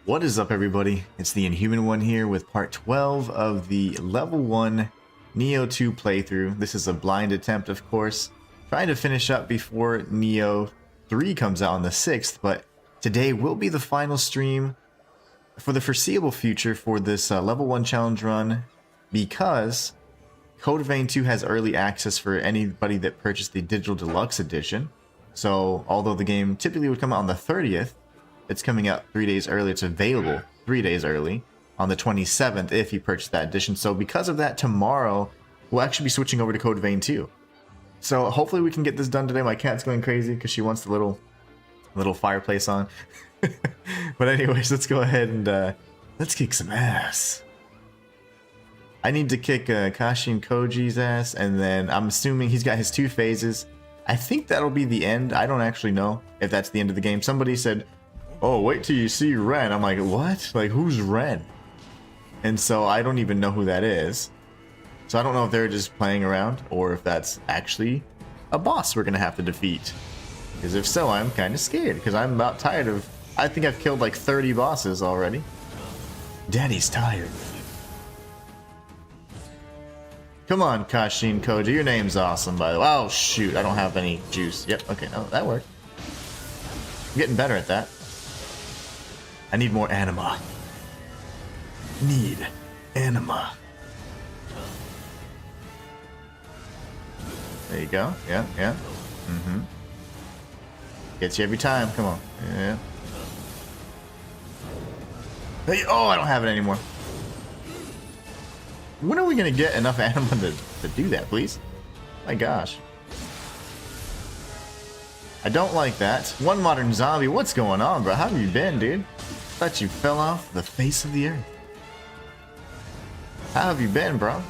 What is up, everybody? It's the Inhuman one here with part 12 of the level 1 Nioh 2 playthrough. This is a blind attempt, of course, trying to finish up before Nioh 3 comes out on the 6th, but today will be the final stream for the foreseeable future for this level 1 challenge run, because Code Vein 2 has early access for anybody that purchased the Digital Deluxe Edition. So although the game typically would come out on the 30th, it's coming out 3 days early. It's available 3 days early on the 27th if you purchase that edition. So because of that, tomorrow we'll actually be switching over to Code Vein 2. So hopefully we can get this done today. My cat's going crazy because she wants the little fireplace on. But anyways, let's go ahead and let's kick some ass. I need to kick Kashin Koji's ass, and then I'm assuming he's got his 2 phases. I think that'll be the end. I don't actually know if that's the end of the game. Somebody said, oh, wait till you see Ren. I'm like, what? Like, who's Ren? And so I don't even know who that is. So I don't know if they're just playing around or if that's actually a boss we're going to have to defeat. Because if so, I'm kind of scared because I'm about tired of... I think I've killed like 30 bosses already. Daddy's tired. Come on, Kashin Koji. Your name's awesome, by the way. Oh, shoot. I don't have any juice. Yep. Okay. No, that worked. I'm getting better at that. I need more anima. Need anima. There you go. Yeah, yeah. Mm-hmm. Gets you every time. Come on. Yeah. Hey, oh, I don't have it anymore. When are we gonna get enough anima to do that, please? My gosh. I don't like that. One modern zombie. What's going on, bro? How have you been, dude? Thought you fell off the face of the earth. How have you been, bro?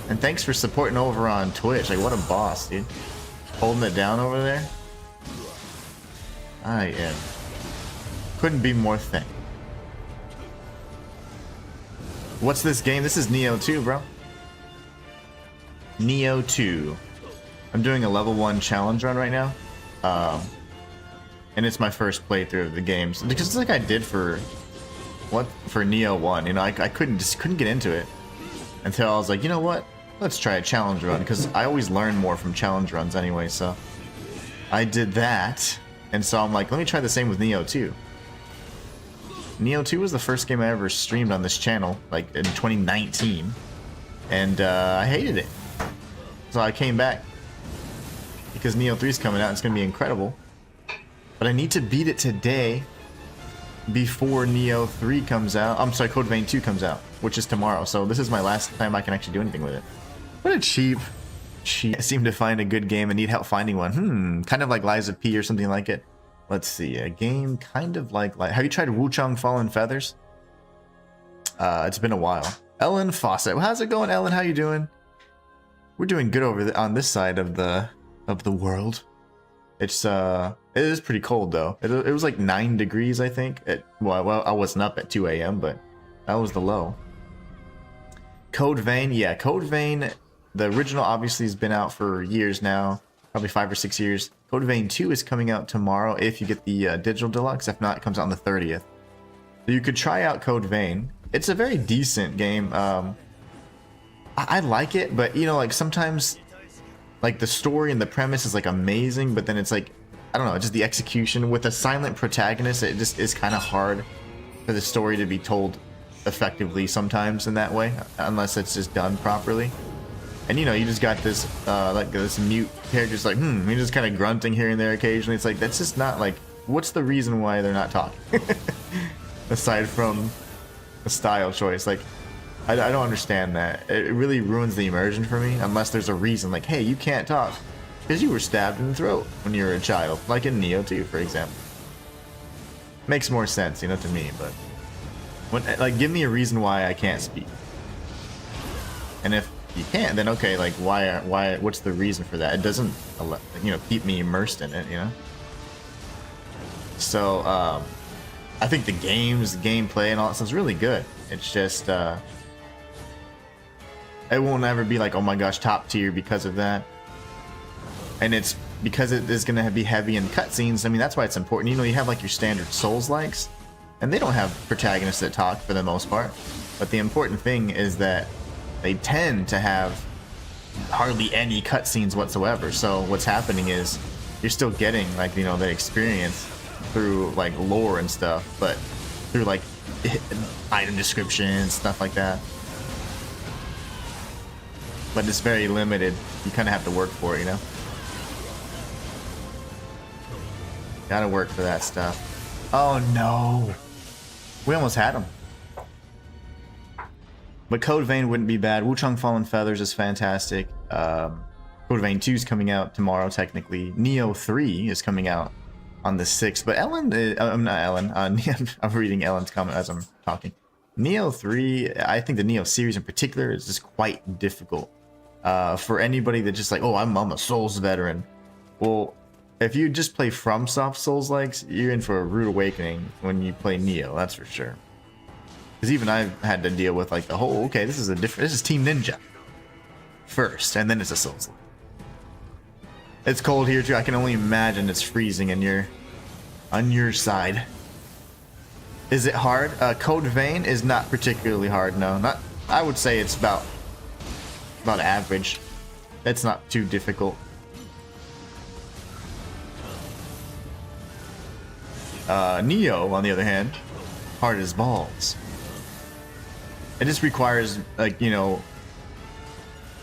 And thanks for supporting over on Twitch. Like, what a boss, dude. Holding it down over there. I am. Couldn't be more thankful. What's this game? This is Nioh 2, bro. Nioh 2. I'm doing a level 1 challenge run right now. And it's my first playthrough of the games. Because it's like I did for Nioh 1. You know, I couldn't get into it until I was like, you know what? Let's try a challenge run. Because I always learn more from challenge runs anyway, so I did that. And so I'm like, let me try the same with Nioh 2. Nioh 2 was the first game I ever streamed on this channel, like in 2019, and I hated it. So I came back because Nioh 3 is coming out and it's going to be incredible. But I need to beat it today before Nioh 3 comes out. I'm sorry, Code Vein 2 comes out, which is tomorrow. So this is my last time I can actually do anything with it. What a cheap. I seem to find a good game and need help finding one. Kind of like Lies of P or something like it. Let's see, a game kind of like... Have you tried Wuchang Fallen Feathers? It's been a while. Ellen Fawcett. How's it going, Ellen? How you doing? We're doing good over on this side of the world. It is pretty cold though. It was like 9 degrees, I think. Well, I wasn't up at 2 a.m., but that was the low. Code Vein, yeah, Code Vein. The original obviously has been out for years now, probably 5 or 6 years. Code Vein 2 is coming out tomorrow if you get the Digital Deluxe. If not, it comes out on the 30th. So you could try out Code Vein. It's a very decent game. I like it, but you know, like sometimes like the story and the premise is like amazing, but then it's like, I don't know, just the execution with a silent protagonist, it just is kind of hard for the story to be told effectively sometimes in that way, unless it's just done properly. And you know, you just got this like this mute character just like, you're just kind of grunting here and there occasionally. It's like, that's just not like, what's the reason why they're not talking? Aside from a style choice, like I don't understand that. It really ruins the immersion for me unless there's a reason, like, hey, you can't talk because you were stabbed in the throat when you were a child, like in Nioh 2, for example. Makes more sense, you know, to me. But when, like, give me a reason why I can't speak. And if you can't, then okay, like why what's the reason for that? It doesn't, you know, keep me immersed in it, you know. So I think the gameplay and all that stuff's really good. It's just it won't ever be like, oh my gosh, top tier because of that. And it's because it is going to be heavy in cutscenes. I mean, that's why it's important. You know, you have like your standard Souls likes, and they don't have protagonists that talk for the most part. But the important thing is that they tend to have hardly any cutscenes whatsoever. So what's happening is you're still getting like, you know, the experience through like lore and stuff, but through like item descriptions, stuff like that. But it's very limited. You kind of have to work for it, you know? Gotta work for that stuff. Oh no! We almost had him. But Code Vein wouldn't be bad. Wuchang Fallen Feathers is fantastic. Code Vein 2 is coming out tomorrow, technically. Nioh 3 is coming out on the 6th. But Ellen, I'm not Ellen. I'm reading Ellen's comment as I'm talking. Nioh 3, I think the Nioh series in particular is just quite difficult. For anybody that just like, oh, I'm a Souls veteran. Well, if you just play FromSoft Souls-likes, you're in for a rude awakening when you play Nioh, that's for sure. Because even I've had to deal with like the whole, okay, this is Team Ninja first, and then it's a Souls. It's cold here too. I can only imagine it's freezing and you're on your side. Is it hard? Code Vein is not particularly hard. No, not. I would say it's about average. It's not too difficult. Nioh, on the other hand, hard as balls. It just requires, like, you know,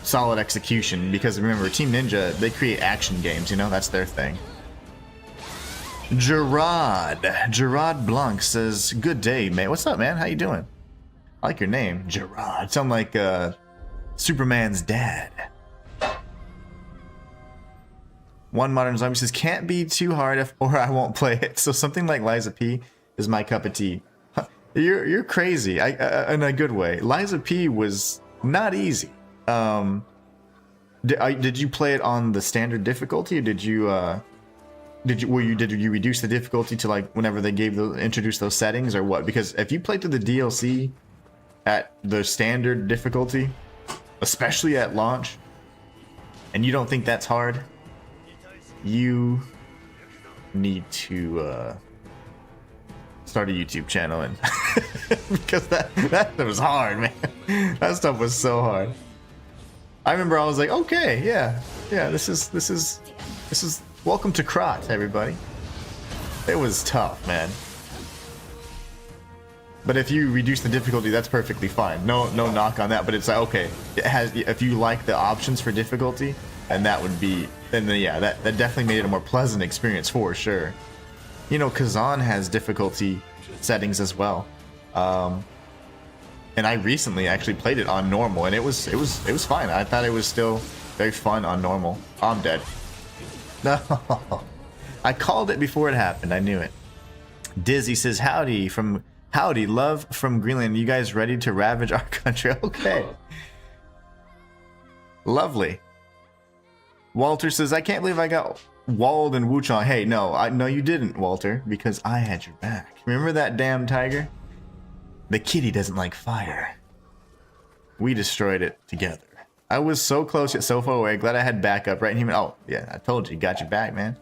solid execution, because remember, Team Ninja, they create action games, you know, that's their thing. Gerard Blanc says, good day, mate. What's up, man? How you doing? I like your name, Gerard. Sound like Superman's dad. One Modern Zombie says, can't be too hard or I won't play it. So something like Liza P is my cup of tea. You're crazy, in a good way. Liza P was not easy. Did you play it on the standard difficulty, or did you reduce the difficulty to like whenever they introduced those settings, or what? Because if you played through the DLC at the standard difficulty, especially at launch, and you don't think that's hard, you need to start a YouTube channel, and because that was hard, man. That stuff was so hard. I remember I was like, okay, yeah, this is welcome to Krot, everybody. It was tough, man. But if you reduce the difficulty, that's perfectly fine. No knock on that. But it's like, okay, if you like the options for difficulty, and that would be, then yeah, that definitely made it a more pleasant experience for sure. You know, Kazan has difficulty settings as well, and I recently actually played it on normal, and it was fine. I thought it was still very fun on normal. Oh, I'm dead. No, I called it before it happened. I knew it. Dizzy says, howdy, love from Greenland. You guys ready to ravage our country? Okay, lovely. Walter says, I can't believe I got walled in Wuchang. Hey, no, you didn't, Walter, because I had your back. Remember that damn tiger? The kitty doesn't like fire. We destroyed it together. I was so close yet so far away. Glad I had backup, right? Inhuman. Oh, yeah, I told you, got your back, man.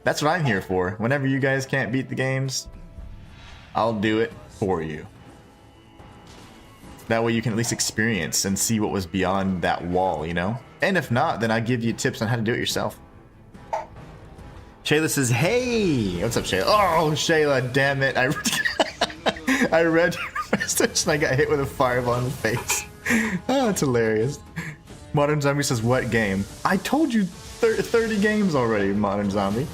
That's what I'm here for. Whenever you guys can't beat the games, I'll do it for you. That way you can at least experience and see what was beyond that wall, you know? And if not, then I give you tips on how to do it yourself. Shayla says, hey! What's up, Shayla? Oh, Shayla, damn it. I read your message and I got hit with a fireball in the face. Oh, it's hilarious. Modern Zombie says, what game? I told you 30 games already, Modern Zombie.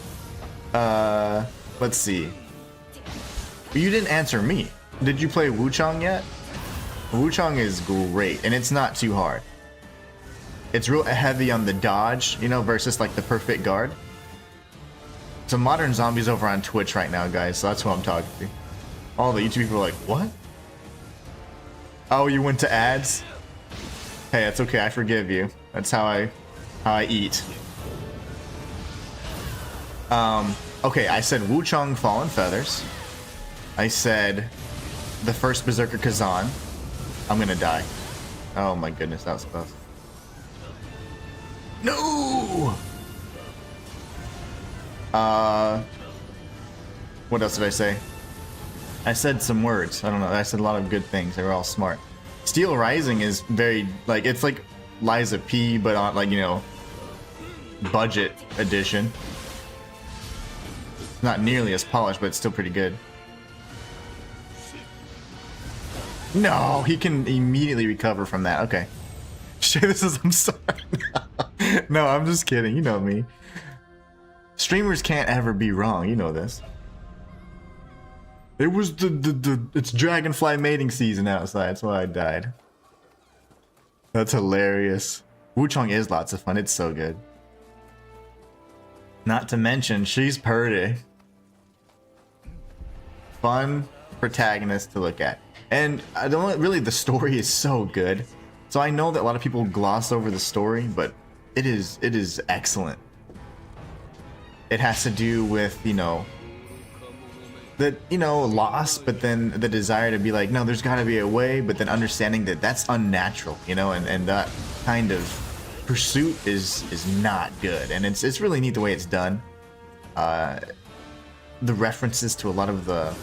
Let's see. You didn't answer me. Did you play Wuchang yet? Wuchang is great, and it's not too hard. It's real heavy on the dodge, you know, versus like the perfect guard. So Modern Zombies over on Twitch right now, guys, so that's who I'm talking to. All the YouTube people are like, what? Oh, you went to ads? Hey, that's okay, I forgive you. That's how I eat. Okay, I said Wuchang Fallen Feathers. I said the first Berserker Kazan. I'm gonna die. Oh my goodness, that was close. No! What else did I say? I said some words. I don't know. I said a lot of good things. They were all smart. Steel Rising is very, like, it's like Liza P, but on, like, you know, budget edition. Not nearly as polished, but it's still pretty good. No, he can immediately recover from that. Okay. Shit, this is, I'm sorry. No, I'm just kidding. You know me. Streamers can't ever be wrong. You know this. It was it's dragonfly mating season outside. That's why I died. That's hilarious. Wuchang is lots of fun. It's so good. Not to mention, she's pretty. Fun protagonist to look at. And I don't really, the story is so good. So I know that a lot of people gloss over the story, but it is excellent. It has to do with, you know, that, you know, loss, but then the desire to be like, no, there's got to be a way, but then understanding that that's unnatural, you know, and that kind of pursuit is not good. And it's really neat the way it's done. The references to a lot of the,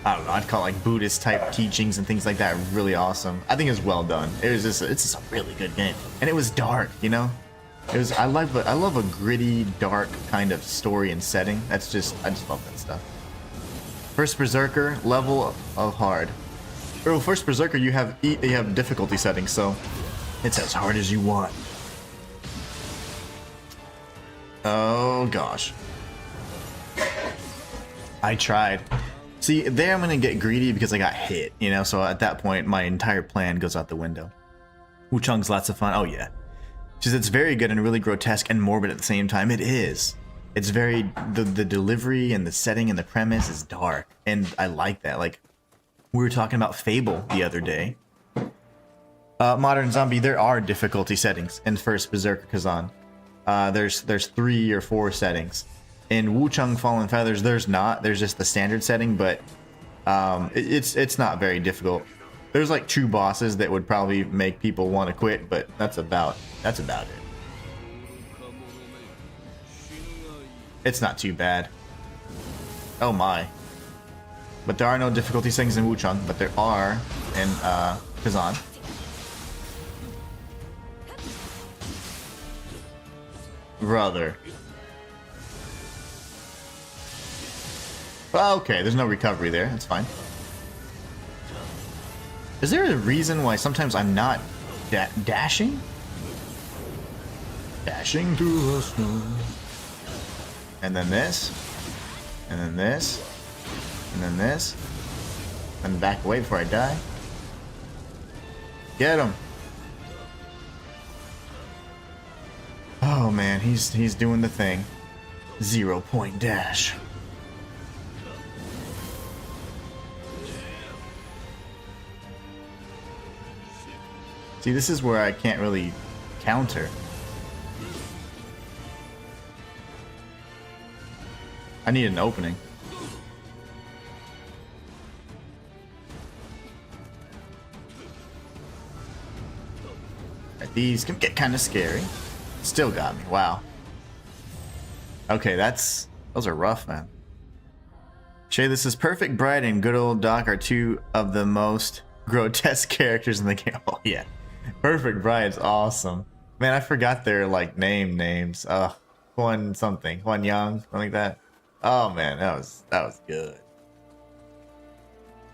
I don't know, I'd call it like Buddhist type teachings and things like that are really awesome. I think it's well done. It's just a really good game. And it was dark, you know? It was, I love a gritty, dark kind of story and setting. I just love that stuff. First Berserker, level of hard. Oh, first Berserker, you have difficulty settings, so it's as hard as you want. Oh gosh. I tried. See, there I'm gonna get greedy because I got hit, you know, so at that point my entire plan goes out the window. Wuchang's lots of fun. Oh yeah. Because it's very good and really grotesque and morbid at the same time. It is. It's very, the delivery and the setting and the premise is dark. And I like that. Like, we were talking about Fable the other day. Modern Zombie, there are difficulty settings in first Berserker Kazan. There's 3 or 4 settings. In Wuchang Fallen Feathers, there's not. There's just the standard setting, but it's not very difficult. There's like 2 bosses that would probably make people want to quit, but that's about it. It's not too bad. Oh my. But there are no difficulty settings in Wuchang, but there are in Kazan. Brother. Well, okay, there's no recovery there. That's fine. Is there a reason why sometimes I'm not dashing? Dashing through the snow. And then this. And then this. And then this. And back away before I die. Get him. Oh man, he's doing the thing. 0-point dash. See, this is where I can't really counter. I need an opening. These can get kind of scary. Still got me. Wow. Okay, those are rough, man. Shay, this is Perfect Bride and Good Old Doc are 2 of the most grotesque characters in the game. Oh yeah. Perfect Bride's awesome. Man, I forgot their like names. Huan something. Huan Yang, something like that. Oh man, that was good.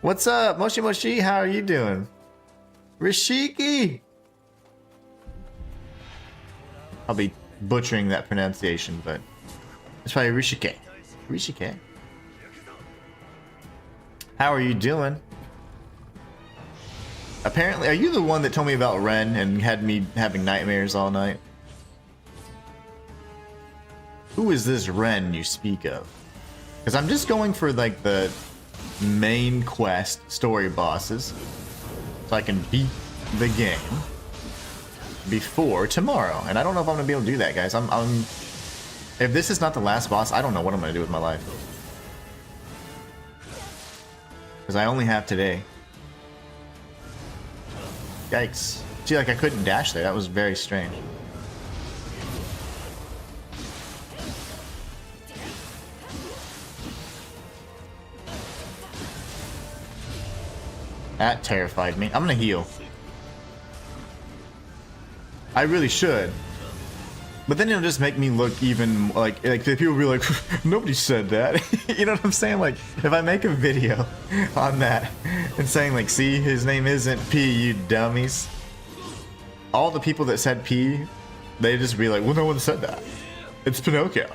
What's up, Moshi Moshi? How are you doing? Rishiki! I'll be butchering that pronunciation, but it's probably Rishike. Rishike. How are you doing? Apparently, are you the one that told me about Ren and had me having nightmares all night? Who is this Ren you speak of? Because I'm just going for like the main quest story bosses so I can beat the game before tomorrow. And I don't know if I'm gonna be able to do that, guys. If this is not the last boss, I don't know what I'm gonna do with my life. Because I only have today. Yikes. See, like I couldn't dash there. That was very strange. That terrified me. I'm gonna heal. I really should. But then it'll just make me look even like the people will be like, nobody said that. You know what I'm saying? Like, if I make a video on that and saying like, see, his name isn't P, you dummies. All the people that said P, they just be like, well, no one said that. It's Pinocchio.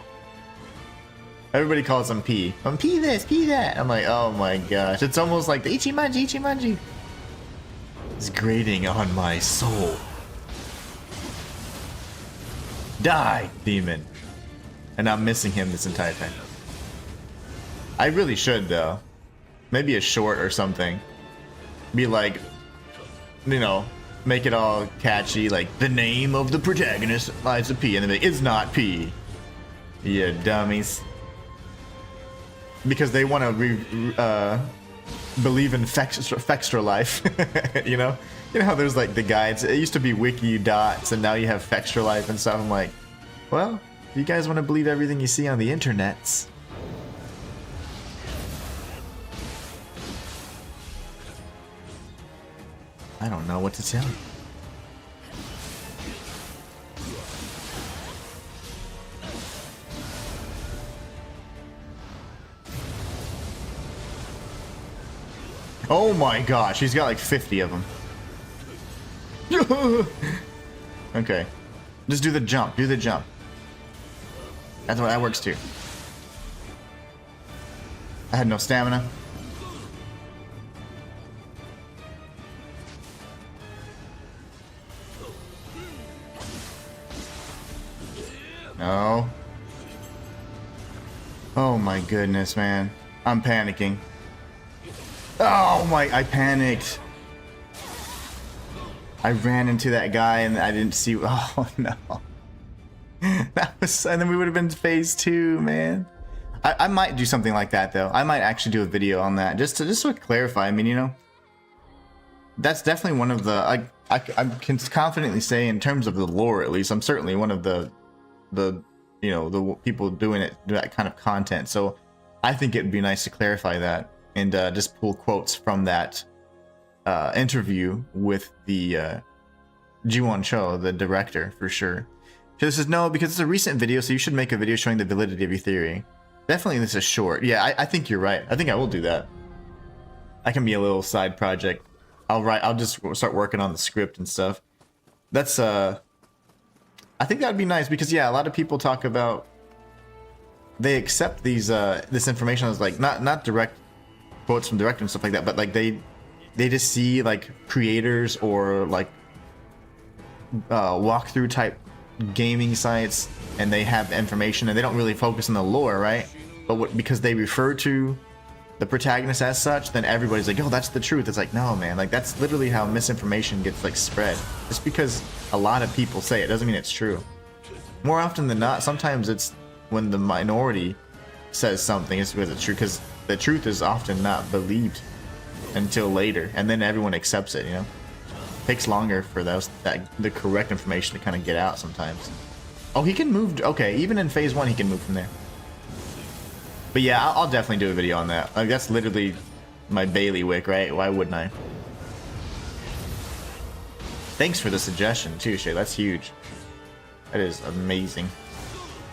Everybody calls him P. I'm P this, P that. I'm like, oh my gosh. It's almost like the Ichimonji, Ichimonji. It's grating on my soul. Die, demon. And I'm missing him this entire time. I really should, though. Maybe a short or something. Be like, you know, make it all catchy, like, the name of the protagonist lies a P, and then it's not P. You dummies. Because they want to believe in Fextra life, you know? You know how there's like the guides, it used to be wiki dots and now you have Fextra life and stuff. I'm like, well, you guys want to believe everything you see on the internets. I don't know what to tell you. Oh my gosh, he's got like 50 of them. Okay. Just do the jump. Do the jump. That's what that works too. I had no stamina. No. Oh my goodness, man. I'm panicking. Oh my, I panicked. I ran into that guy and I didn't see. Oh no. That was, and then we would have been phase 2, man. I might do something like that though. I might actually do a video on that just to clarify. I mean, you know, that's definitely one of the I can confidently say in terms of the lore, at least, I'm certainly one of the you know, the people doing that kind of content. So I think it'd be nice to clarify that and just pull quotes from that interview with the Ji-won Cho, the director, for sure. So this is no, because it's a recent video, so you should make a video showing the validity of your theory. Definitely this is short. Yeah, I think you're right. I think I will do that. That can be a little side project. I'll just start working on the script and stuff. That's I think that'd be nice because yeah, a lot of people talk about they accept these this information as like not direct quotes from director and stuff like that, but like they just see like creators or like walkthrough type gaming sites and they have information and they don't really focus on the lore, right? But because they refer to the protagonist as such, then everybody's like, oh, that's the truth. It's like, no, man, like that's literally how misinformation gets like spread. Just because a lot of people say it doesn't mean it's true. More often than not, sometimes it's when the minority says something, it's because it's true, because the truth is often not believed until later, and then everyone accepts it, you know? It takes longer for the correct information to kind of get out sometimes. Oh, he can move, okay, even in phase 1 he can move from there. But yeah, I'll definitely do a video on that. Like, that's literally my bailiwick, right? Why wouldn't I? Thanks for the suggestion too, Shay, that's huge. That is amazing.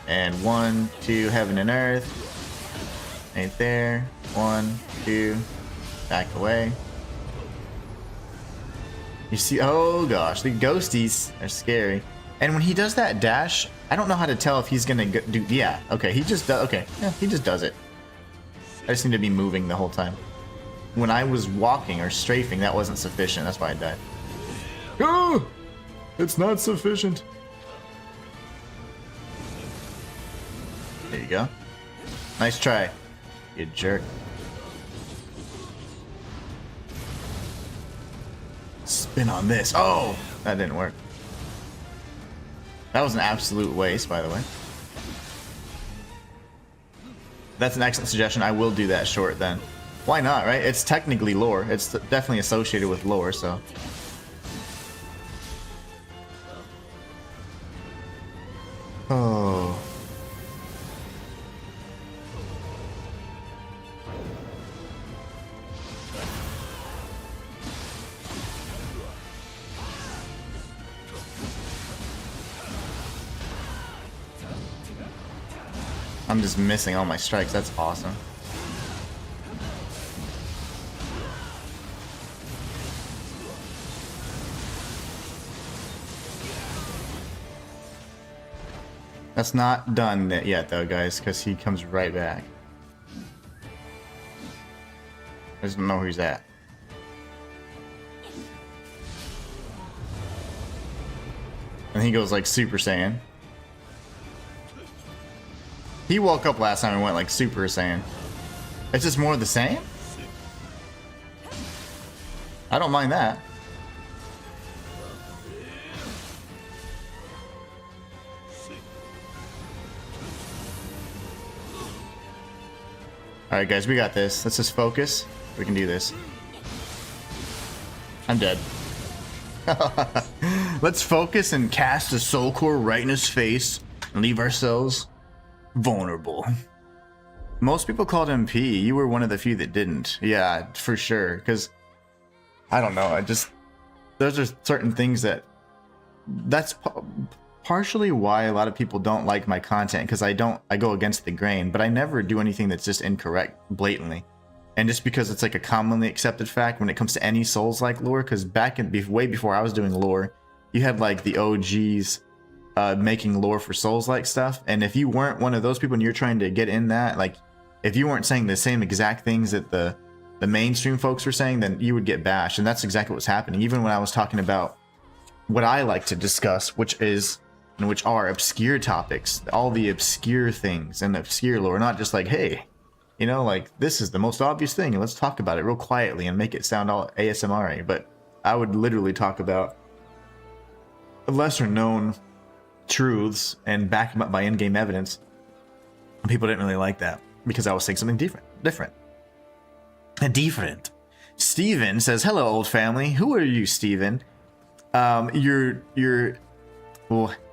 And 1, 2, heaven and earth. Right there. 1, 2. Back away. You see, oh gosh, the ghosties are scary. And when he does that dash, I don't know how to tell if he's gonna do, yeah, okay, he just does, okay, yeah, he just does it. I just need to be moving the whole time. When I was walking or strafing, that wasn't sufficient, that's why I died. Oh! It's not sufficient. There you go. Nice try, you jerk. Spin on this. Oh, that didn't work. That was an absolute waste, by the way. That's an excellent suggestion. I will do that short then. Why not, right? It's technically lore. It's definitely associated with lore, so. Oh. I'm just missing all my strikes. That's awesome. That's not done yet, though, guys, because he comes right back. I just don't know who he's at. And he goes like Super Saiyan. He woke up last time and went like Super Saiyan. It's just more of the same? I don't mind that. Alright guys, we got this. Let's just focus. We can do this. I'm dead. Let's focus and cast a soul core right in his face and leave ourselves vulnerable. Most people called him P. You were one of the few that didn't. Yeah, for sure. Because, I don't know. Those are certain things that's partially why a lot of people don't like my content, because I go against the grain, but I never do anything that's just incorrect blatantly. And just because it's like a commonly accepted fact when it comes to any Souls-like lore, because way before I was doing lore, you had like the OGs making lore for Souls-like stuff, and if you weren't one of those people and you're trying to get in that, like if you weren't saying the same exact things that the mainstream folks were saying, then you would get bashed, and that's exactly what's happening. Even when I was talking about what I like to discuss, which are obscure topics, all the obscure things and obscure lore, not just like, hey, you know, like this is the most obvious thing and let's talk about it real quietly and make it sound all ASMR-y. But I would literally talk about lesser known truths and back them up by in-game evidence. And people didn't really like that because I was saying something different. Steven says, hello, old family. Who are you, Steven? Your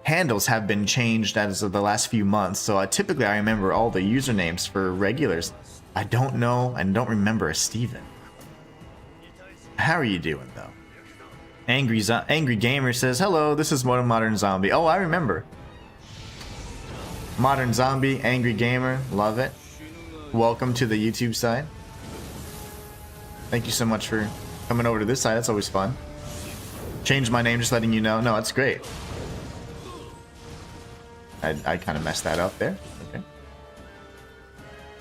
handles have been changed as of the last few months, so typically I remember all the usernames for regulars. I don't know and don't remember a Steven. How are you doing, though? Angry Gamer says, hello, this is Modern Zombie. Oh, I remember. Modern Zombie, Angry Gamer, love it. Welcome to the YouTube side. Thank you so much for coming over to this side, that's always fun. Changed my name, just letting you know. No, it's great. I kind of messed that up there. Okay.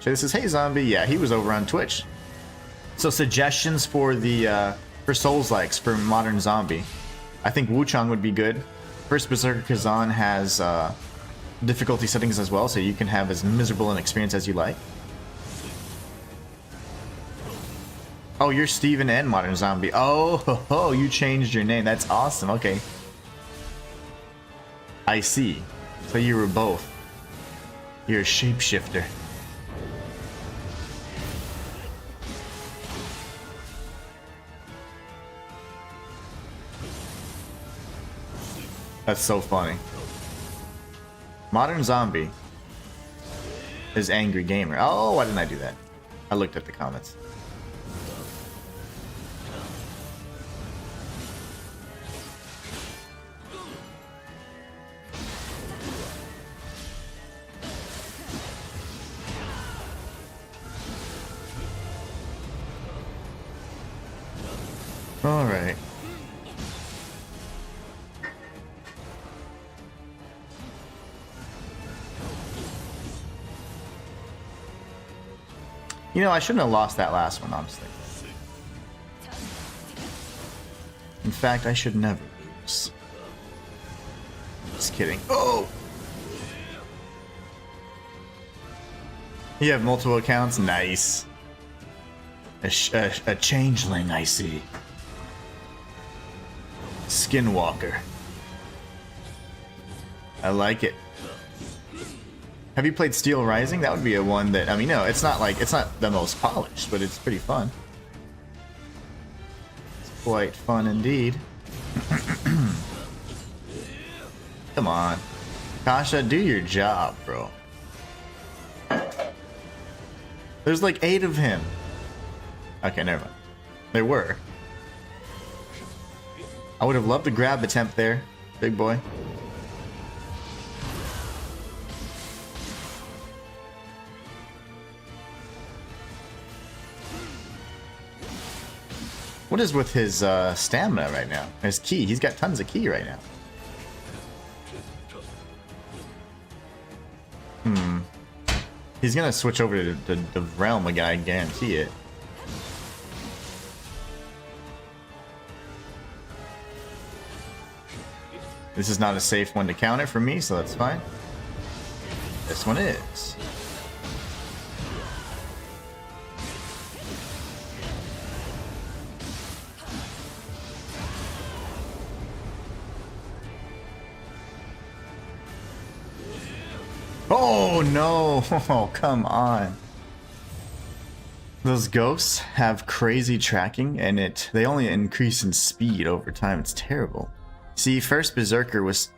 So this is Hey Zombie. Yeah, he was over on Twitch. So suggestions for the for Souls likes for Modern Zombie. I think Wuchang would be good. First Berserker Kazan has difficulty settings as well, so you can have as miserable an experience as you like. Oh, you're Steven and Modern Zombie. Oh, you changed your name. That's awesome. Okay. I see. So you were both. You're a shapeshifter. That's so funny. Modern Zombie is Angry Gamer. Oh, why didn't I do that? I looked at the comments. All right. You know, I shouldn't have lost that last one, honestly. In fact, I should never lose. Just kidding. Oh! You have multiple accounts? Nice. A changeling, I see. Skinwalker. I like it. Have you played Steel Rising? That would be a one that, I mean, no, it's not the most polished, but it's pretty fun. It's quite fun indeed. Come on. Kasha, do your job, bro. There's like 8 of him. Okay, never mind. There were. I would have loved to grab attempt there, big boy. What is with his stamina right now? His ki. He's got tons of ki right now. He's gonna switch over to the realm again, I guarantee it. This is not a safe one to counter for me, so that's fine. This one is. Oh no! Oh, come on. Those ghosts have crazy tracking, and they only increase in speed over time. It's terrible. See, first Berserker was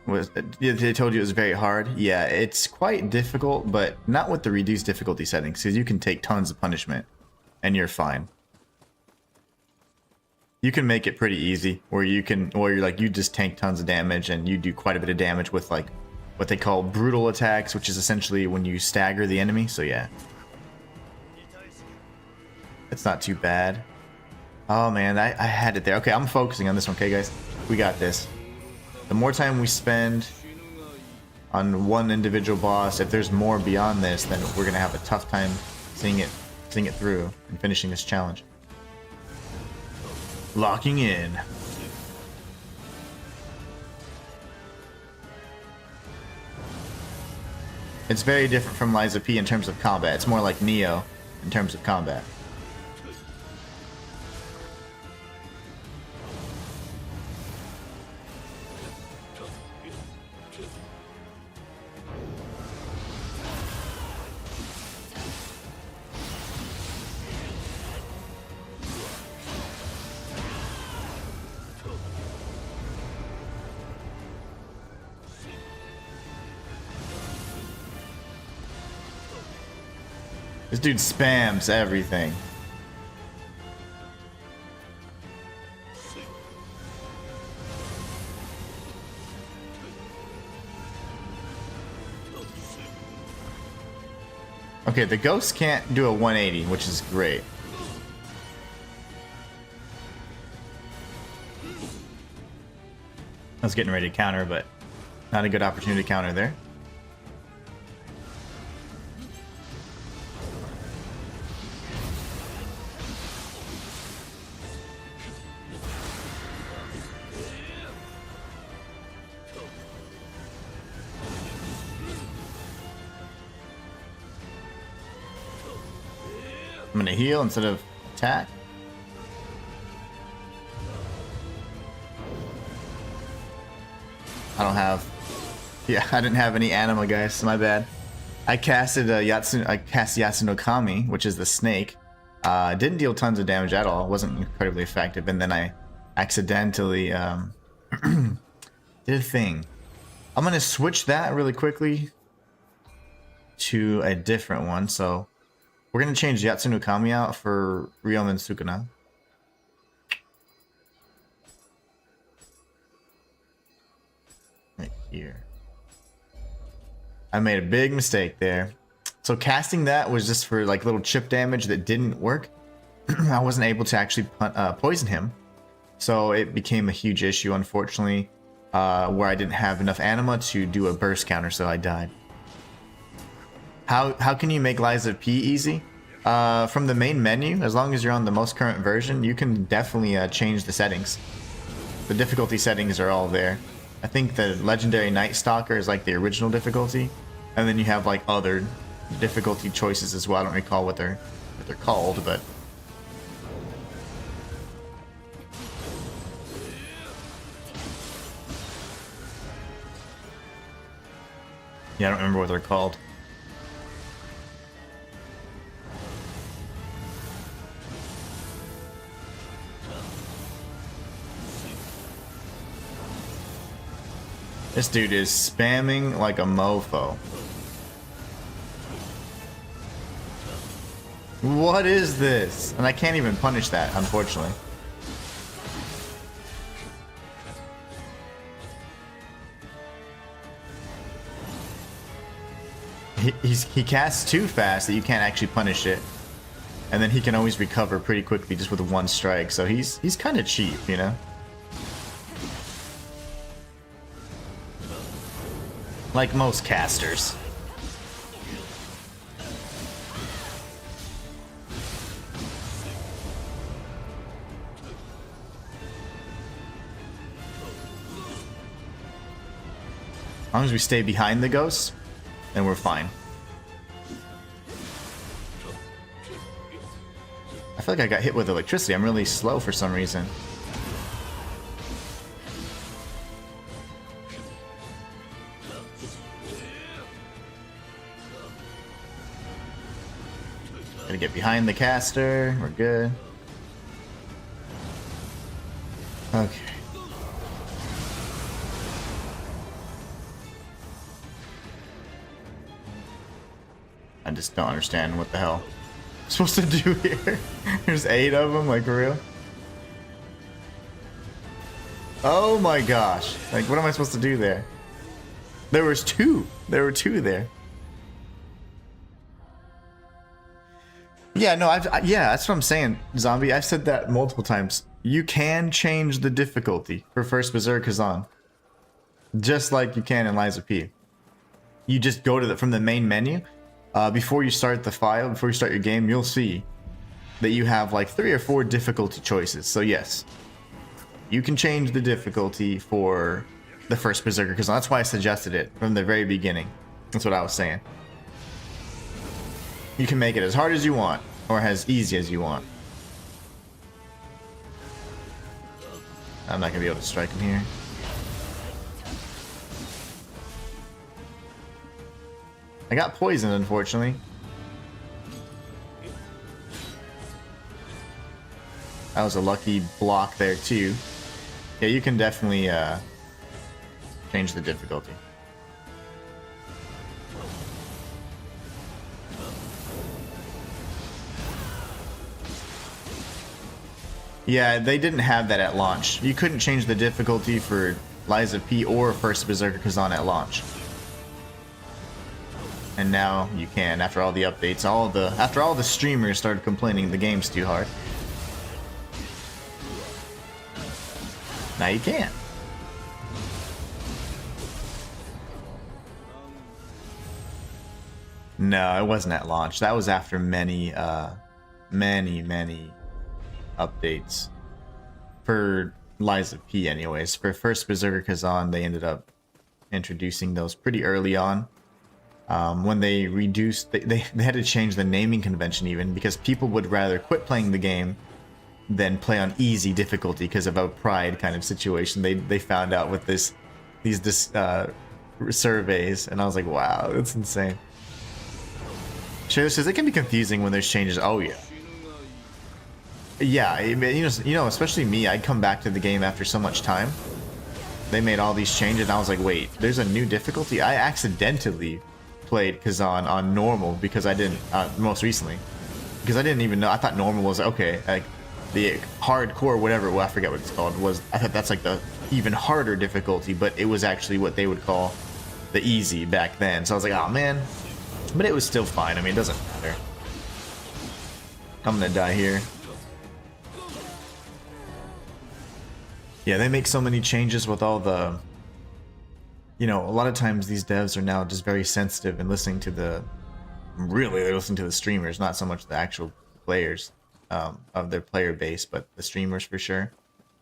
they told you it was very hard. Yeah, it's quite difficult, but not with the reduced difficulty settings, because you can take tons of punishment, and you're fine. You can make it pretty easy, where you're like, you just tank tons of damage, and you do quite a bit of damage with like what they call brutal attacks, which is essentially when you stagger the enemy. So yeah, it's not too bad. Oh man, I had it there. Okay, I'm focusing on this one. Okay, guys, we got this. The more time we spend on one individual boss, if there's more beyond this, then we're gonna have a tough time seeing it through and finishing this challenge. Locking in. It's very different from Liza P in terms of combat. It's more like Nioh in terms of combat. This dude spams everything. Okay, the ghost can't do a 180, which is great. I was getting ready to counter, but not a good opportunity to counter there. I'm gonna heal instead of attack. I don't have. Yeah, I didn't have any anima, guys. My bad. I casted Yasunokami, which is the snake. Didn't deal tons of damage at all. Wasn't incredibly effective, and then I accidentally did a thing. I'm gonna switch that really quickly to a different one. So we're gonna change Yatsunokami out for Ryomen Sukuna. Right here. I made a big mistake there. So casting that was just for like little chip damage that didn't work. I wasn't able to actually poison him. So it became a huge issue, unfortunately, where I didn't have enough anima to do a burst counter, so I died. How can you make Liza P easy? From the main menu, as long as you're on the most current version, you can definitely change the settings. The difficulty settings are all there. I think the Legendary Night Stalker is like the original difficulty, and then you have like other difficulty choices as well. I don't recall what they're called, but yeah, I don't remember what they're called. This dude is spamming like a mofo. What is this? And I can't even punish that, unfortunately. He casts too fast that you can't actually punish it. And then he can always recover pretty quickly just with one strike, so he's kind of cheap, you know? Like most casters. As long as we stay behind the ghosts, then we're fine. I feel like I got hit with electricity. I'm really slow for some reason. Gotta get behind the caster. We're good. Okay. I just don't understand what the hell I'm supposed to do here. There's 8 of them, like, for real? Oh my gosh. Like, what am I supposed to do there? There was 2. There were 2 there. Yeah, no, yeah, that's what I'm saying, Zombie. I've said that multiple times. You can change the difficulty for First Berserk Kazan. Just like you can in Lies of P. You just go to from the main menu. Before you start the file, before you start your game, you'll see that you have like 3 or 4 difficulty choices. So yes, you can change the difficulty for the First Berserker Kazan. That's why I suggested it from the very beginning. That's what I was saying. You can make it as hard as you want, or as easy as you want. I'm not gonna be able to strike him here. I got poisoned, unfortunately. That was a lucky block there, too. Yeah, you can definitely change the difficulty. Yeah, they didn't have that at launch. You couldn't change the difficulty for Lies of P or First Berserker Kazan at launch. And now you can, after all the updates, after all the streamers started complaining the game's too hard. Now you can. No, it wasn't at launch. That was after many updates. For Lies of P anyways. For First Berserker Kazan, they ended up introducing those pretty early on. When they reduced, they had to change the naming convention even, because people would rather quit playing the game than play on easy difficulty because of a pride kind of situation they found out with these surveys, and I was like, wow, that's insane. Shayla says it can be confusing when there's changes. Oh yeah. Yeah, you know, especially me, I'd come back to the game after so much time. They made all these changes, and I was like, wait, there's a new difficulty? I accidentally played Kazan on normal because I didn't, most recently. Because I didn't even know, I thought normal was, okay, like, the hardcore, whatever, well, I forget what it's called, was, I thought that's like the even harder difficulty, but it was actually what they would call the easy back then. So I was like, oh man. But it was still fine, I mean, it doesn't matter. I'm gonna die here. Yeah, they make so many changes with all the... You know, a lot of times these devs are now just very sensitive and listening to the... Really, they're listening to the streamers, not so much the actual players of their player base, but the streamers for sure.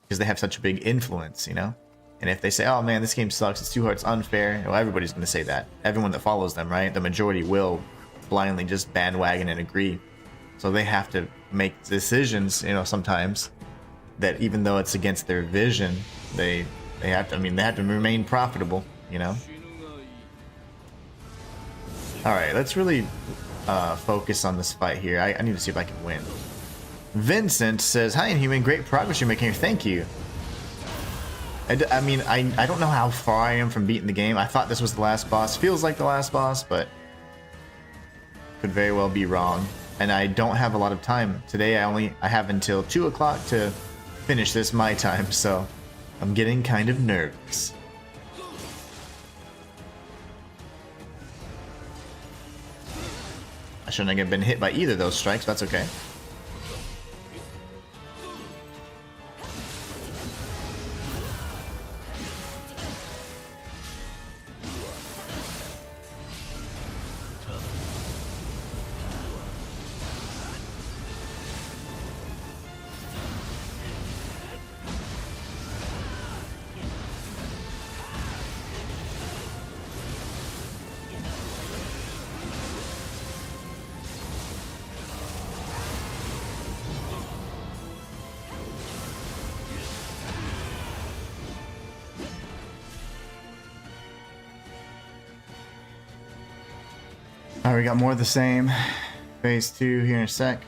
Because they have such a big influence, you know? And if they say, oh man, this game sucks, it's too hard, it's unfair, well, everybody's going to say that. Everyone that follows them, right? The majority will blindly just bandwagon and agree. So they have to make decisions, you know, sometimes, that even though it's against their vision, they have to, I mean, they have to remain profitable, you know? Alright, let's really focus on this fight here. I need to see if I can win. Vincent says, hi Inhuman, great progress you're making here, thank you. I mean, I don't know how far I am from beating the game. I thought this was the last boss. Feels like the last boss, but could very well be wrong. And I don't have a lot of time. Today I have until 2 o'clock to finish this my time, so I'm getting kind of nervous. I shouldn't have been hit by either of those strikes, but that's okay. Alright, we got more of the same. Phase 2 here in a sec.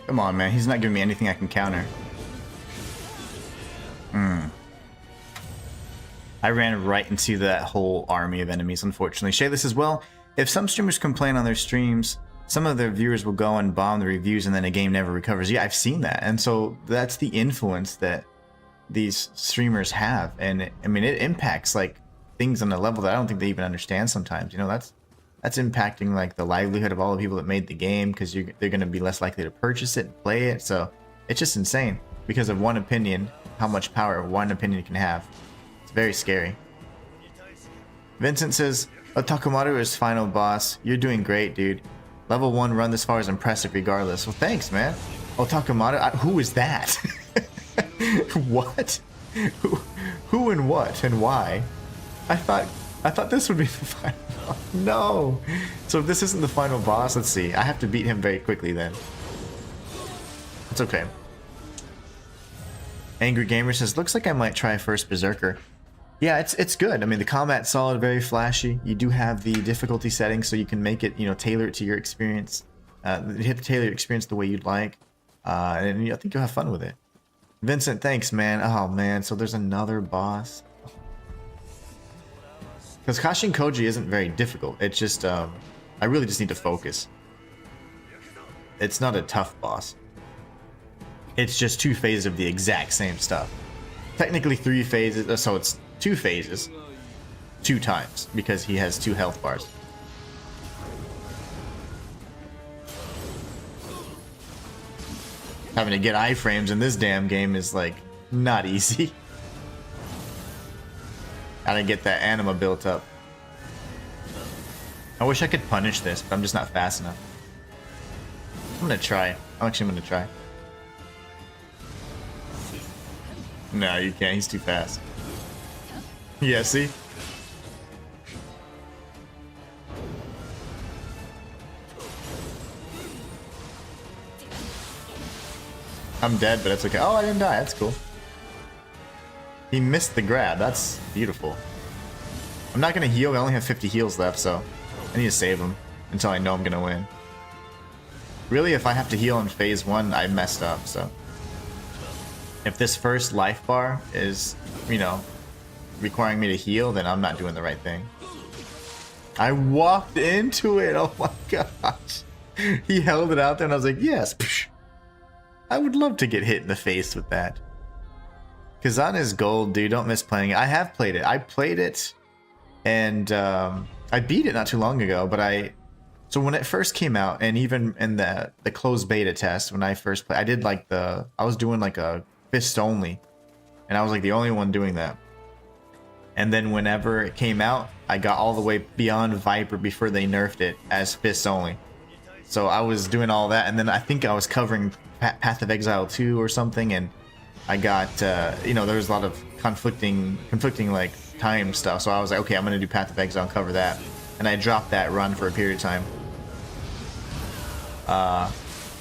Come on, man. He's not giving me anything I can counter. I ran right into that whole army of enemies, unfortunately. Shayla says, well, if some streamers complain on their streams, some of their viewers will go and bomb the reviews and then a game never recovers. Yeah, I've seen that. And so that's the influence that these streamers have. And I mean, it impacts like things on a level that I don't think they even understand sometimes. You know, that's impacting like the livelihood of all the people that made the game, because they're going to be less likely to purchase it and play it. So it's just insane because of one opinion, how much power one opinion can have. It's very scary. Vincent says, Takumaru is final boss. You're doing great, dude. Level 1 run this far is impressive regardless. Well, thanks, man. Takumaru, who is that? What? Who and what and why? I thought this would be the final boss. No. So if this isn't the final boss, let's see. I have to beat him very quickly then. It's okay. Angry Gamer says, looks like I might try first Berserker. Yeah, it's good. I mean, the combat's solid, very flashy. You do have the difficulty settings, so you can make it, you know, tailor it to your experience. Tailor your experience the way you'd like. And I think you'll have fun with it. Vincent, thanks, man. Oh, man. So there's another boss. Because Kashin Koji isn't very difficult. It's just, I really just need to focus. It's not a tough boss. It's just 2 phases of the exact same stuff. Technically 3 phases, so it's 2 phases. 2 times, because he has 2 health bars. Having to get iframes in this damn game is, like, not easy. Gotta get that anima built up. I wish I could punish this, but I'm just not fast enough. I'm gonna try. I'm gonna try. No, you can't. He's too fast. Yeah, see? I'm dead, but it's okay. Oh, I didn't die. That's cool. He missed the grab. That's beautiful. I'm not going to heal. I only have 50 heals left, so I need to save him until I know I'm going to win. Really, if I have to heal in phase 1, I messed up, so. If this first life bar is, you know, requiring me to heal, then I'm not doing the right thing. I walked into it. Oh my gosh. He held it out there and I was like, yes. I would love to get hit in the face with that. Kazan is gold, dude. Don't miss playing it. I have played it. I played it and I beat it not too long ago, but so when it first came out, and even in the closed beta test, when I first played, I did like I was doing like a fist only, and I was like the only one doing that. And then whenever it came out, I got all the way beyond Viper before they nerfed it as fist only. So I was doing all that, and then I think I was covering Path of Exile 2 or something, and I got, you know, there was a lot of conflicting like time stuff. So I was like, okay, I'm gonna do Path of Exile and cover that, and I dropped that run for a period of time.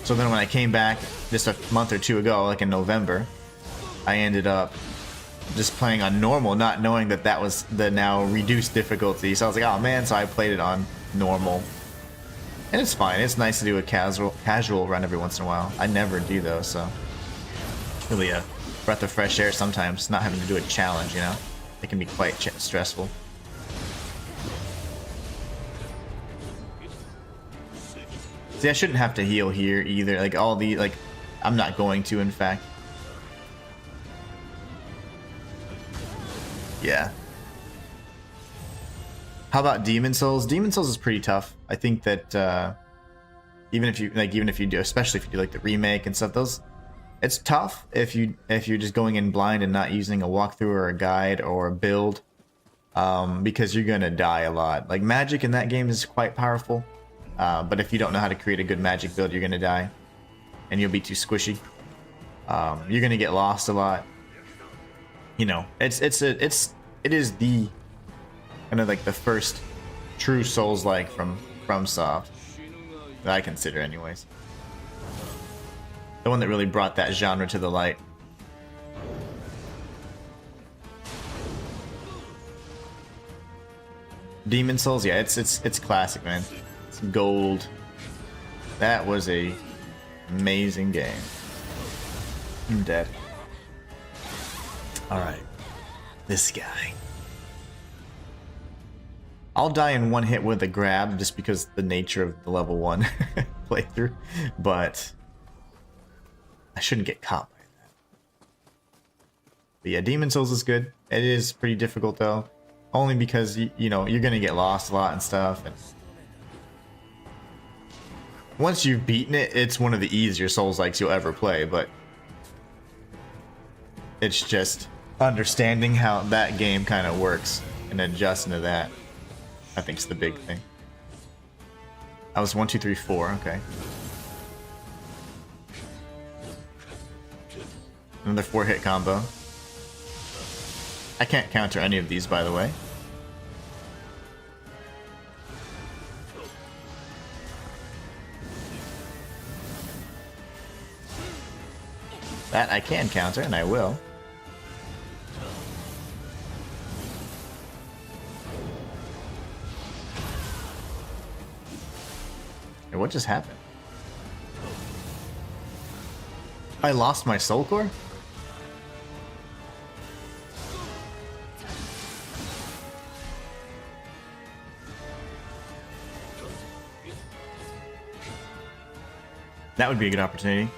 So then when I came back just a month or 2 ago, like in November, I ended up just playing on normal, not knowing that that was the now reduced difficulty. So I was like, oh man, so I played it on normal. And it's fine. It's nice to do a casual run every once in a while. I never do those, so really a breath of fresh air sometimes, not having to do a challenge, you know? It can be quite stressful. See, I shouldn't have to heal here either. Like all the, like, I'm not going to, in fact. Yeah. How about Demon Souls? Demon Souls is pretty tough. I think that even if you do, especially if you do like the remake and stuff, it's tough if you're just going in blind and not using a walkthrough or a guide or a build, because you're gonna die a lot. Like magic in that game is quite powerful, But if you don't know how to create a good magic build, you're gonna die, and you'll be too squishy. You're gonna get lost a lot. You know, it is the kind of like the first true Souls-like from FromSoft that I consider, anyways. The one that really brought that genre to the light. Demon Souls, yeah, it's classic, man. It's gold. That was a amazing game. I'm dead. All right, this guy. I'll die in one hit with a grab just because the nature of the level 1 playthrough, but I shouldn't get caught by that. But yeah, Demon Souls is good. It is pretty difficult though, only because you know you're gonna get lost a lot and stuff. And once you've beaten it, it's one of the easier Souls-likes you'll ever play. But it's just understanding how that game kind of works and adjusting to that, I think, is the big thing. I was 1, 2, 3, 4. Okay. Another 4-hit combo. I can't counter any of these, by the way. That I can counter, and I will. Hey, what just happened? I lost my soul core? That would be a good opportunity.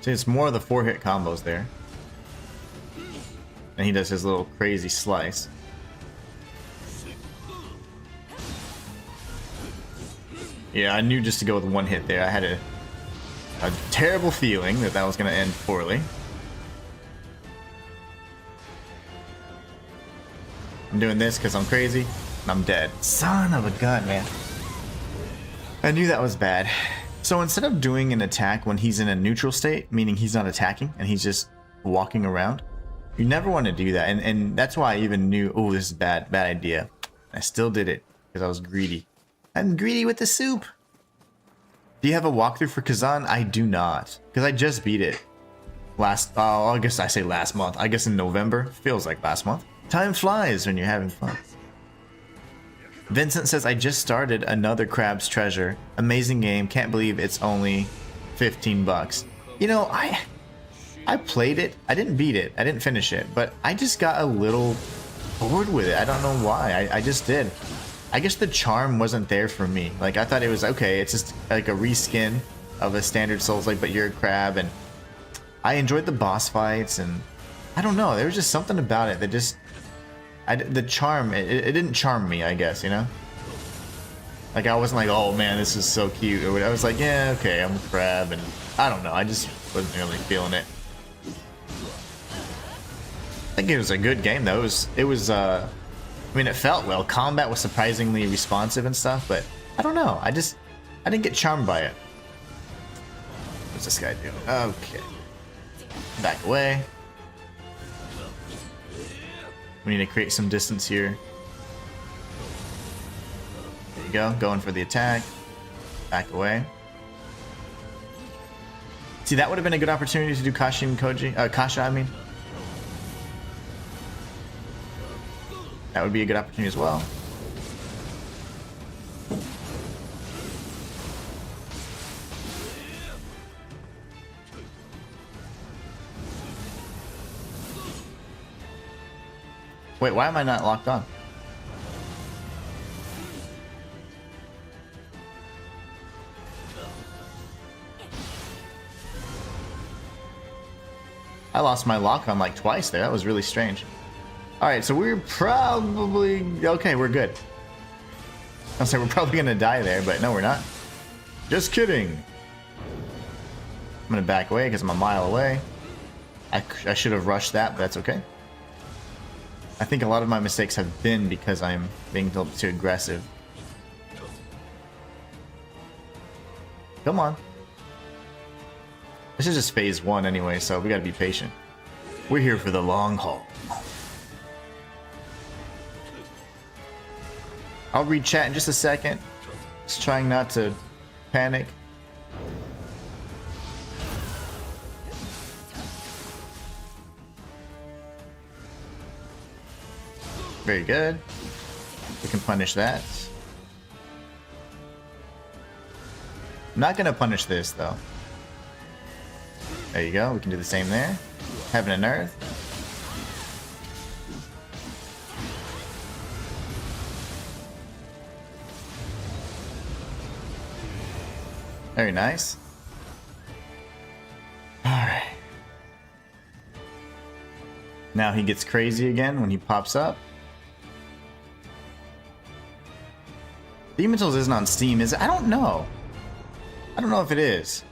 See, it's more of the 4-hit combos there. And he does his little crazy slice. Yeah, I knew just to go with 1 hit there. I had a terrible feeling that that was going to end poorly. I'm doing this because I'm crazy, and I'm dead. Son of a gun, man. I knew that was bad. So instead of doing an attack when he's in a neutral state, meaning he's not attacking and he's just walking around, you never want to do that. And that's why I even knew, oh, this is bad idea. I still did it because I was greedy. I'm greedy with the soup. Do you have a walkthrough for Kazan? I do not, because I just beat it I guess I say last month. I guess in November. Feels like last month. Time flies when you're having fun. Vincent says, I just started another Crab's Treasure. Amazing game. Can't believe it's only 15 bucks. You know, I played it. I didn't beat it. I didn't finish it. But I just got a little bored with it. I don't know why. I just did. I guess the charm wasn't there for me. Like, I thought it was okay. It's just like a reskin of a standard Souls-like, but you're a crab. And I enjoyed the boss fights. And I don't know. There was just something about it that just... the charm, it didn't charm me, I guess, you know? Like, I wasn't like, oh man, this is so cute. Or I was like, yeah, okay, I'm a crab, and I don't know, I just wasn't really feeling it. I think it was a good game, though. It was, I mean, it felt well. Combat was surprisingly responsive and stuff, but I don't know. I didn't get charmed by it. What's this guy doing? Okay. Back away. We need to create some distance here. There you go, going for the attack. Back away. See, that would have been a good opportunity to do Kasha and Kasha, I mean. That would be a good opportunity as well. Wait, why am I not locked on? I lost my lock on like twice there. That was really strange. Alright, so we're probably... Okay, we're good. I'll say we're probably gonna die there, but no, we're not. Just kidding. I'm gonna back away because I'm a mile away. I should have rushed that, but that's okay. I think a lot of my mistakes have been because I'm being a little too aggressive. Come on. This is just phase 1 anyway, so we gotta be patient. We're here for the long haul. I'll read chat in just a second. Just trying not to panic. Very good. We can punish that. I'm not gonna punish this though. There you go. We can do the same there. Heaven and Earth. Very nice. Alright. Now he gets crazy again when he pops up. Demon's Souls isn't on Steam, is it? I don't know. I don't know if it is.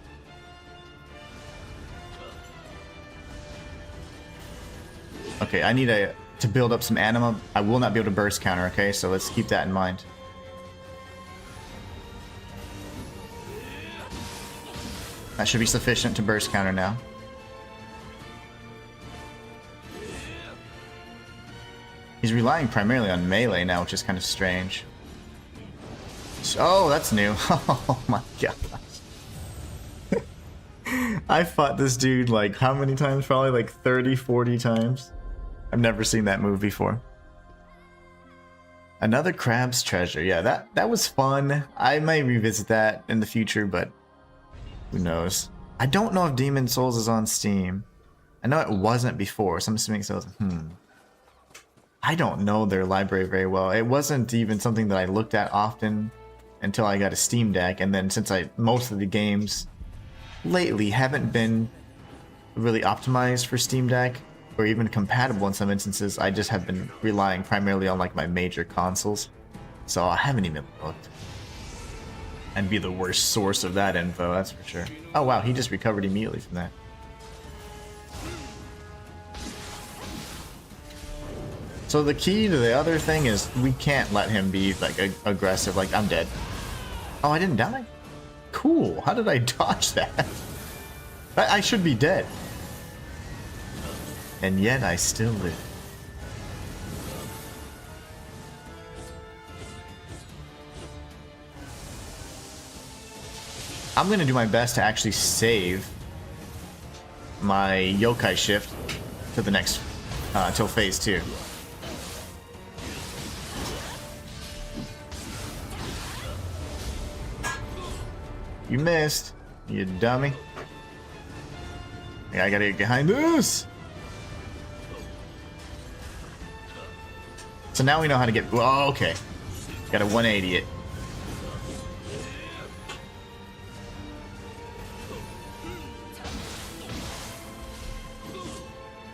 Okay, I need to build up some anima. I will not be able to burst counter, okay? So let's keep that in mind. That should be sufficient to burst counter now. He's relying primarily on melee now, which is kind of strange. Oh, that's new. Oh my gosh. I fought this dude like how many times? Probably like 30, 40 times. I've never seen that move before. Another Crab's Treasure. Yeah, that was fun. I may revisit that in the future, but who knows? I don't know if Demon's Souls is on Steam. I know it wasn't before, so I'm assuming so. I don't know their library very well. It wasn't even something that I looked at often until I got a Steam Deck, and then since most of the games lately haven't been really optimized for Steam Deck, or even compatible in some instances, I just have been relying primarily on like my major consoles. So I haven't even looked. I'd be the worst source of that info, that's for sure. Oh wow, he just recovered immediately from that. So the key to the other thing is we can't let him be like aggressive, like I'm dead. Oh, I didn't die? Cool, how did I dodge that? I should be dead. And yet I still live. I'm gonna do my best to actually save my yokai shift to the next, till phase 2. You missed, you dummy. Yeah, I gotta get behind this. So now we know how to get. Oh, okay. Got a 180 it.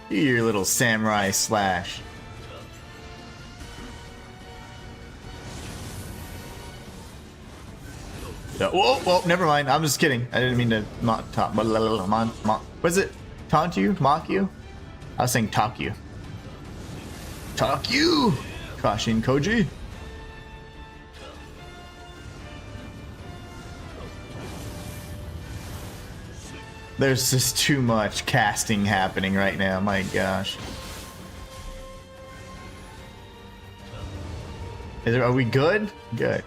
Do your little samurai slash. Whoa, never mind. I'm just kidding. I didn't mean to talk. Was it taunt you? Mock you? I was saying talk you. Talk you! Kashin Koji. There's just too much casting happening right now. My gosh. Are we good? Good.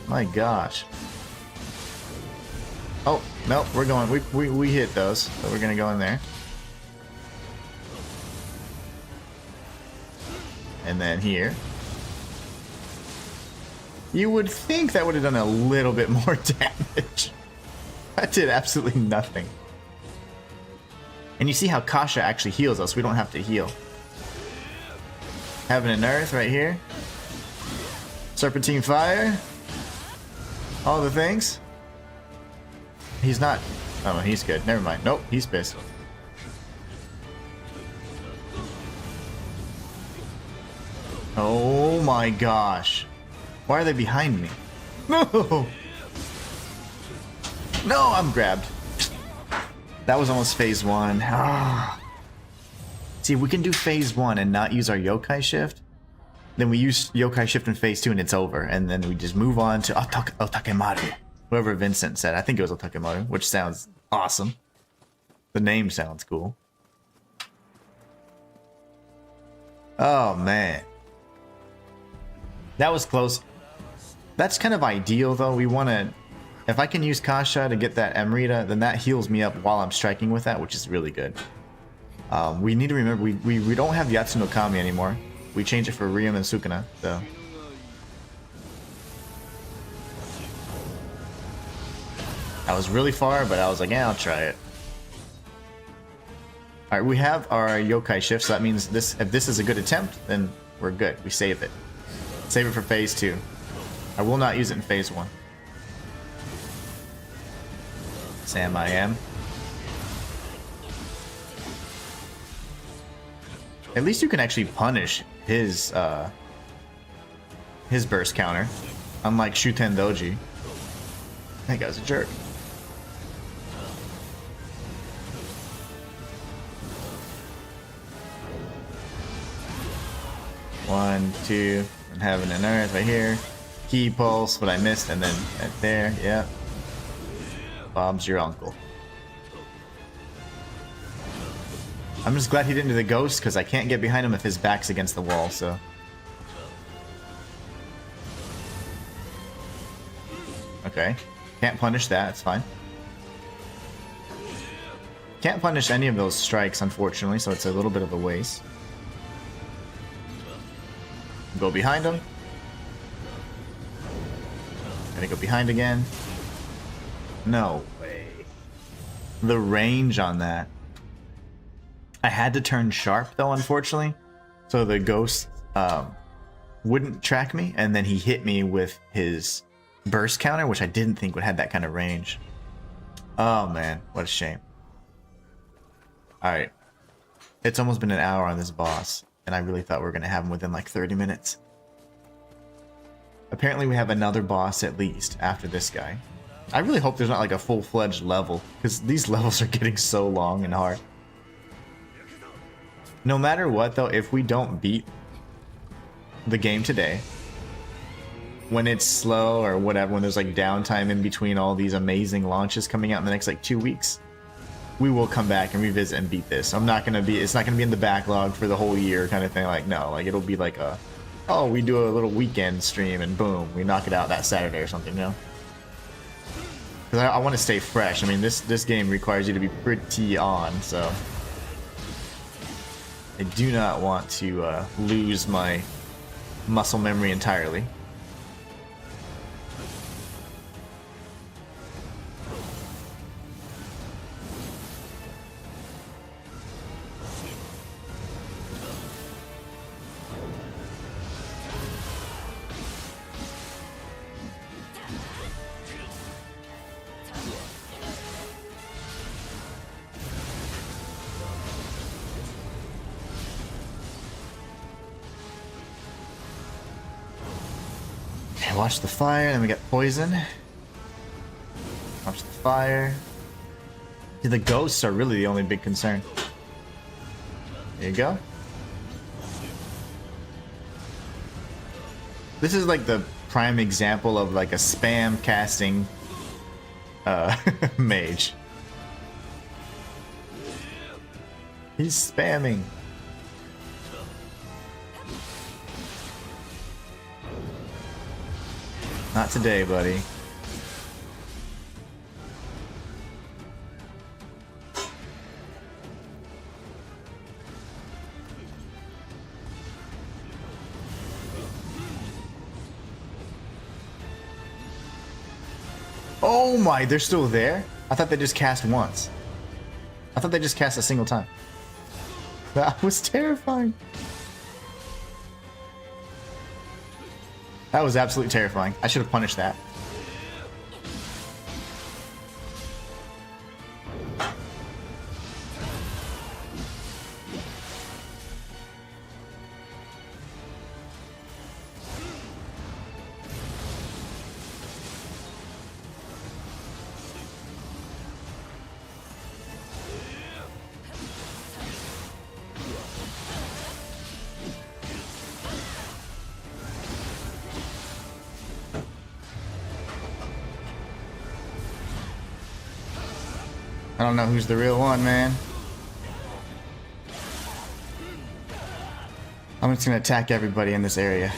My gosh. Oh, no, we're going. We hit those, so we're gonna go in there. And then here. You would think that would have done a little bit more damage. That did absolutely nothing. And you see how Kasha actually heals us. We don't have to heal. Heaven and Earth right here. Serpentine Fire. All the things. He's not. Oh, he's good. Never mind. Nope, he's pissed. Oh my gosh. Why are they behind me? No! No, I'm grabbed. That was almost phase 1. Ah. See, we can do phase 1 and not use our yokai shift. Then we use yokai shift in phase 2 and it's over. And then we just move on to Otakemaru. Whoever Vincent said. I think it was Otakemaru, which sounds awesome. The name sounds cool. Oh, man. That was close. That's kind of ideal, though. We want to... If I can use Kasha to get that Emrita, then that heals me up while I'm striking with that, which is really good. We need to remember, we don't have Yatsu no Kami anymore. We changed it for Ryum and Sukuna, so... I was really far, but I was like, yeah, I'll try it. Alright, we have our yokai shift, so that means this. If this is a good attempt, then we're good. We save it. Save it for phase 2. I will not use it in phase 1. Sam I am. At least you can actually punish his burst counter. Unlike Shuten Doji. That guy's a jerk. One, two, and heaven and earth right here. Key pulse, what I missed, and then right there, yep. Bob's your uncle. I'm just glad he didn't do the ghost, because I can't get behind him if his back's against the wall, so. Okay. Can't punish that, it's fine. Can't punish any of those strikes, unfortunately, so it's a little bit of a waste. Go behind him. Gonna go behind again. No way. The range on that. I had to turn sharp though, unfortunately. So the ghost wouldn't track me, and then he hit me with his burst counter, which I didn't think would have that kind of range. Oh man, what a shame. Alright. It's almost been an hour on this boss, and I really thought we were going to have him within like 30 minutes. Apparently we have another boss at least after this guy. I really hope there's not like a full-fledged level, because these levels are getting so long and hard. No matter what though, if we don't beat the game today, when it's slow or whatever, when there's like downtime in between all these amazing launches coming out in the next like 2 weeks, we will come back and revisit and beat this. It's not gonna be in the backlog for the whole year kind of thing. Like, no, like it'll be like a, oh, we do a little weekend stream and boom, we knock it out that Saturday or something, you know? Because I want to stay fresh. I mean, this game requires you to be pretty on, so I do not want to lose my muscle memory entirely. Watch the fire, then we get poison. Watch the fire. See, the ghosts are really the only big concern. There you go. This is like the prime example of like a spam casting mage. He's spamming. Not today, buddy. Oh my, they're still there? I thought they just cast once. I thought they just cast a single time. That was terrifying. That was absolutely terrifying. I should have punished that. I don't know who's the real one, man. I'm just gonna attack everybody in this area.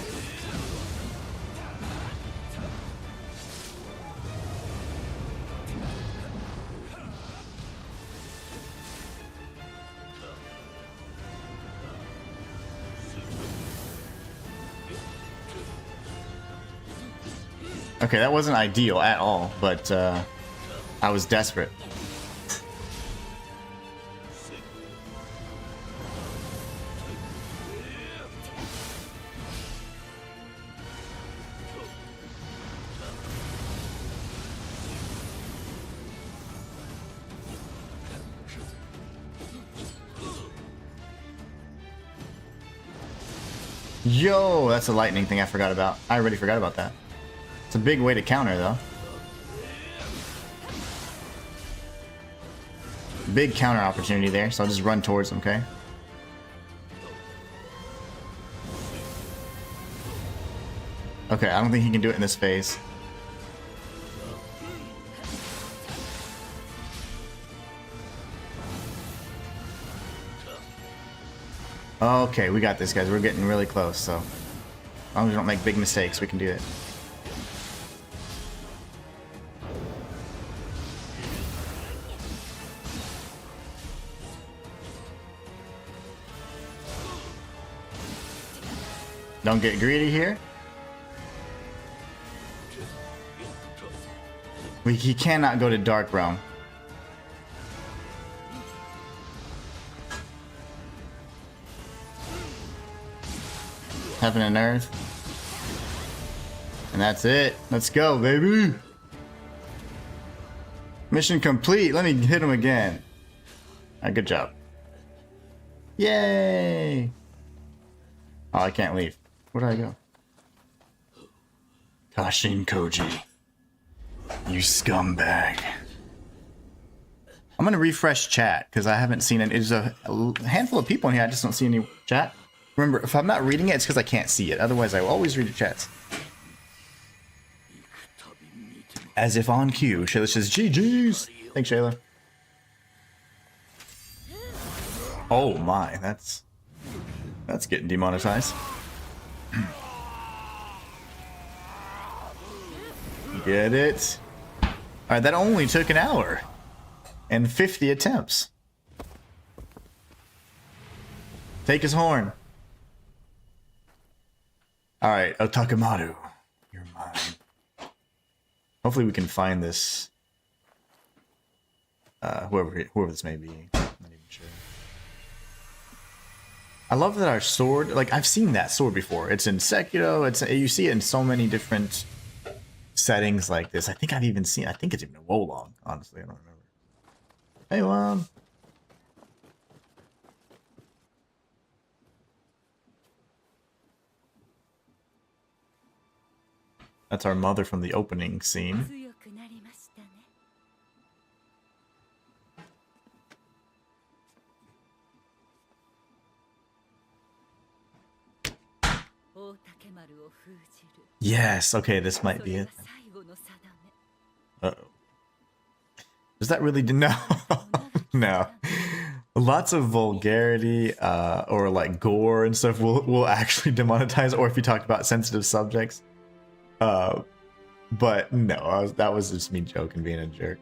Okay, that wasn't ideal at all, but I was desperate. Yo, that's a lightning thing I forgot about. I already forgot about that. It's a big way to counter, though. Big counter opportunity there, so I'll just run towards him, okay? Okay, I don't think he can do it in this phase. Okay, we got this, guys. We're getting really close, so as long as we don't make big mistakes, we can do it. Don't get greedy here. He cannot go to Dark Realm. Heaven and Earth. And that's it. Let's go, baby. Mission complete. Let me hit him again. Alright, good job. Yay! Oh, I can't leave. Where did I go? Kashin Koji. You scumbag. I'm gonna refresh chat because I haven't seen it. There's a handful of people in here. I just don't see any chat. Remember, if I'm not reading it, it's because I can't see it. Otherwise, I will always read the chats. As if on cue, Shayla says, GG's. Thanks, Shayla. Oh my, that's getting demonetized. Get it? Alright, that only took an hour. And 50 attempts. Take his horn. Alright, Otakamaru. You're mine. Hopefully we can find this. Whoever this may be. I'm not even sure. I love that our sword, like I've seen that sword before. It's in Sekiro, you see it in so many different settings like this. I think I've even seen, I think it's even in Wolong, honestly, I don't remember. Hey, Lon. That's our mother from the opening scene. Yes, okay, this might be it. Uh-oh. Does that really do? No. No. Lots of vulgarity or like gore and stuff will actually demonetize, or if you talk about sensitive subjects. But no, that was just me joking, being a jerk.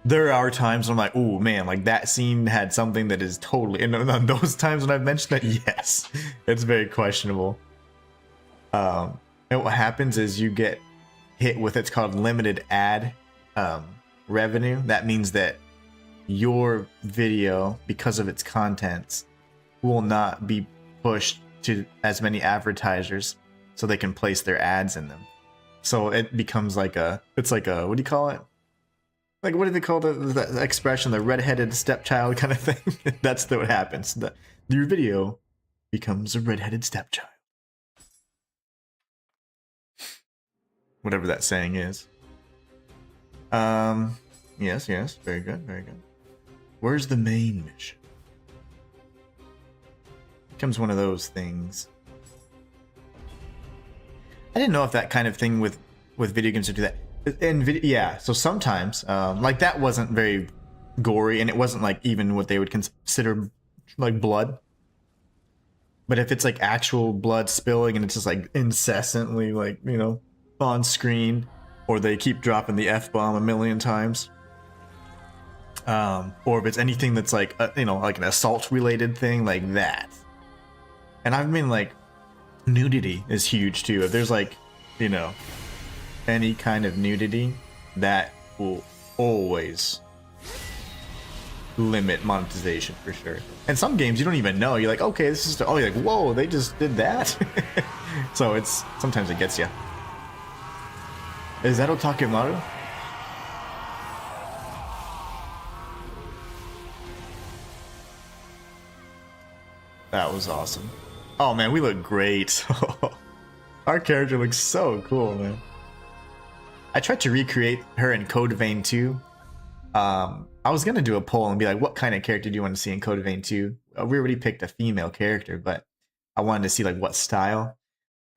There are times when I'm like, oh man, like that scene had something that is totally, and on those times when I've mentioned it, yes, it's very questionable. And what happens is you get hit with, it's called limited ad revenue. That means that your video, because of its contents, will not be pushed to as many advertisers so they can place their ads in them. So it becomes like it's like a, what do you call it? Like, what do they call the expression? The redheaded stepchild kind of thing? That's what happens. Your video becomes a redheaded stepchild. Whatever that saying is. Yes, very good, very good. Where's the main mission? Becomes one of those things. I didn't know if that kind of thing with video games would do that. And yeah, so sometimes like that wasn't very gory, and it wasn't like even what they would consider like blood. But if it's like actual blood spilling and it's just like incessantly like, you know, on screen, or they keep dropping the F-bomb a million times, or if it's anything that's like you know, like an assault related thing like that. And I mean, like, nudity is huge too. If there's like, you know, any kind of nudity, that will always limit monetization for sure. And some games you don't even know. You're like, okay, this is, oh, you're like, whoa, they just did that. So it's, sometimes it gets you. Is that Otakemaru? That was awesome. Oh man, we look great. Our character looks so cool, man. I tried to recreate her in Code Vein 2. I was gonna do a poll and be like, what kind of character do you want to see in Code Vein 2? We already picked a female character, but I wanted to see like what style.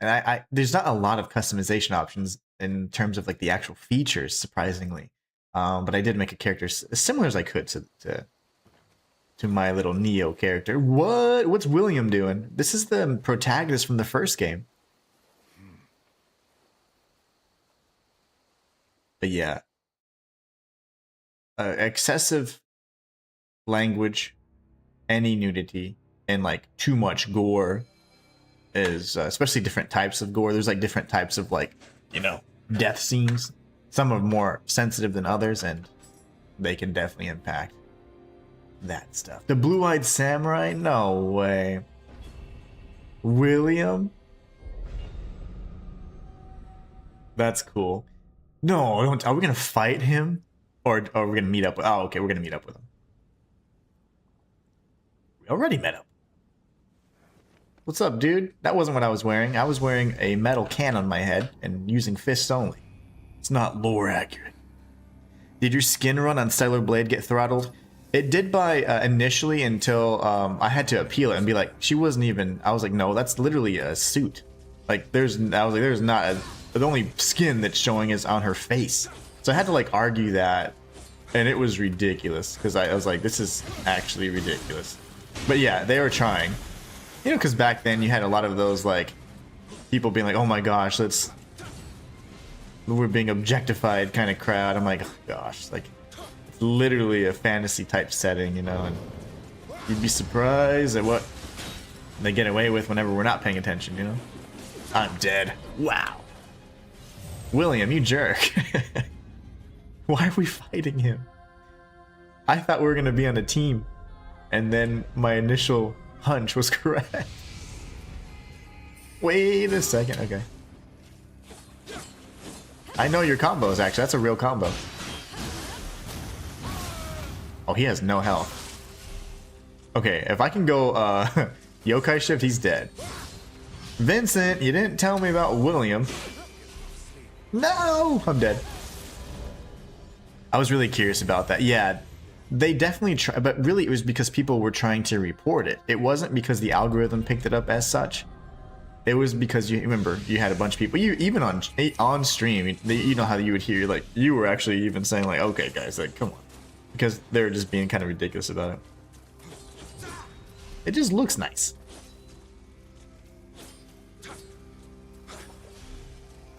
And I there's not a lot of customization options in terms of like the actual features, surprisingly. But I did make a character as similar as I could to my little Nioh character. What's William doing? This is the protagonist from the first game. But yeah, excessive language, any nudity, and like too much gore is especially different types of gore. There's like different types of like, you know, death scenes. Some are more sensitive than others, and they can definitely impact that stuff. The blue-eyed samurai? No way. William? That's cool. No, are we gonna fight him? Or are we gonna meet up with, oh, okay, we're gonna meet up with him. We already met up. What's up, dude? That wasn't what I was wearing. I was wearing a metal can on my head and using fists only. It's not lore accurate. Did your skin run on Stellar Blade get throttled? It did by initially until I had to appeal it and be like, she wasn't even, I was like, no, that's literally a suit. Like, I was like, there's not, the only skin that's showing is on her face. So I had to like argue that, and it was ridiculous, because I was like, this is actually ridiculous. But yeah, they were trying. You know, because back then you had a lot of those like, people being like, oh my gosh, we're being objectified kind of crowd. I'm like, oh gosh, like, it's literally a fantasy type setting, you know, and you'd be surprised at what they get away with whenever we're not paying attention, you know? I'm dead. Wow. William, you jerk. Why are we fighting him? I thought we were gonna be on a team, and then my initial hunch was correct. Wait a second, okay. I know your combos, actually. That's a real combo. Oh, he has no health. Okay, if I can go yokai shift, he's dead. Vincent, you didn't tell me about William. No, I'm dead. I was really curious about that. Yeah, they definitely try, but really it was because people were trying to report it. It wasn't because the algorithm picked it up as such. It was because you remember you had a bunch of people. You even on stream, you know how you would hear like you were actually even saying like, okay, guys, like come on, because they were just being kind of ridiculous about it. It just looks nice.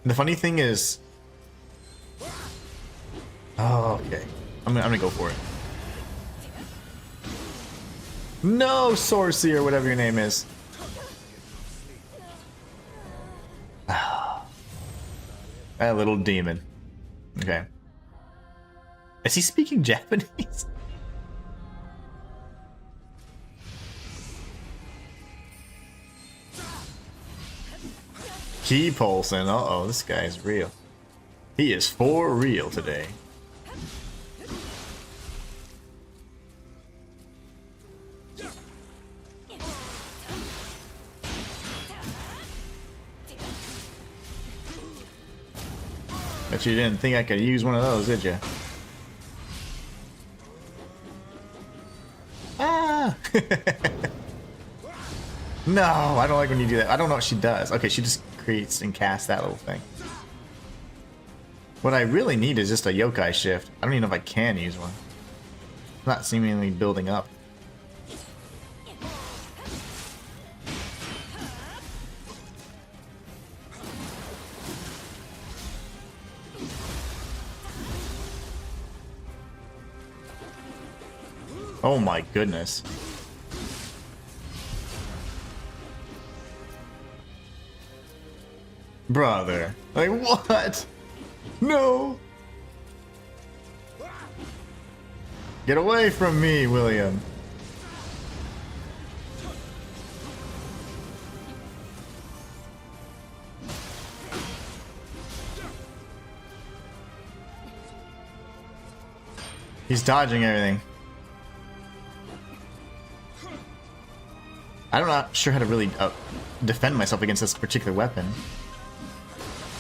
And the funny thing is, oh, okay, I'm gonna go for it. No, Sorcy, or whatever your name is. That little demon. Okay. Is he speaking Japanese? Key pulsing. Uh-oh, this guy's real. He is for real today. But you didn't think I could use one of those, did you? Ah! No, I don't like when you do that. I don't know what she does. Okay, she just creates and casts that little thing. What I really need is just a yokai shift. I don't even know if I can use one. It's not seemingly building up. Oh my goodness. Brother. Like, what? No! Get away from me, William. He's dodging everything. I'm not sure how to really defend myself against this particular weapon.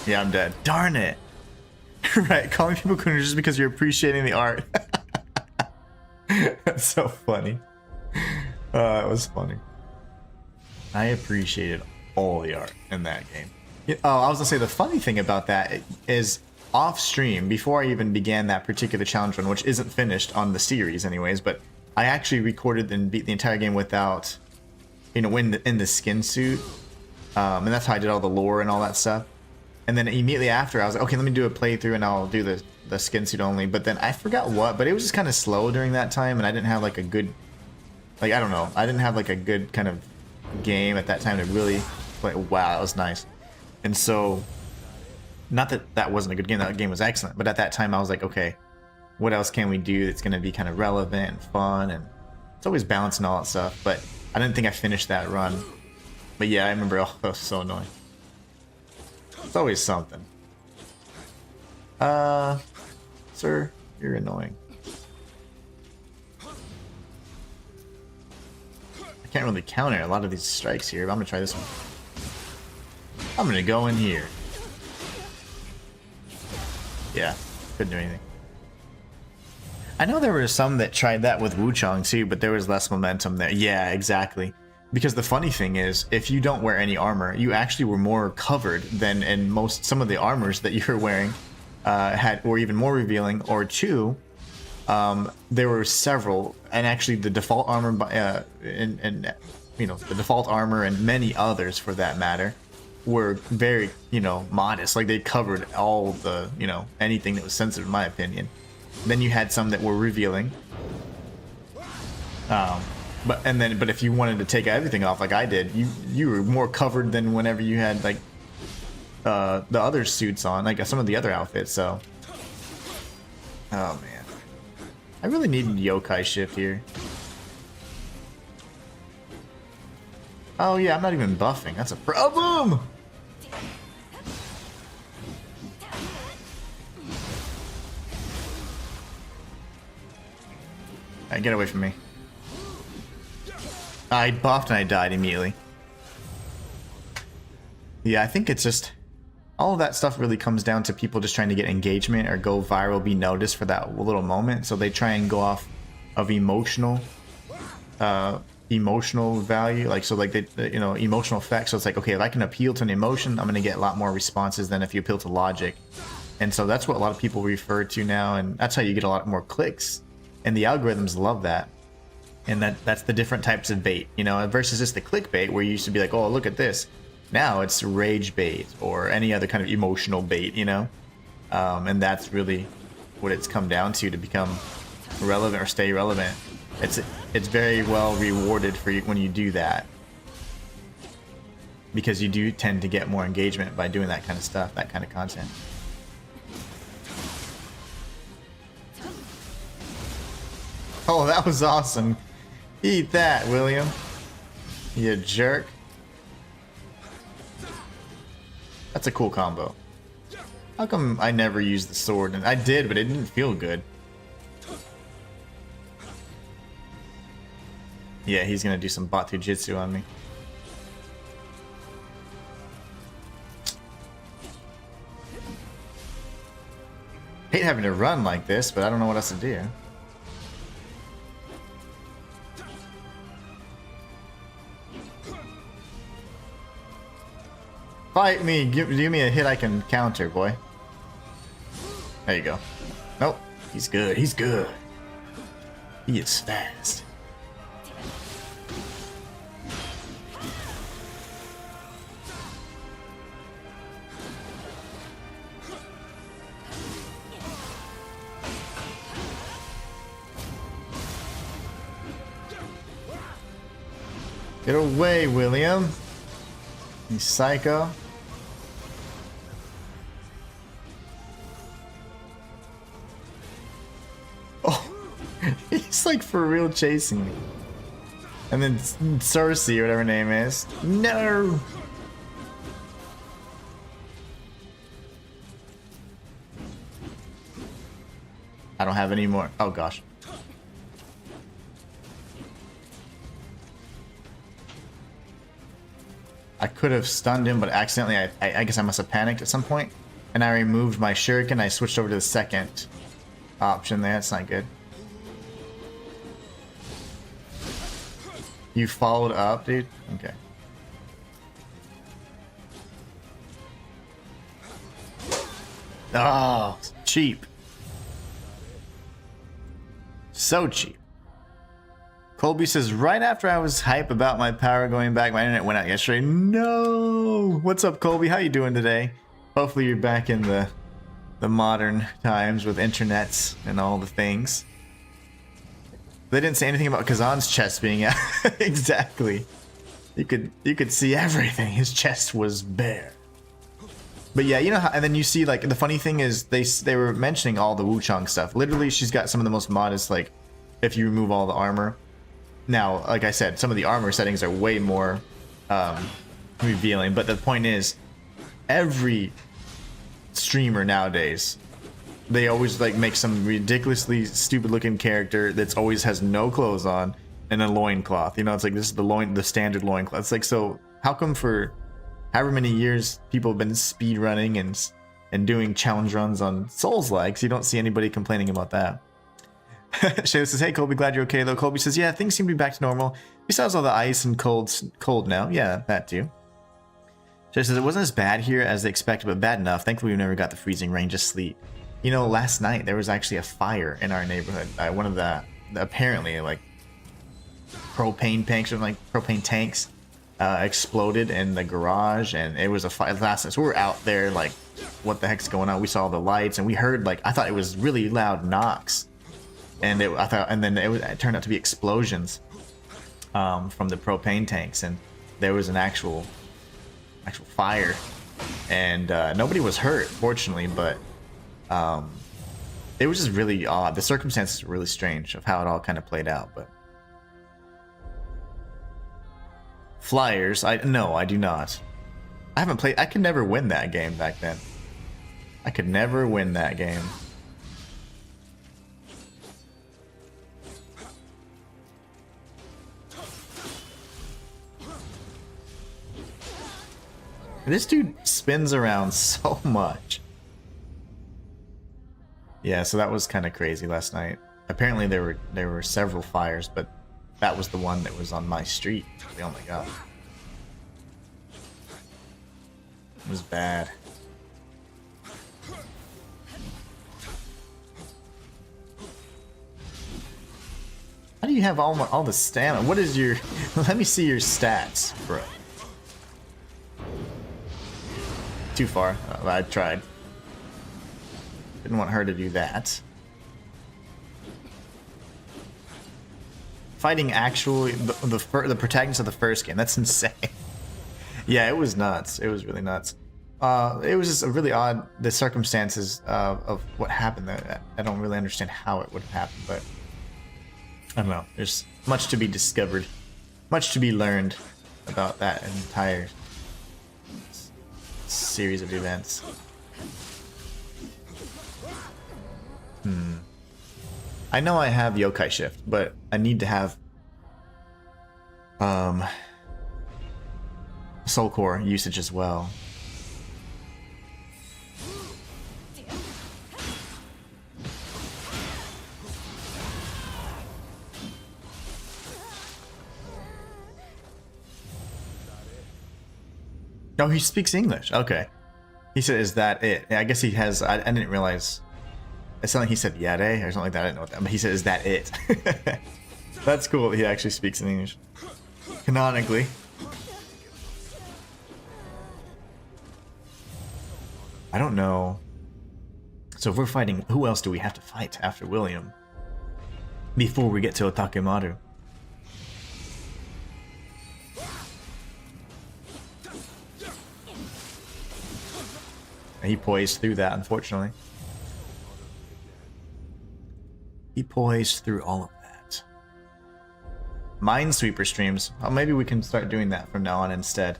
Yeah, I'm dead. Darn it. Right, calling people Kuno just because you're appreciating the art. That's so funny. It was funny. I appreciated all the art in that game. Oh, I was gonna say the funny thing about that is off stream, before I even began that particular challenge run, which isn't finished on the series anyways, but I actually recorded and beat the entire game without, you know, in the skin suit. And that's how I did all the lore and all that stuff. And then immediately after, I was like, okay, let me do a playthrough and I'll do the skin suit only. But then I forgot what, but it was just kind of slow during that time, and I didn't have like a good, like, I don't know, I didn't have like a good kind of game at that time to really play. Wow, that was nice. And so, not that that wasn't a good game, that game was excellent, but at that time I was like, okay, what else can we do that's going to be kind of relevant and fun, and it's always balancing all that stuff. But I didn't think I finished that run. But yeah, I remember, oh, that was so annoying. It's always something. Sir, you're annoying. I can't really counter a lot of these strikes here, but I'm gonna try this one. I'm gonna go in here. Yeah, couldn't do anything. I know there were some that tried that with Wuchang too, but there was less momentum there. Yeah, exactly. Because the funny thing is, if you don't wear any armor, you actually were more covered than in some of the armors that you were wearing were even more revealing. Or two, there were several, and actually the default armor, and you know, the default armor and many others for that matter, were very, you know, modest. Like they covered all the, you know, anything that was sensitive in my opinion. Then you had some that were revealing. But if you wanted to take everything off like I did, you were more covered than whenever you had like the other suits on, like some of the other outfits. So, oh man, I really need a yokai shift here. Oh yeah, I'm not even buffing. That's a problem. Alright, get away from me. I buffed and I died immediately. Yeah, I think it's just all of that stuff really comes down to people just trying to get engagement or go viral, be noticed for that little moment. So they try and go off of emotional value, like, so like they, you know, emotional effects. So it's like, okay, if I can appeal to an emotion, I'm gonna get a lot more responses than if you appeal to logic. And so that's what a lot of people refer to now, and that's how you get a lot more clicks. And the algorithms love that. And that's the different types of bait, you know, versus just the clickbait where you used to be like, oh, look at this. Now it's rage bait or any other kind of emotional bait, you know? And that's really what it's come down to become relevant or stay relevant. It's very well rewarded for you when you do that, because you do tend to get more engagement by doing that kind of stuff, that kind of content. Oh, that was awesome. Eat that, William. You jerk. That's a cool combo. How come I never used the sword? And I did, but it didn't feel good. Yeah, he's gonna do some Batu Jitsu on me. Hate having to run like this, but I don't know what else to do. Fight me! Give me a hit I can counter, boy. There you go. Nope. He's good. He's good. He is fast. Get away, William. You psycho. Oh, he's like for real chasing me. And then Cersei, whatever her name is. No. I don't have any more. Oh gosh. I could have stunned him, but accidentally, I guess I must have panicked at some point, and I removed my shuriken. I switched over to the second option there. That's not good. You followed up, dude? Okay. Oh, cheap. So cheap. Colby says, right after I was hype about my power going back, my internet went out yesterday. No! What's up, Colby? How you doing today? Hopefully you're back in the modern times with internets and all the things. They didn't say anything about Kazan's chest being out. Exactly. You could see everything. His chest was bare. But yeah, you know how, and then you see, like, the funny thing is they were mentioning all the Wuchang stuff. Literally, she's got some of the most modest, like, if you remove all the armor. Now, like I said, some of the armor settings are way more revealing, but the point is, every streamer nowadays, they always like make some ridiculously stupid looking character that's always has no clothes on and a loincloth. You know, it's like this is the standard loincloth. It's like, so how come for however many years people have been speed running and doing challenge runs on Souls-likes, you don't see anybody complaining about that. Shayla says, hey Colby, glad you're okay though. Colby says, yeah, things seem to be back to normal. Besides all the ice and cold now. Yeah, that too. Shayla says, it wasn't as bad here as they expected, but bad enough. Thankfully, we never got the freezing rain, just sleet. You know, last night there was actually a fire in our neighborhood. One of the apparently like propane tanks or like propane tanks exploded in the garage, and it was a fire last night. So we were out there like, what the heck's going on? We saw the lights and we heard like, I thought it was really loud knocks. And then it turned out to be explosions from the propane tanks, and there was an actual fire, and nobody was hurt, fortunately, but it was just really odd. The circumstances were really strange of how it all kind of played out. But Flyers, no, I do not. I haven't played. I could never win that game back then. I could never win that game. This dude spins around so much. Yeah, so that was kind of crazy last night. Apparently there were several fires, but that was the one that was on my street. Oh my god. It was bad. How do you have all the stamina? What is your... Let me see your stats, bro. Too far. I tried. Didn't want her to do that. Fighting actually the protagonist of the first game. That's insane. Yeah, it was nuts. It was really nuts. It was just a really odd, the circumstances of what happened there. I don't really understand how it would have happened, but I don't know. There's much to be discovered, much to be learned about that entire series of events. I know I have Yokai Shift, but I need to have Soul Core usage as well. Oh, he speaks English. Okay. He said, is that it? I guess he has... I didn't realize It sounded like he said "yare" or something like that. I didn't know what that. But he said, "Is that it?" That's cool that he actually speaks in English. Canonically. I don't know. So if we're fighting, who else do we have to fight after William? Before we get to Otakemaru. He poised through that, unfortunately. He poised through all of that. Minesweeper streams. Oh, maybe we can start doing that from now on instead.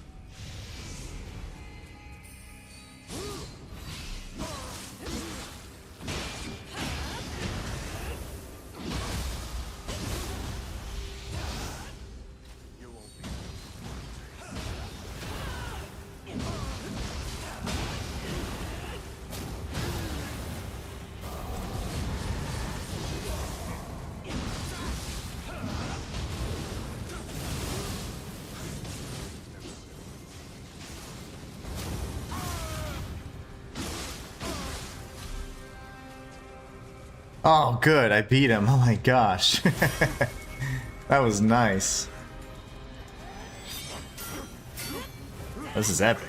Oh, good. I beat him. Oh my gosh. That was nice. This is epic.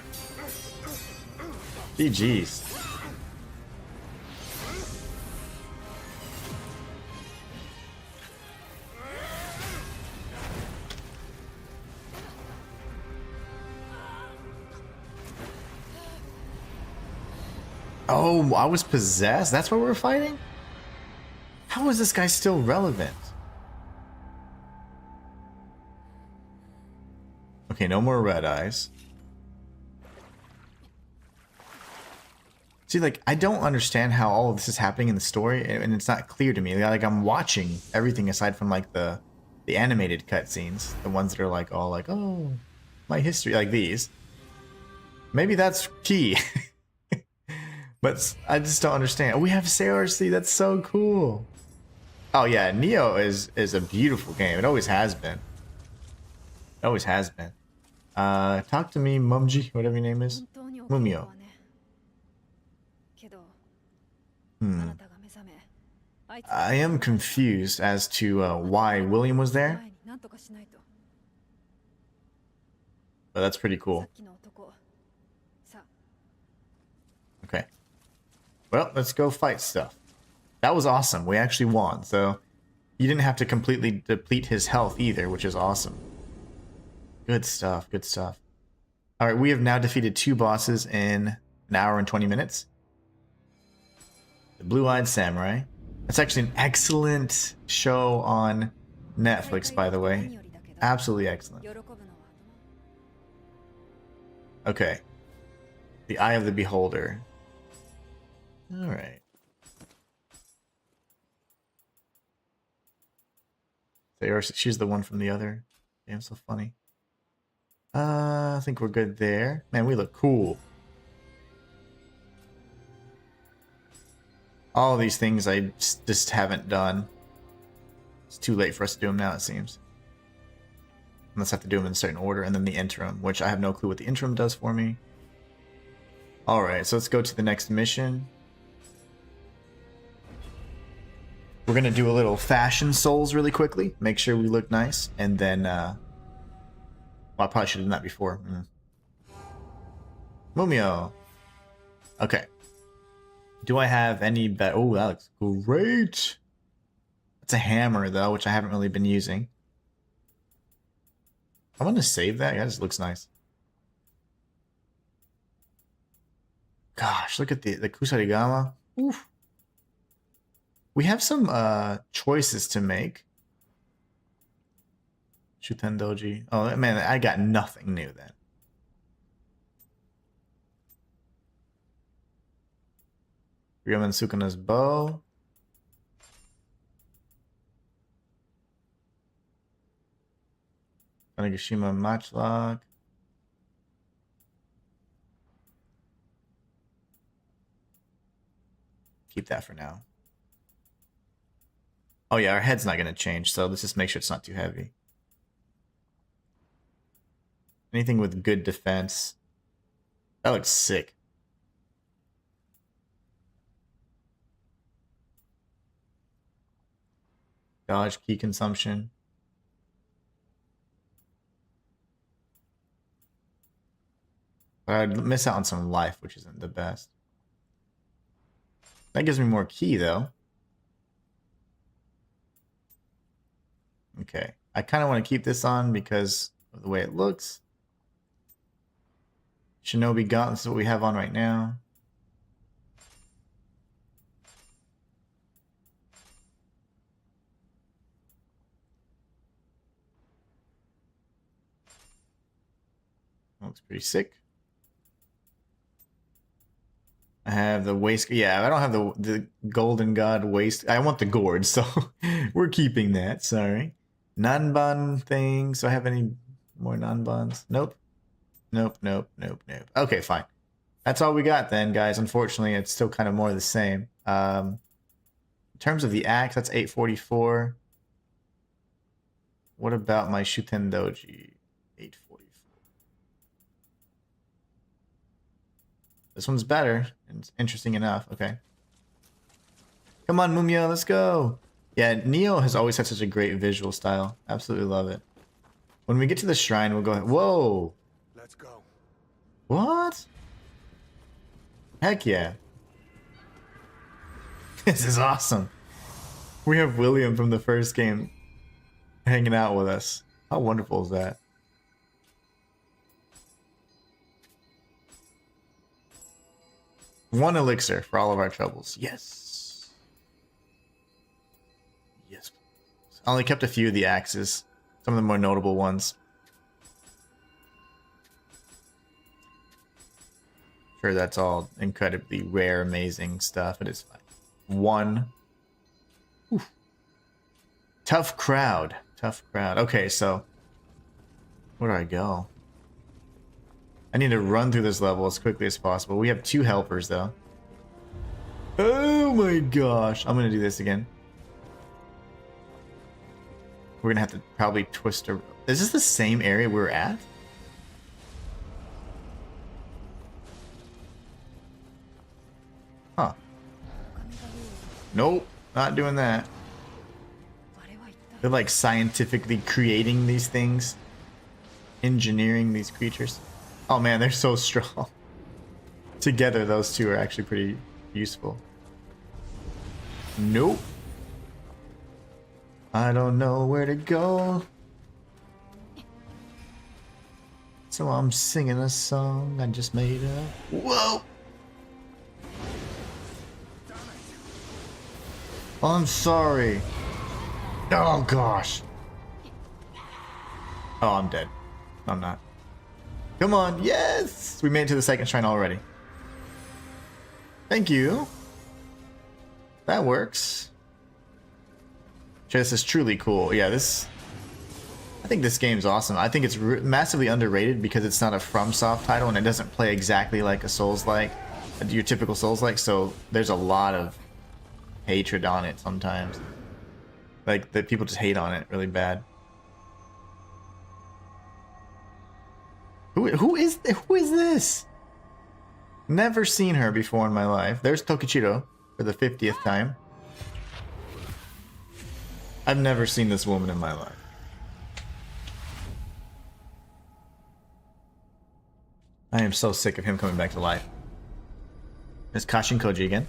GG's. Oh, I was possessed? That's why we were fighting? How is this guy still relevant? Okay, no more red eyes. See, like, I don't understand how all of this is happening in the story, and it's not clear to me. Like, I'm watching everything aside from, like, the animated cutscenes. The ones that are, like, all like, oh, my history, like these. Maybe that's key. But I just don't understand. Oh, we have CRC, that's so cool. Oh yeah, Nioh is a beautiful game. It always has been. It always has been. Talk to me, Mumji, whatever your name is. Mumio. I am confused as to why William was there. But that's pretty cool. Okay. Well, let's go fight stuff. That was awesome. We actually won, so you didn't have to completely deplete his health either, which is awesome. Good stuff, good stuff. Alright, we have now defeated 2 bosses in an hour and 20 minutes. The Blue-Eyed Samurai. That's actually an excellent show on Netflix, by the way. Absolutely excellent. Okay. The Eye of the Beholder. Alright. She's the one from the other. Damn, so funny. I think we're good there. Man, we look cool. All of these things I just haven't done. It's too late for us to do them now, it seems. Let's have to do them in a certain order, and then the interim, which I have no clue what the interim does for me. Alright, so let's go to the next mission. We're going to do a little fashion souls really quickly. Make sure we look nice. And then, well, I probably should have done that before. Mumio. Okay. Do I have any bet? Oh, that looks great. It's a hammer, though, which I haven't really been using. I want to save that. Yeah, this looks nice. Gosh, look at the Kusarigama. Oof. We have some choices to make. Shuten Doji. Oh, man, I got nothing new then. Ryomen Sukana's bow. Tanegashima matchlock. Keep that for now. Oh yeah, our head's not going to change, so let's just make sure it's not too heavy. Anything with good defense. That looks sick. Dodge key consumption. But I'd miss out on some life, which isn't the best. That gives me more key, though. Okay. I kind of want to keep this on because of the way it looks. Shinobi Gauntlet is what we have on right now. Looks pretty sick. I have the waist. Yeah, I don't have the Golden God waist. I want the gourd, so we're keeping that. Sorry. Nanban thing. So I have any more Nanbans? Nope. Nope, nope, nope, nope. Okay, fine. That's all we got then, guys. Unfortunately, it's still kind of more of the same. In terms of the axe, that's 844. What about my Shuten Doji? 844. This one's better. It's interesting enough. Okay. Come on, Mumia, let's go. Yeah, Nioh has always had such a great visual style. Absolutely love it. When we get to the shrine, we'll go ahead. Whoa! Let's go. What? Heck yeah. This is awesome. We have William from the first game hanging out with us. How wonderful is that? One elixir for all of our troubles. Yes. Yes. I only kept a few of the axes. Some of the more notable ones. Sure, that's all incredibly rare, amazing stuff. It is fine. One. Oof. Tough crowd. Tough crowd. Okay, so where do I go? I need to run through this level as quickly as possible. We have 2 helpers, though. Oh my gosh. I'm going to do this again. We're going to have to probably twist around. Is this the same area we were at? Huh. Nope. Not doing that. They're like scientifically creating these things. Engineering these creatures. Oh man, they're so strong. Together, those two are actually pretty useful. Nope. I don't know where to go. So I'm singing a song I just made up. Whoa! I'm sorry. Oh gosh. Oh, I'm dead. No, I'm not. Come on, yes! We made it to the second shrine already. Thank you. That works. This is truly cool. Yeah, I think this game's awesome. I think it's massively underrated because it's not a FromSoft title and it doesn't play exactly like a Souls-like, your typical Souls-like, so there's a lot of hatred on it sometimes. Like, that people just hate on it really bad. Who is this? Never seen her before in my life. There's Tokichiro for the 50th time. I've never seen this woman in my life. I am so sick of him coming back to life. There's Kashin Koji again.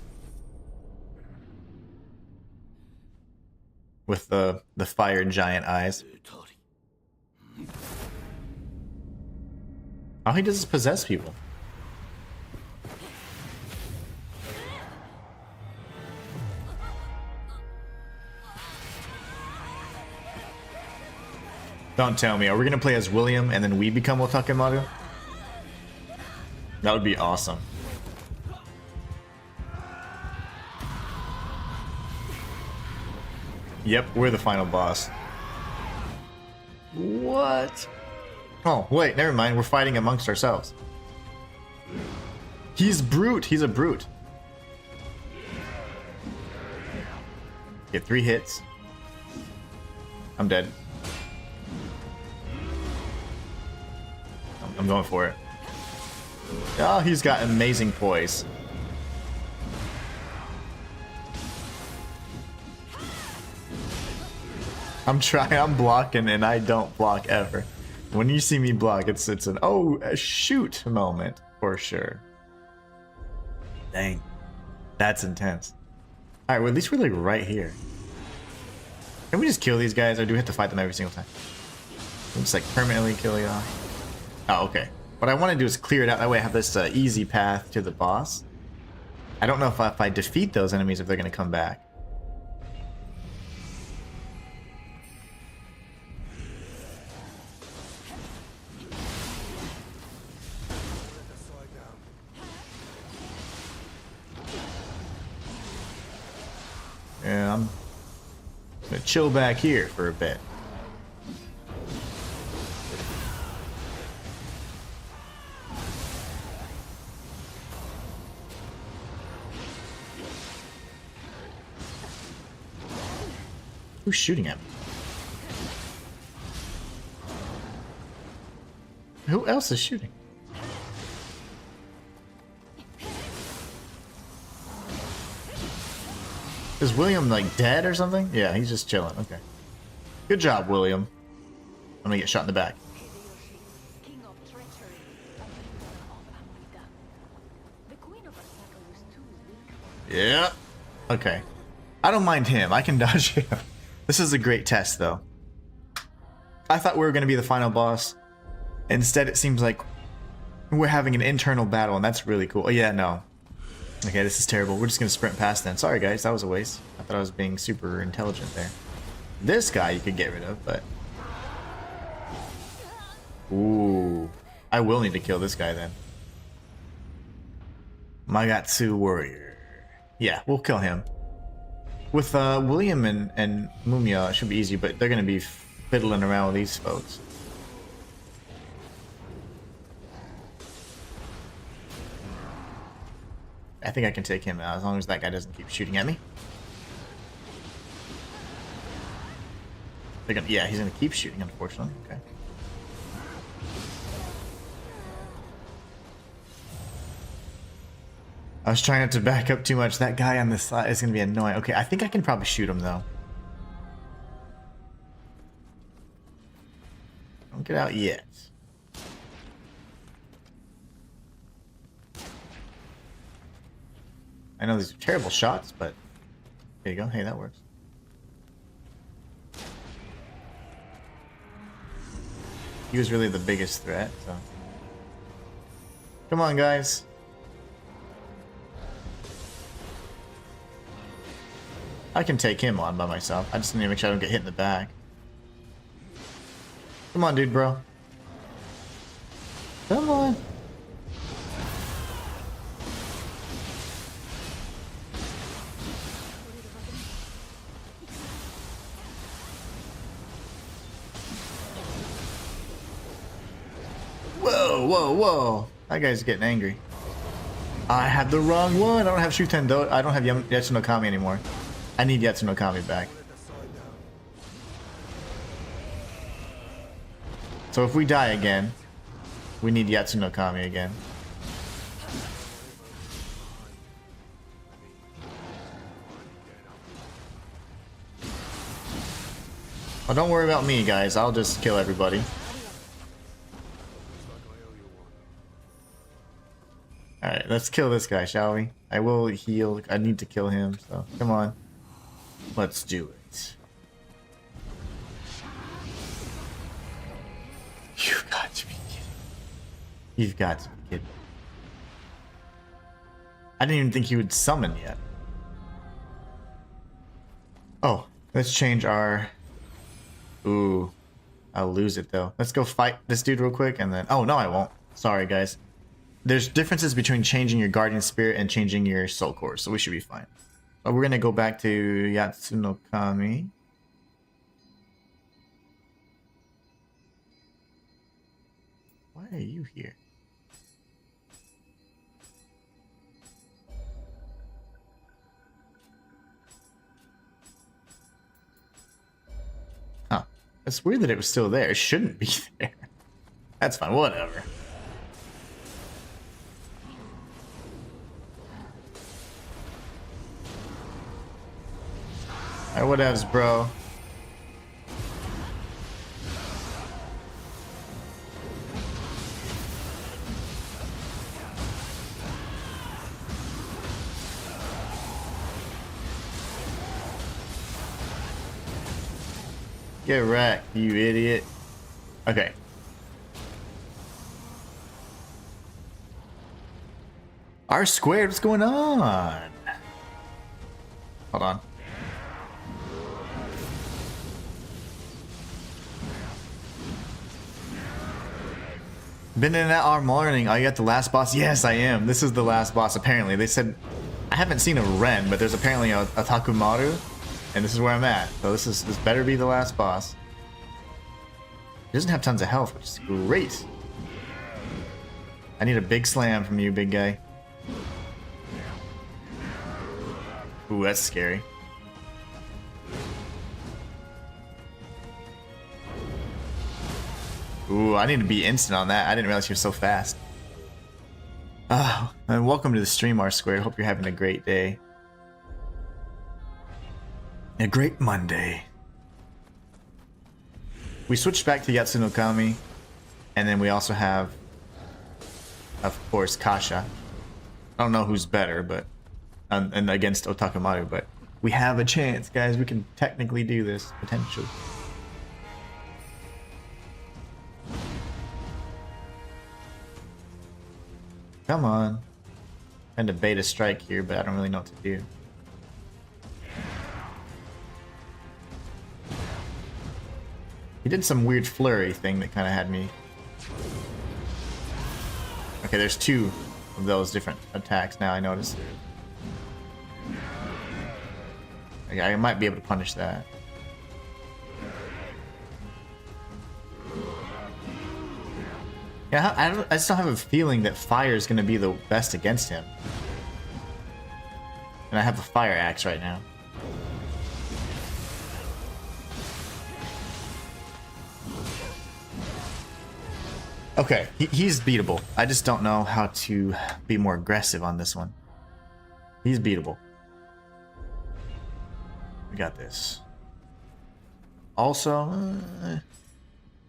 With the fire giant eyes. Oh, he does possess people. Don't tell me. Are we going to play as William and then we become Otakemaru? That would be awesome. Yep, we're the final boss. What? Oh, wait, never mind. We're fighting amongst ourselves. He's brute. He's a brute. Get 3 hits. I'm dead. I'm going for it. Oh, he's got amazing poise. I'm blocking and I don't block ever. When you see me block, it's an a shoot moment for sure. Dang. That's intense. Alright, well at least we're like right here. Can we just kill these guys or do we have to fight them every single time? We'll just like permanently kill you off. Oh, okay. What I want to do is clear it out. That way I have this easy path to the boss. I don't know if I defeat those enemies if they're going to come back. Yeah, I'm gonna chill back here for a bit. Who's shooting at me? Who else is shooting? Is William like dead or something? Yeah, he's just chilling. Okay. Good job, William. I'm gonna get shot in the back. Yeah. Okay. I don't mind him. I can dodge him. This is a great test, though. I thought we were gonna be the final boss. Instead, it seems like we're having an internal battle, and that's really cool. Oh, yeah, no. Okay, this is terrible. We're just gonna sprint past then. Sorry, guys. That was a waste. I thought I was being super intelligent there. This guy you could get rid of, but... Ooh. I will need to kill this guy, then. Magatsu Warrior. Yeah, we'll kill him. With William and Mumia, it should be easy, but they're gonna be fiddling around with these folks. I think I can take him out as long as that guy doesn't keep shooting at me. They're gonna, yeah, he's gonna keep shooting, unfortunately. Okay. I was trying not to back up too much. That guy on this side is gonna be annoying. Okay, I think I can probably shoot him though. Don't get out yet. I know these are terrible shots, but there you go. Hey, that works. He was really the biggest threat, so. Come on, guys. I can take him on by myself. I just need to make sure I don't get hit in the back. Come on, dude, bro. Come on. Whoa, whoa, whoa. That guy's getting angry. I had the wrong one. I don't have Shuten though. I don't have Yatsu no Kami anymore. I need Yatsu no Kami back. So if we die again, we need Yatsu no Kami again. Oh, don't worry about me, guys. I'll just kill everybody. Alright, let's kill this guy, shall we? I will heal. I need to kill him, so come on. Let's do it. You've got to be kidding. You've got to be kidding. I didn't even think he would summon yet. Oh, let's change our... Ooh. I'll lose it, though. Let's go fight this dude real quick, and then... Oh, no, I won't. Sorry, guys. There's differences between changing your Guardian Spirit and changing your Soul Core, so we should be fine. But we're gonna go back to Yatsu no Kami. Why are you here? Huh. It's weird that it was still there. It shouldn't be there. That's fine, whatever. Alright, whatevs, bro. Get wrecked, you idiot. Okay. R squared, what's going on? Hold on. Been in and out all morning. Are you at the last boss? Yes, I am. This is the last boss, apparently. They said, I haven't seen a Ren, but there's apparently a Takumaru, and this is where I'm at. So this better be the last boss. He doesn't have tons of health, which is great. I need a big slam from you, big guy. Ooh, that's scary. Ooh, I need to be instant on that. I didn't realize you were so fast. Oh, and welcome to the stream, R Squared. Hope you're having a great day. A great Monday. We switched back to Yatsunokami, and then we also have, of course, Kasha. I don't know who's better, but and against Otakamaru, but we have a chance, guys. We can technically do this, potentially. Come on. Trying to bait a strike here, but I don't really know what to do. He did some weird flurry thing that kind of had me. Okay, there's two of those different attacks now, I noticed. Okay, I might be able to punish that. Yeah, I still have a feeling that fire is going to be the best against him. And I have a fire axe right now. Okay, he's beatable. I just don't know how to be more aggressive on this one. He's beatable. We got this. Also,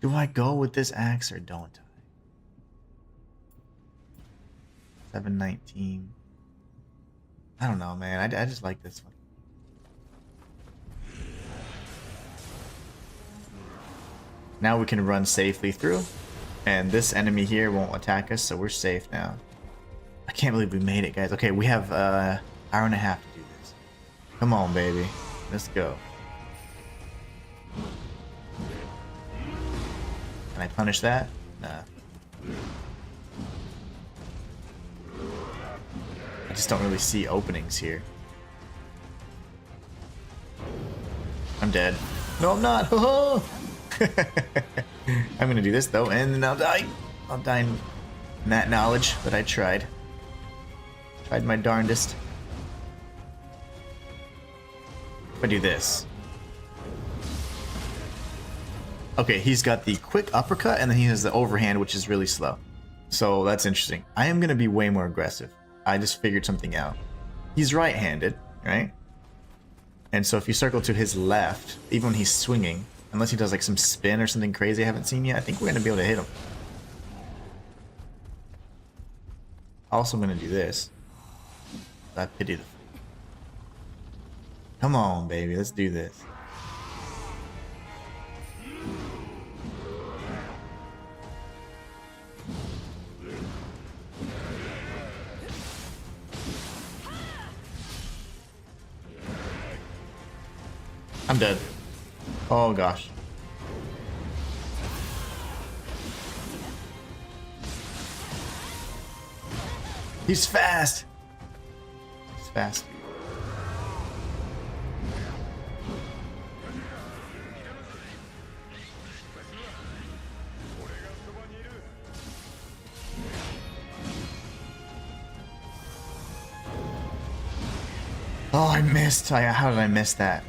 do I go with this axe or don't I? 719. I don't know, man. I just like this one. Now we can run safely through, and this enemy here won't attack us, so we're safe now. I can't believe we made it, guys. Okay, we have an hour and a half to do this. Come on, baby. Let's go. Can I punish that? Nah. I just don't really see openings here. I'm dead. No, I'm not. I'm gonna do this though, and then I'll die. I'll die in that knowledge, but I tried. Tried my darndest. If I do this. Okay, he's got the quick uppercut, and then he has the overhand, which is really slow. So that's interesting. I am gonna be way more aggressive. I just figured something out. He's right-handed, right? And so if you circle to his left, even when he's swinging, unless he does like some spin or something crazy I haven't seen yet, I think we're going to be able to hit him. Also, I'm going to do this. I pity the... Come on, baby. Let's do this. I'm dead. Oh gosh. He's fast. He's fast. Oh, I missed. How did I miss that?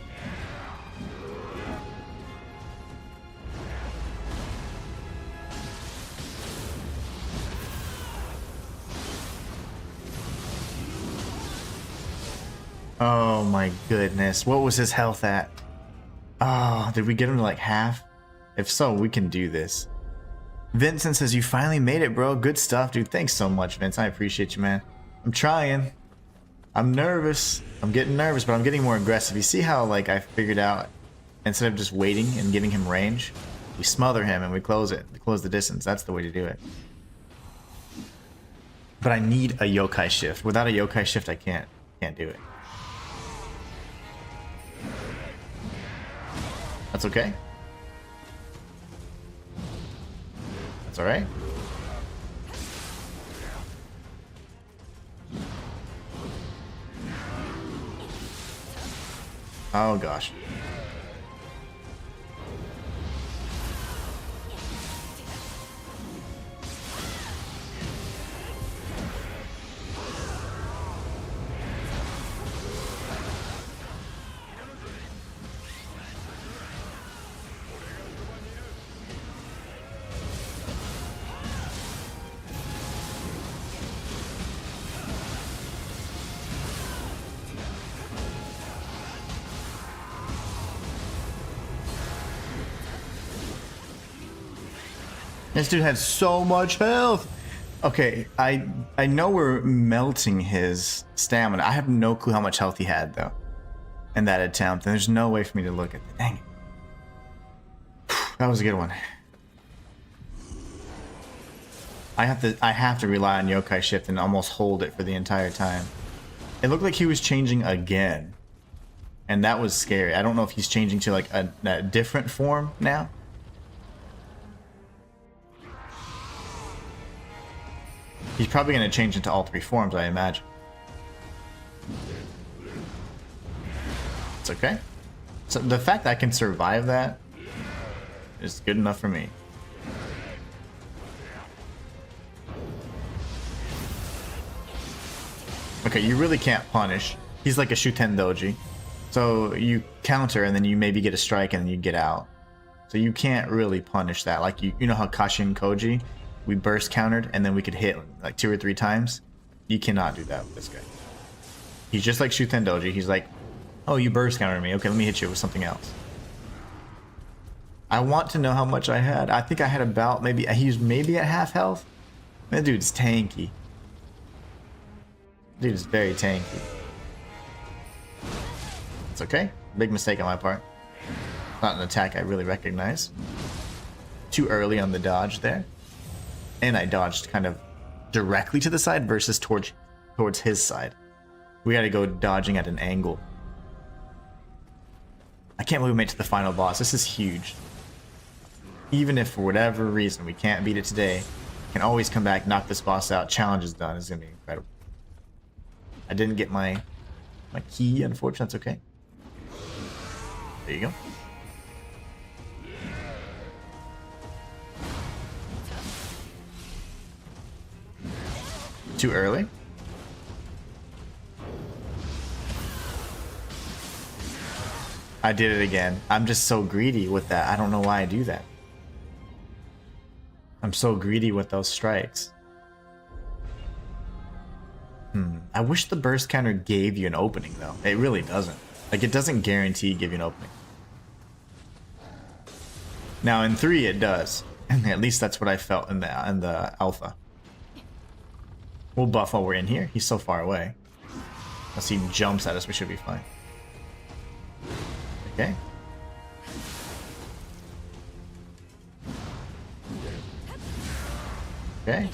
Oh my goodness. What was his health at? Oh, did we get him to like half? If so, we can do this. Vincent says, you finally made it, bro. Good stuff, dude. Thanks so much, Vince. I appreciate you, man. I'm trying. I'm nervous. I'm getting nervous, but I'm getting more aggressive. You see how like I figured out instead of just waiting and giving him range, we smother him and we close it. We close the distance. That's the way to do it. But I need a yokai shift. Without a yokai shift, I can't do it. That's okay. That's all right. Oh gosh. This dude had so much health. Okay, I know we're melting his stamina. I have no clue how much health he had though in that attempt, and there's no way for me to look at it. Dang it. That was a good one. I have to rely on yokai shift and almost hold it for the entire time. It looked like he was changing again, and that was scary. I don't know if he's changing to like a different form now. He's probably going to change into all three forms, I imagine. It's okay. So the fact that I can survive that is good enough for me. Okay, you really can't punish. He's like a Shuten Doji. So you counter and then you maybe get a strike and then you get out. So you can't really punish that. Like you know how Kashin Koji, we burst countered and then we could hit like 2 or 3 times. You cannot do that with this guy. He's just like Shuten Doji. He's like, oh, you burst countered me. Okay, let me hit you with something else. I want to know how much I had. I think I had about he was maybe at half health. That dude's tanky. Dude is very tanky. It's okay. Big mistake on my part. Not an attack I really recognize. Too early on the dodge there. And I dodged kind of directly to the side versus towards his side. We gotta go dodging at an angle. I can't believe we made it to the final boss. This is huge. Even if for whatever reason we can't beat it today, we can always come back, knock this boss out, challenge is done. It's gonna be incredible. I didn't get my key, unfortunately. That's okay. There you go. Too early? I did it again. I'm just so greedy with that. I don't know why I do that. I'm so greedy with those strikes. I wish the burst counter gave you an opening though. It really doesn't. Like it doesn't guarantee give you an opening. Now in 3 it does. At least that's what I felt in the alpha. We'll buff while we're in here. He's so far away. Unless he jumps at us, we should be fine. Okay. Okay.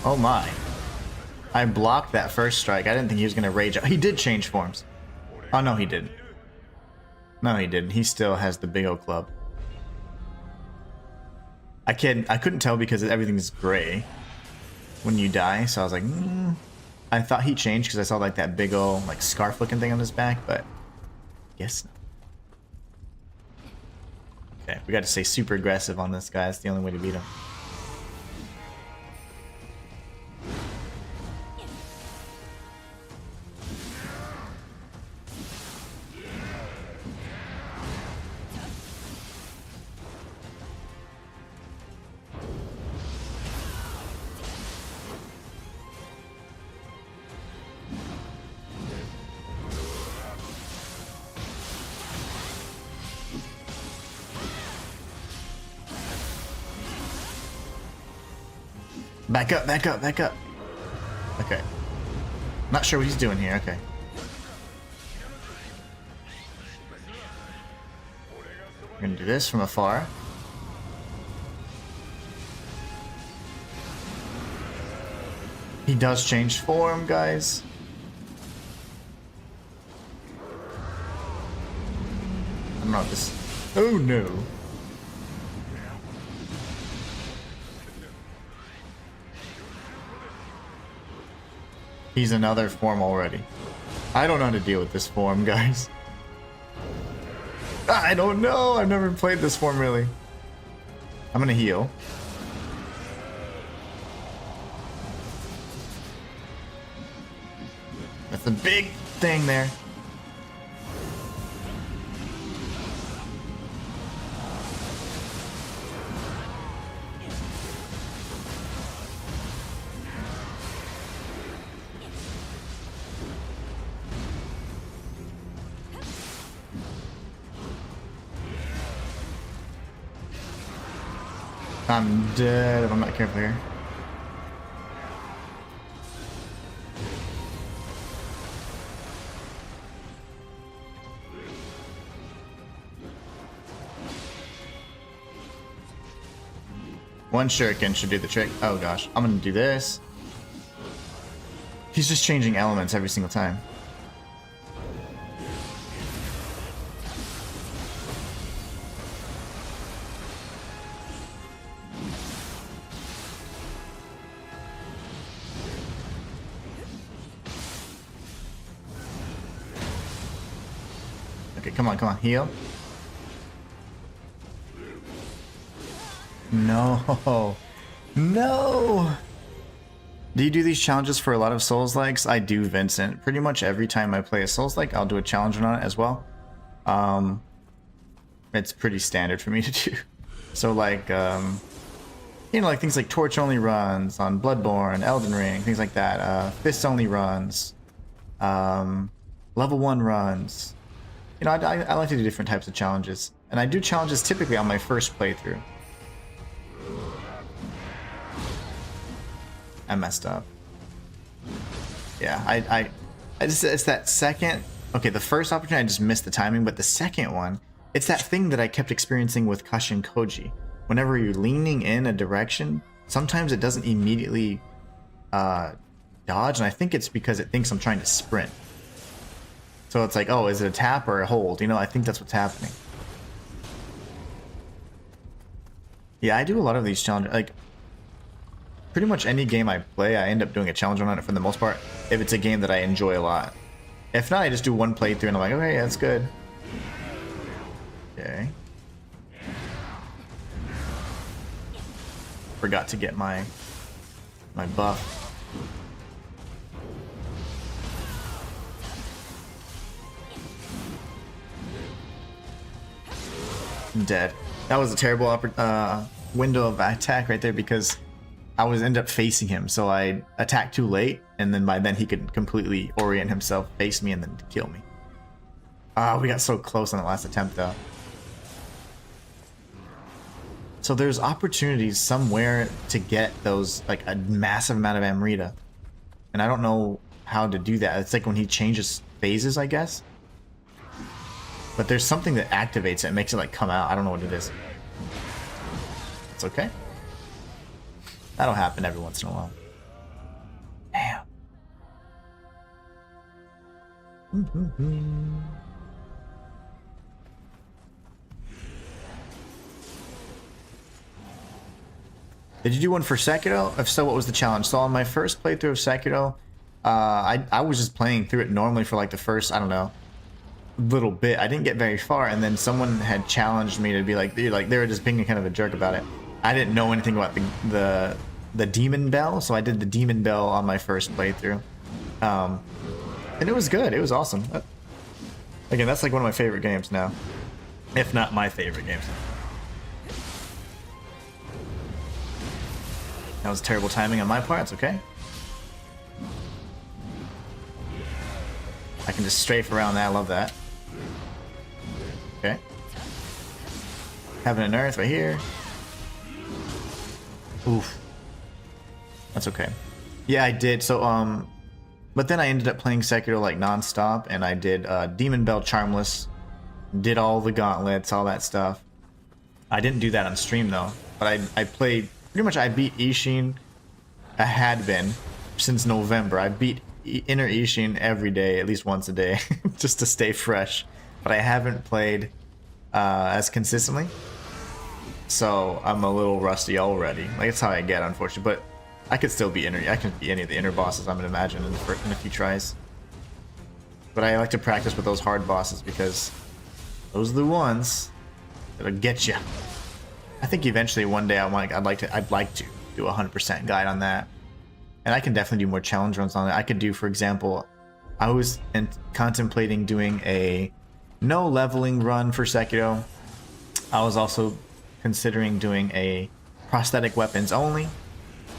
Oh my. I blocked that first strike. I didn't think he was going to rage out. He did change forms. Oh, no, he didn't. No, he didn't. He still has the big old club. I couldn't tell because everything's gray when you die. So I was like, I thought he changed because I saw like that big old like scarf looking thing on his back, but guess not. Okay, we got to stay super aggressive on this guy. It's the only way to beat him. Back up, back up, back up. Okay. Not sure what he's doing here. Okay. We're gonna do this from afar. He does change form, guys. I don't know if this... Oh no. He's another form already. I don't know how to deal with this form, guys. I don't know. I've never played this form really. I'm gonna heal. That's a big thing there. I'm dead if I'm not careful here. One shuriken should do the trick. Oh gosh, I'm gonna do this. He's just changing elements every single time. Okay, come on, come on, heal. No. No! Do you do these challenges for a lot of Souls-likes? I do, Vincent. Pretty much every time I play a Souls-like, I'll do a challenge on it as well. It's pretty standard for me to do. So like, you know, like things like torch-only runs on Bloodborne, Elden Ring, things like that. Fist-only runs. Level 1 runs. You know, I like to do different types of challenges. And I do challenges typically on my first playthrough. I messed up. Yeah, I just, it's that second, okay, the first opportunity I just missed the timing, but the second one, it's that thing that I kept experiencing with Kashin Koji. Whenever you're leaning in a direction, sometimes it doesn't immediately dodge, and I think it's because it thinks I'm trying to sprint. So it's like, oh, is it a tap or a hold? You know, I think that's what's happening. Yeah, I do a lot of these challenges, like, pretty much any game I play, I end up doing a challenge on it for the most part, if it's a game that I enjoy a lot. If not, I just do one playthrough and I'm like, okay, yeah, that's good. Okay. Forgot to get my buff. I'm dead. That was a terrible window of attack right there because I was end up facing him, so I attacked too late, and then by then he could completely orient himself, face me, and then kill me. Ah, we got so close on the last attempt, though. So there's opportunities somewhere to get those, like a massive amount of Amrita, and I don't know how to do that. It's like when he changes phases, I guess. But there's something that activates it and makes it like come out. I don't know what it is. It's okay. That'll happen every once in a while. Damn. Did you do one for Sekiro? If so, what was the challenge? So on my first playthrough of Sekiro, I was just playing through it normally for like the first, I don't know, little bit. I didn't get very far, and then someone had challenged me to be like, they were just being kind of a jerk about it. I didn't know anything about the demon bell, so I did the demon bell on my first playthrough, and it was good. It was awesome. Again, that's like one of my favorite games now, if not my favorite games. That was terrible timing on my part. It's okay. I can just strafe around that. I love that. Okay. Having an earth right here. Oof. That's okay. Yeah, I did. So, but then I ended up playing Sekiro like non-stop, and I did Demon Bell Charmless, did all the gauntlets, all that stuff. I didn't do that on stream though, but I played, pretty much I beat Ishin, I had been, since November. I beat Inner Ishin every day, at least once a day, just to stay fresh. But I haven't played as consistently, so I'm a little rusty already. Like, that's how I get, unfortunately. But I could still be I can be any of the inner bosses, I'm gonna imagine, in a few tries. But I like to practice with those hard bosses because those are the ones that'll get you. I think eventually one day I'd like to do a 100% guide on that, and I can definitely do more challenge runs on it. I could do, for example, I was contemplating doing a no leveling run for Sekiro. I was also considering doing a prosthetic weapons only.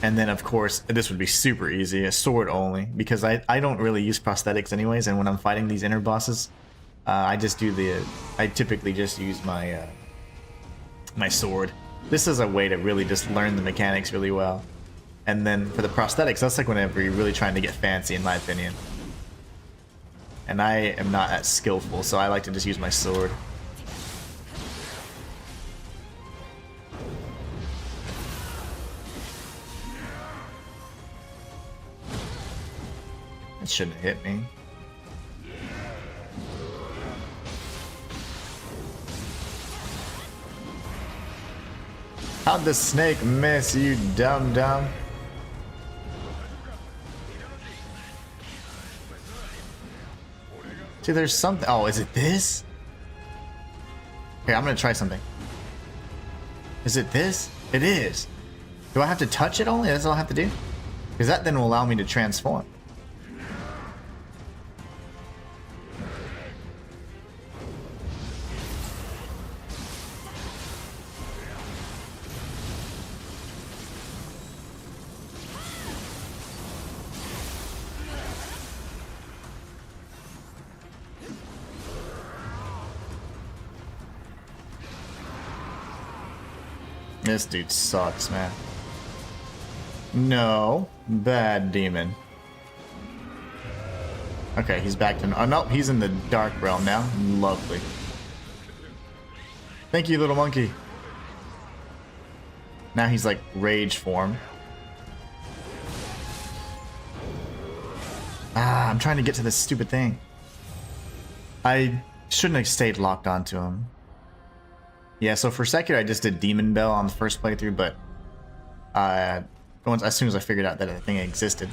And then, of course, this would be super easy, a sword only, because I don't really use prosthetics anyways, and when I'm fighting these inner bosses, I typically just use my my sword. This is a way to really just learn the mechanics really well. And then for the prosthetics, that's like whenever you're really trying to get fancy, in my opinion. And I am not that skillful, so I like to just use my sword. It shouldn't hit me. How'd the snake miss, you dumb? See, there's something. Oh, is it this? Here, I'm gonna try something. Is it this? It is. Do I have to touch it only? That's all I have to do? Because that then will allow me to transform. This dude sucks, man. No. Bad demon. Okay, he's back to... Oh, no, he's in the dark realm now. Lovely. Thank you, little monkey. Now he's like rage form. Ah, I'm trying to get to this stupid thing. I shouldn't have stayed locked onto him. Yeah, so for Sekiro, I just did Demon Bell on the first playthrough, but as soon as I figured out that a thing existed.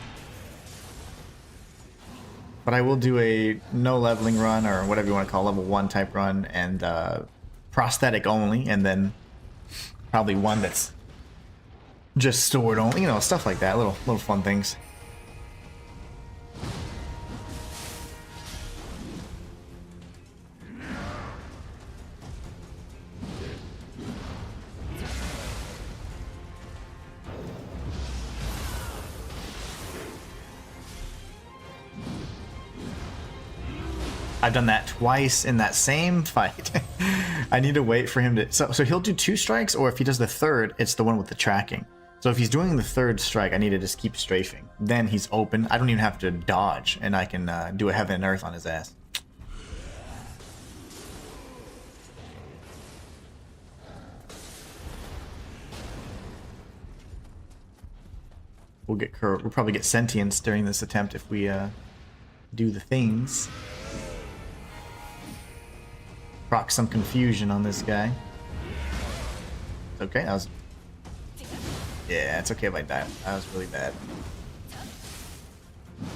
But I will do a no leveling run, or whatever you want to call level 1 type run, and prosthetic only, and then probably one that's just sword only, you know, stuff like that, little fun things. I've done that twice in that same fight. I need to wait for him to... So he'll do 2 strikes, or if he does the third, it's the one with the tracking. So if he's doing the third strike, I need to just keep strafing. Then he's open. I don't even have to dodge, and I can do a heaven and earth on his ass. We'll probably get sentience during this attempt if we do the things. Proc some confusion on this guy. It's okay, that was... Yeah, it's okay if I die. That was really bad. There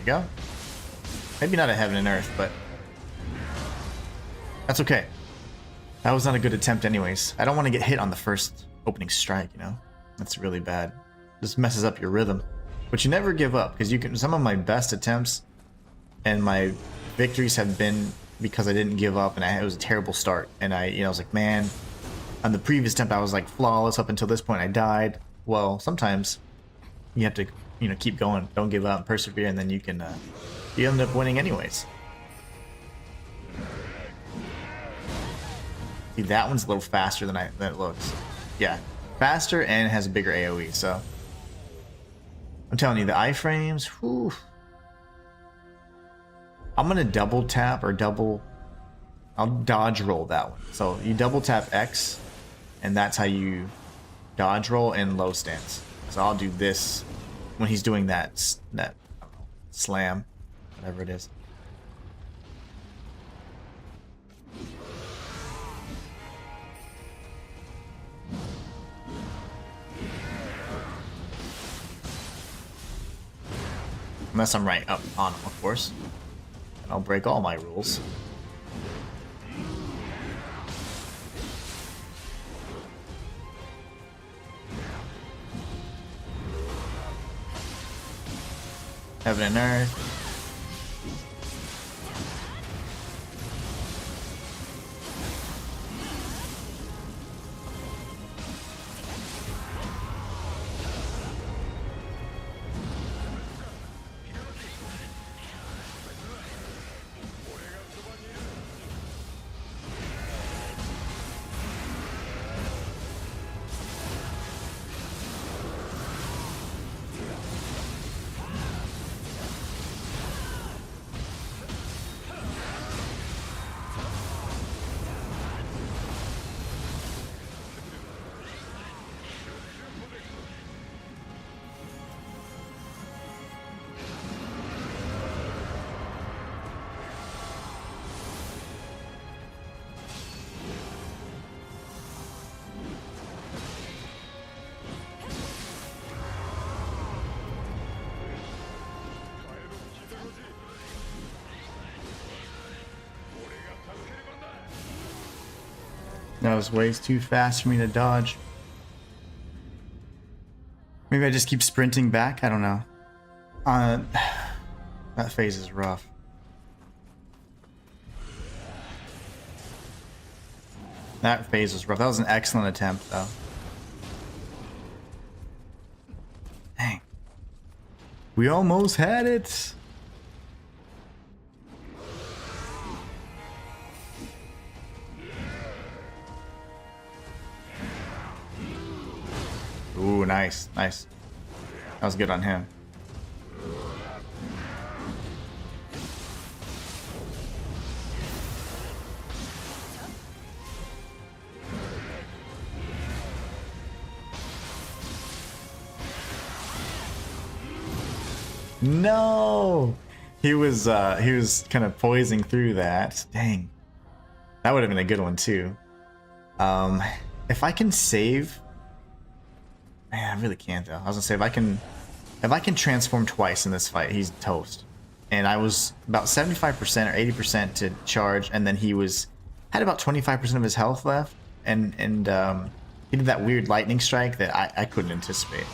you go. Maybe not a heaven and earth, but... That's okay. That was not a good attempt anyways. I don't want to get hit on the first opening strike, you know? That's really bad. This messes up your rhythm. But you never give up, because you can... Some of my best attempts and my victories have been because I didn't give up, and it was a terrible start. And I was like, man, on the previous attempt I was like flawless up until this point. I died. Well, sometimes you have to, keep going. Don't give up, persevere, and then you can, you end up winning anyways. See, that one's a little faster than it looks. Yeah, faster and has a bigger AoE. So I'm telling you, the iframes. Whew. I'm gonna double tap or double. I'll dodge roll that one. So you double tap X, and that's how you dodge roll in low stance. So I'll do this when he's doing that I don't know, slam, whatever it is. Unless I'm right up on him, of course. And I'll break all my rules. Heaven and Earth. That was way too fast for me to dodge. Maybe I just keep sprinting back? I don't know. That phase is rough. That phase was rough. That was an excellent attempt, though. Dang. We almost had it! Ooh, nice, nice. That was good on him. No! He was kind of poising through that. Dang. That would have been a good one too. If I can save. Man, I really can't though. I was gonna say if I can transform twice in this fight, he's toast. And I was about 75% or 80% to charge, and then he had about 25% of his health left, and he did that weird lightning strike that I couldn't anticipate.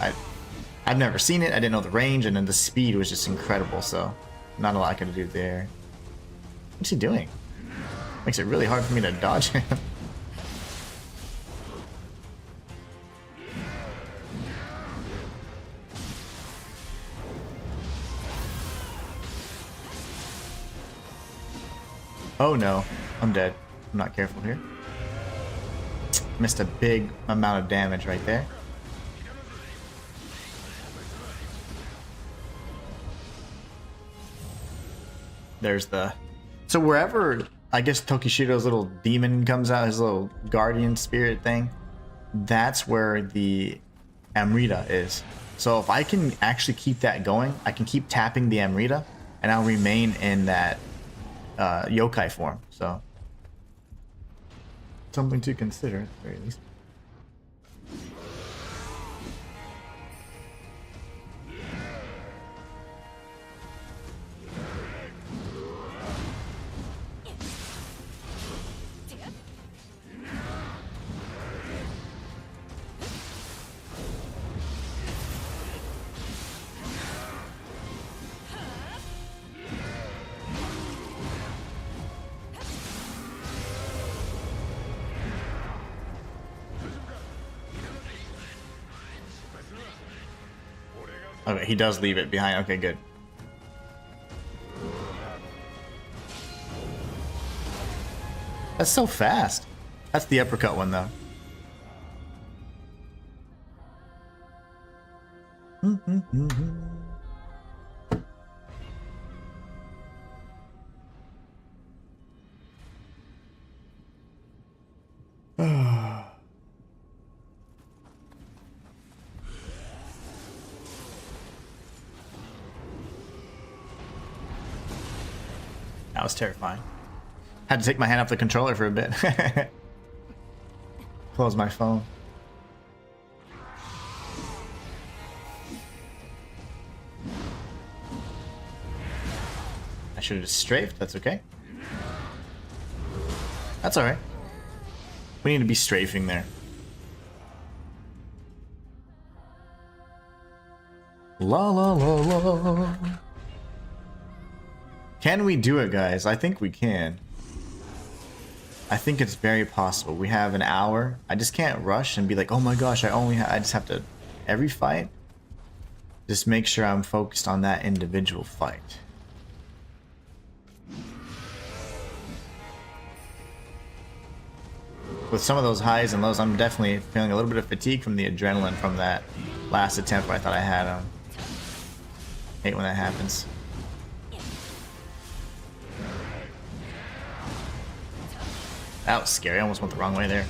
I've never seen it. I didn't know the range, and then the speed was just incredible. So not a lot I could do there. What's he doing? Makes it really hard for me to dodge him. Oh no, I'm dead. I'm not careful here. Missed a big amount of damage right there. There's the... So wherever, I guess, Tokishiro's little demon comes out, his little guardian spirit thing, that's where the Amrita is. So if I can actually keep that going, I can keep tapping the Amrita, and I'll remain in that yokai form. So something to consider at the very least. Okay, he does leave it behind. Okay, good. That's so fast. That's the uppercut one, though. That was terrifying. Had to take my hand off the controller for a bit. Close my phone. I should have just strafed. That's okay. That's alright. We need to be strafing there. La la la la. Can we do it, guys? I think we can. I think it's very possible. We have an hour. I just can't rush and be like, oh my gosh, I just have to, every fight, just make sure I'm focused on that individual fight. With some of those highs and lows, I'm definitely feeling a little bit of fatigue from the adrenaline from that last attempt where I thought I had him. Hate when that happens. That was scary. I almost went the wrong way there.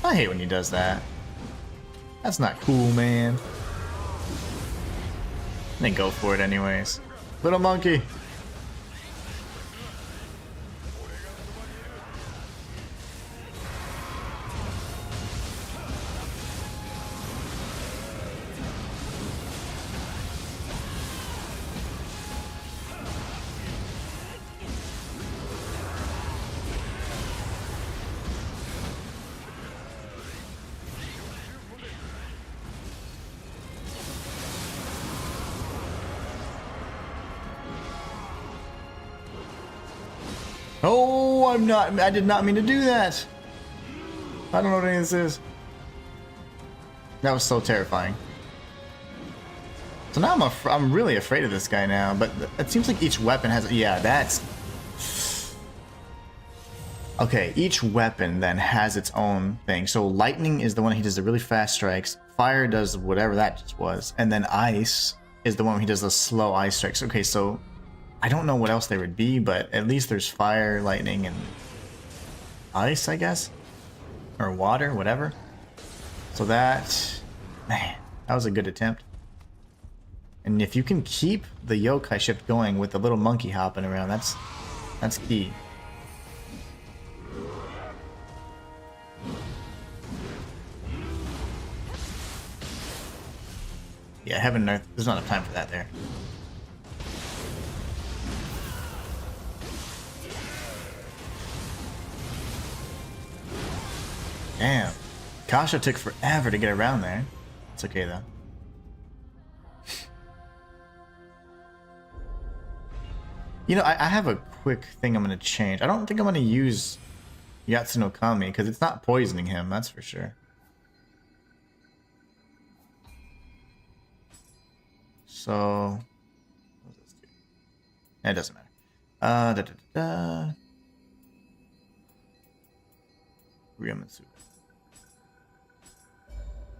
I hate when he does that. That's not cool, man. They go for it anyways. Little monkey. Oh, I did not mean to do that. I don't know what any of this is. That was so terrifying. So now I'm really afraid of this guy now, but it seems like each weapon has, yeah, that's... Okay, each weapon then has its own thing. So lightning is the one he does the really fast strikes, fire does whatever that just was, and then ice is the one he does the slow ice strikes. Okay, so I don't know what else there would be, but at least there's fire, lightning, and ice, I guess? Or water, whatever. So that... Man, that was a good attempt. And if you can keep the yokai shift going with the little monkey hopping around, that's key. Yeah, heaven and earth, there's not enough time for that there. Damn. Kasha took forever to get around there. It's okay though. You know, I have a quick thing I'm going to change. I don't think I'm going to use Yatsuno Kami because it's not poisoning him, that's for sure. So, what does this do? It doesn't matter. Ryomitsu.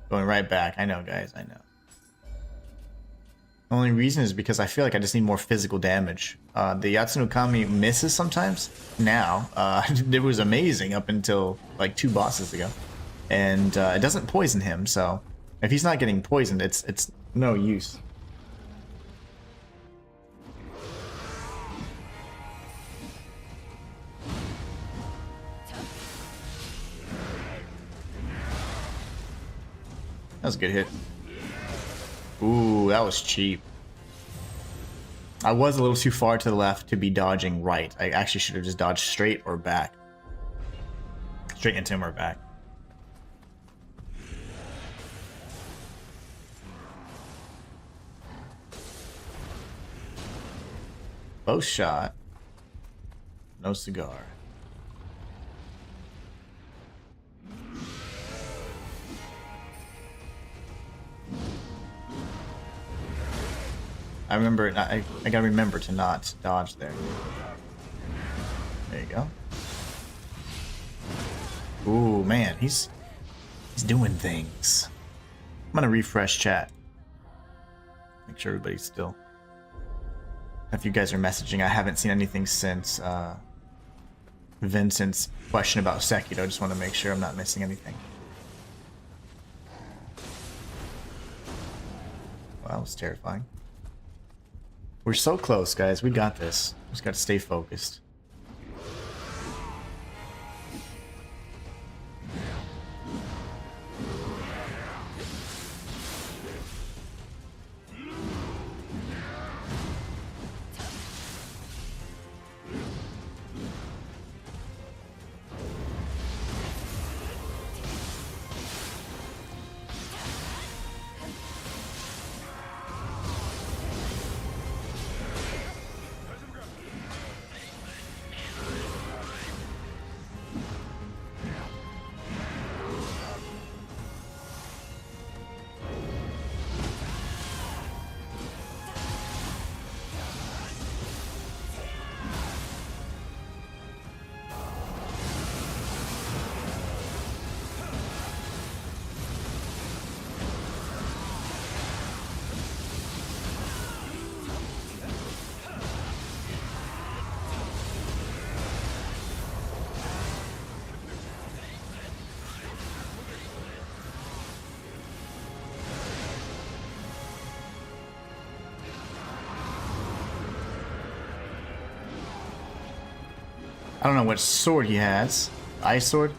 Going right back. I know, guys. I know. The only reason is because I feel like I just need more physical damage. The Yatsuno Kami misses sometimes. Now, it was amazing up until like 2 bosses ago, and it doesn't poison him. So if he's not getting poisoned, it's no use. That was a good hit. Ooh, that was cheap. I was a little too far to the left to be dodging right. I actually should have just dodged straight or back. Straight into him or back. Bow shot. No cigar. I remember, I gotta remember to not dodge there. There you go. Ooh, man, he's He's doing things. I'm gonna refresh chat. Make sure everybody's still. If you guys are messaging, I haven't seen anything since Vincent's question about Sekiro. I just want to make sure I'm not missing anything. Wow, that was terrifying. We're so close, guys. We got this. Just got to stay focused. I don't know what sword he has. Ice sword?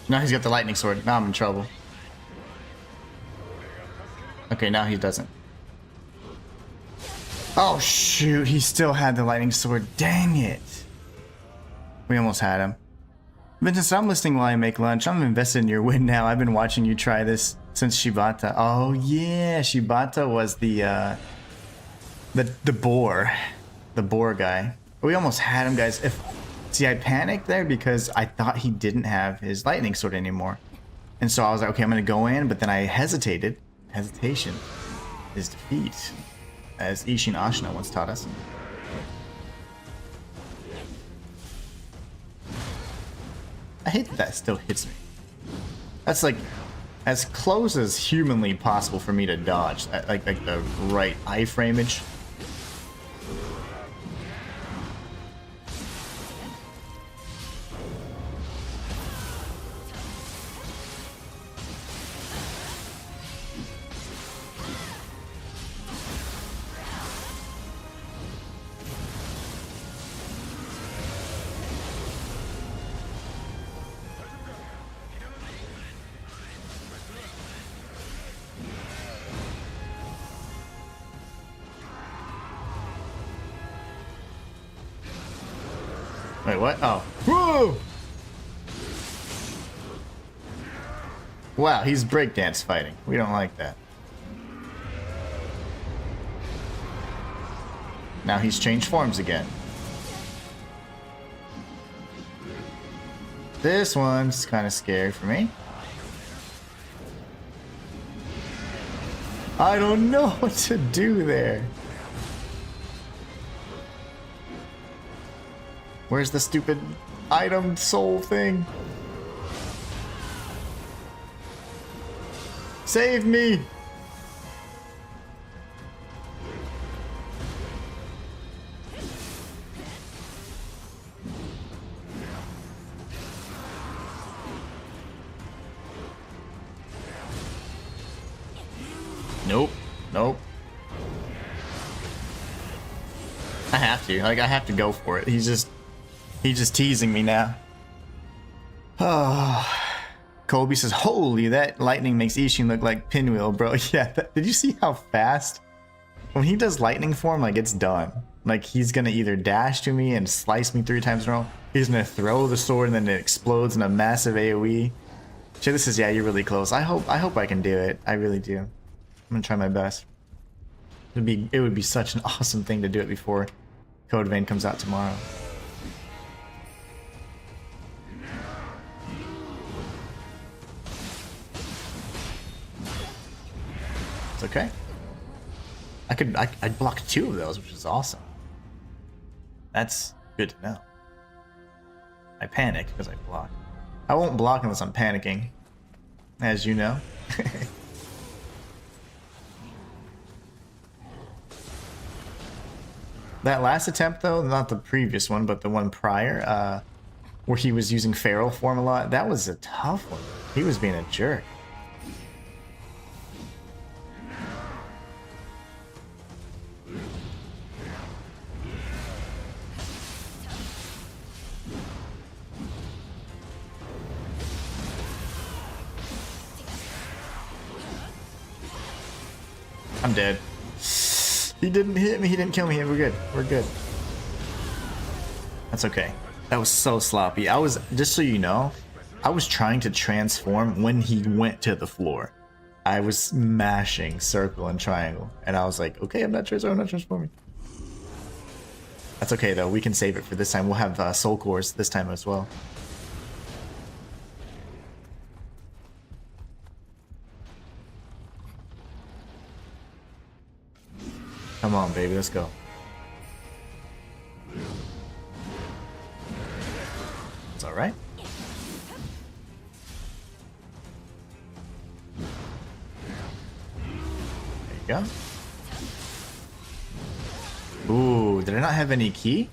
Now he's got the lightning sword. Now I'm in trouble. Okay, now he doesn't. Oh shoot, he still had the lightning sword. Dang it. We almost had him. Vincent, I'm listening while I make lunch. I'm invested in your win now. I've been watching you try this since Shibata. Oh yeah, Shibata was the boar. The boar guy. We almost had him, guys. See, I panicked there because I thought he didn't have his lightning sword anymore. And so I was like, okay, I'm gonna go in, but then I hesitated. Hesitation is defeat, as Ishin Ashina once taught us. I hate that still hits me. That's like as close as humanly possible for me to dodge. Like the right iframeage. Wait, what? Oh. Whoa! Wow, he's breakdance fighting. We don't like that. Now he's changed forms again. This one's kind of scary for me. I don't know what to do there. Where's the stupid item soul thing? Save me! Nope. Nope. I have to. Like, I have to go for it. He's just teasing me now. Oh. Kobe says, holy, that lightning makes Ishin look like Pinwheel, bro. Yeah, did you see how fast? When he does lightning form, like, it's done. Like, he's gonna either dash to me and slice me 3 times in a row. He's gonna throw the sword and then it explodes in a massive AoE. Shit, this is, yeah, you're really close. I hope I can do it. I really do. I'm gonna try my best. It would be such an awesome thing to do it before Code Vein comes out tomorrow. It's okay. I'd block 2 of those, which is awesome. That's good to know. I panic because I block. I won't block unless I'm panicking, as you know. That last attempt, though, not the previous one, but the one prior, where he was using feral form a lot, that was a tough one. He was being a jerk. I'm dead. He didn't hit me. He didn't kill me. We're good. We're good. That's okay. That was so sloppy. I was, just so you know, I was trying to transform when he went to the floor. I was mashing circle and triangle. And I was like, okay, I'm not transforming. That's okay, though. We can save it for this time. We'll have soul cores this time as well. Come on, baby, let's go. It's alright. There you go. Ooh, did I not have any key?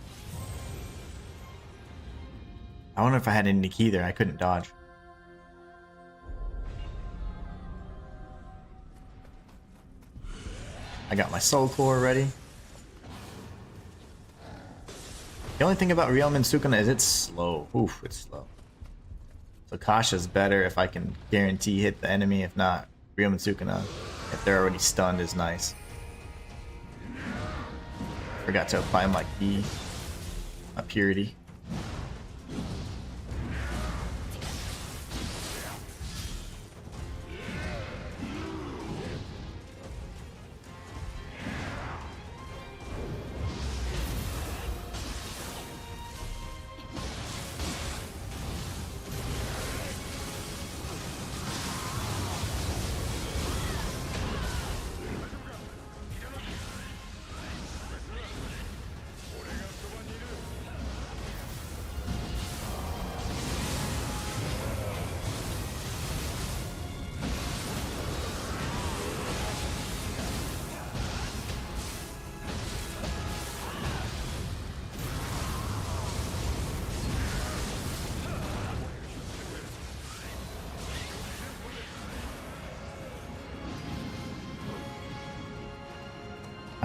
I wonder if I had any key there. I couldn't dodge. I got my soul core ready. The only thing about Realm and Sukuna is it's slow. Oof, it's slow. So Kasha's better if I can guarantee hit the enemy. If not, Realm and Sukuna, if they're already stunned, is nice. Forgot to apply my key. My purity.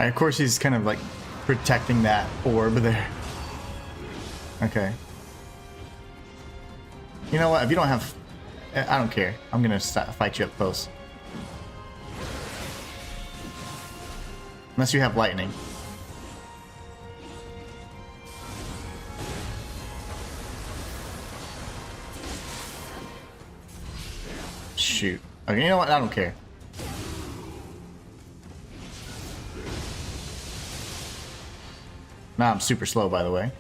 Of course, he's kind of like protecting that orb there. Okay. You know what? If you don't have... I don't care. I'm gonna fight you up close. Unless you have lightning. Shoot. Okay, you know what? I don't care. Nah, I'm super slow, by the way.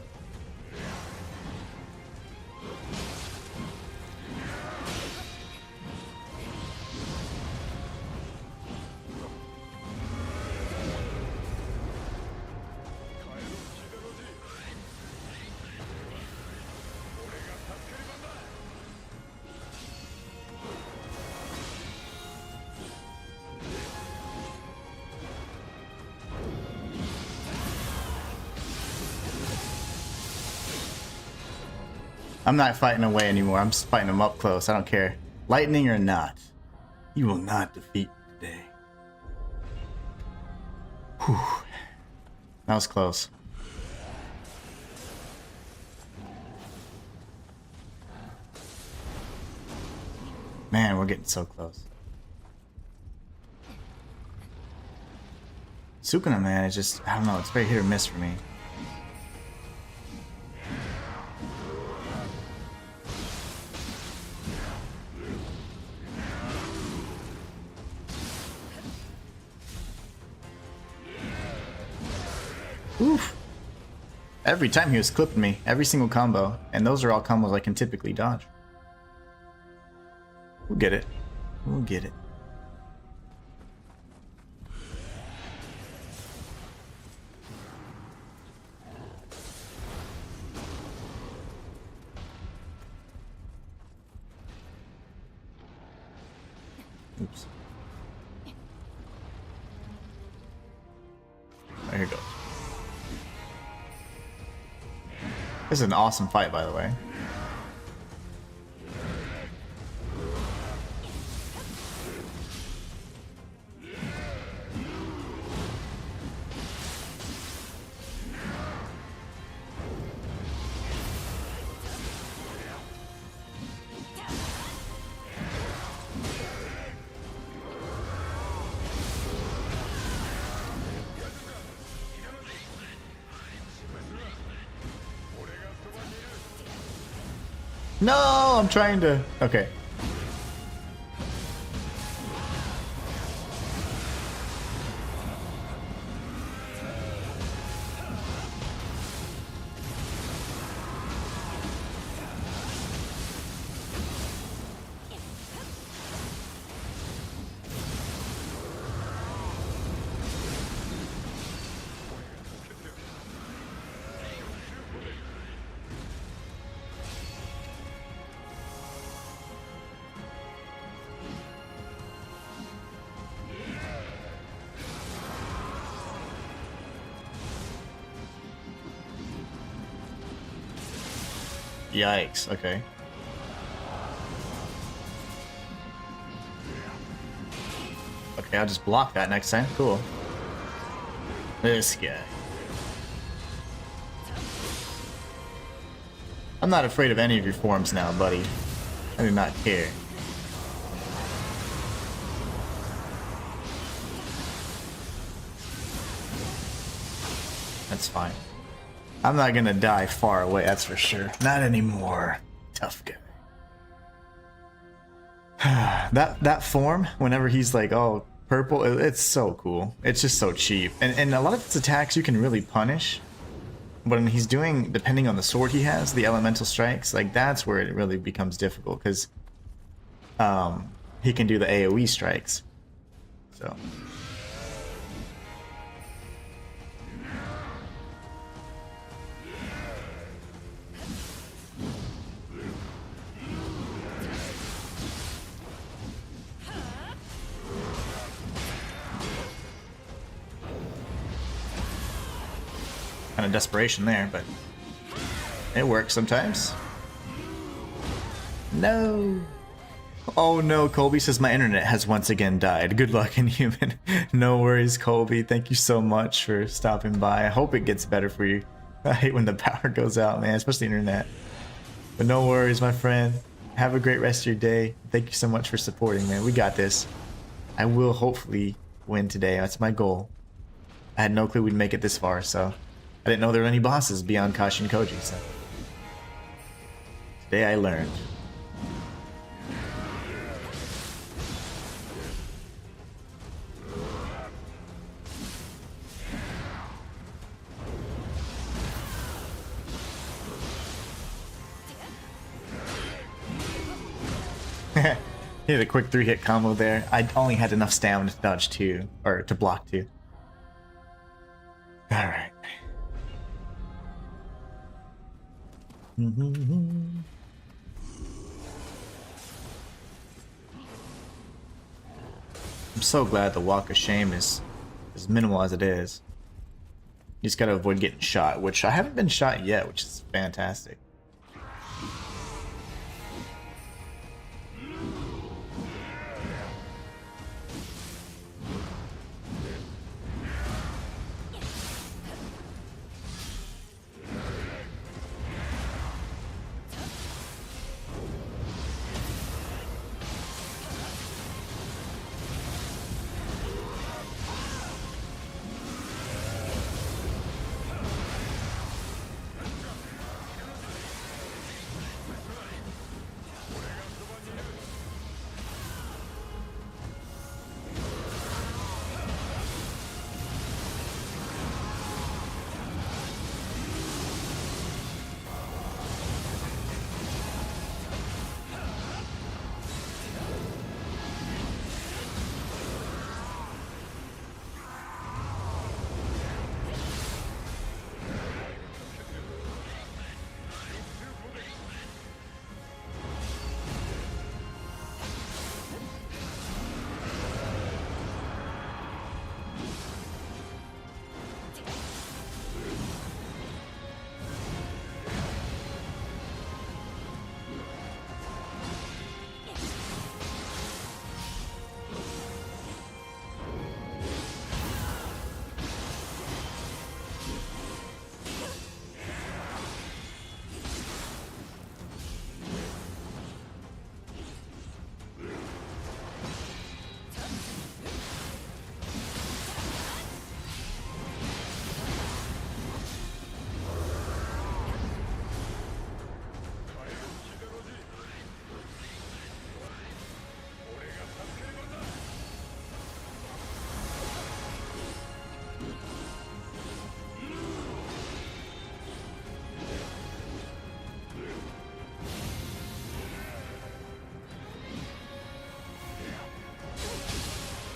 I'm not fighting away anymore. I'm just fighting them up close. I don't care. Lightning or not. You will not defeat me today. Whew. That was close. Man, we're getting so close. Sukuna, man, it's just, I don't know, it's very hit or miss for me. Oof. Every time he was clipping me, every single combo, and those are all combos I can typically dodge. We'll get it. We'll get it. Oops. Oh, here it goes. This is an awesome fight, by the way. No, I'm trying to... Okay. Yikes, okay. Okay, I'll just block that next time. Cool. This guy. I'm not afraid of any of your forms now, buddy. I do not care. That's fine. I'm not gonna die far away, that's for sure. Not anymore. Tough guy. that form, whenever he's like, oh, purple, it's so cool. It's just so cheap. And a lot of its attacks you can really punish. But when he's doing, depending on the sword he has, the elemental strikes, like that's where it really becomes difficult, because he can do the AoE strikes. So... kind of desperation there, but it works sometimes. No. Oh no, Colby says my internet has once again died. Good luck, Inhuman. No worries, Colby. Thank you so much for stopping by. I hope it gets better for you. I hate when the power goes out, man, especially internet. But no worries, my friend. Have a great rest of your day. Thank you so much for supporting, man. We got this. I will hopefully win today. That's my goal. I had no clue we'd make it this far, so... I didn't know there were any bosses beyond Kashi and Koji, so... Today I learned. He had a quick 3-hit combo there. I only had enough stamina to dodge 2, or to block 2. Alright. I'm so glad the walk of shame is as minimal as it is. You just gotta avoid getting shot, which I haven't been shot yet, which is fantastic.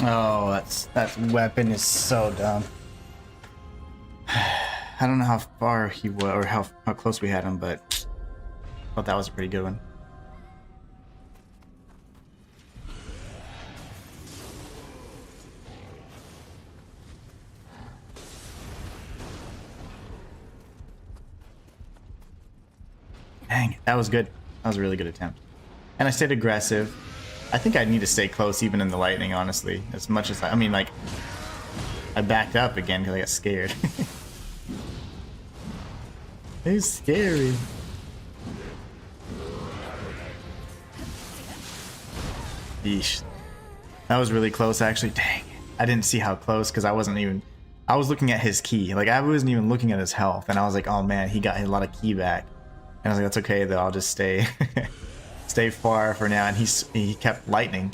Oh, that weapon is so dumb. I don't know how far he was or how close we had him, but I thought that was a pretty good one. Dang, that was good. That was a really good attempt. And I stayed aggressive. I think I need to stay close even in the lightning, honestly. As much as I mean, like, I backed up again because I got scared. It's scary. Yeesh. That was really close, actually. Dang. I didn't see how close because I wasn't even... I was looking at his key. Like, I wasn't even looking at his health. And I was like, oh man, he got a lot of key back. And I was like, that's okay, though. I'll just stay stay far for now. And he kept lightning.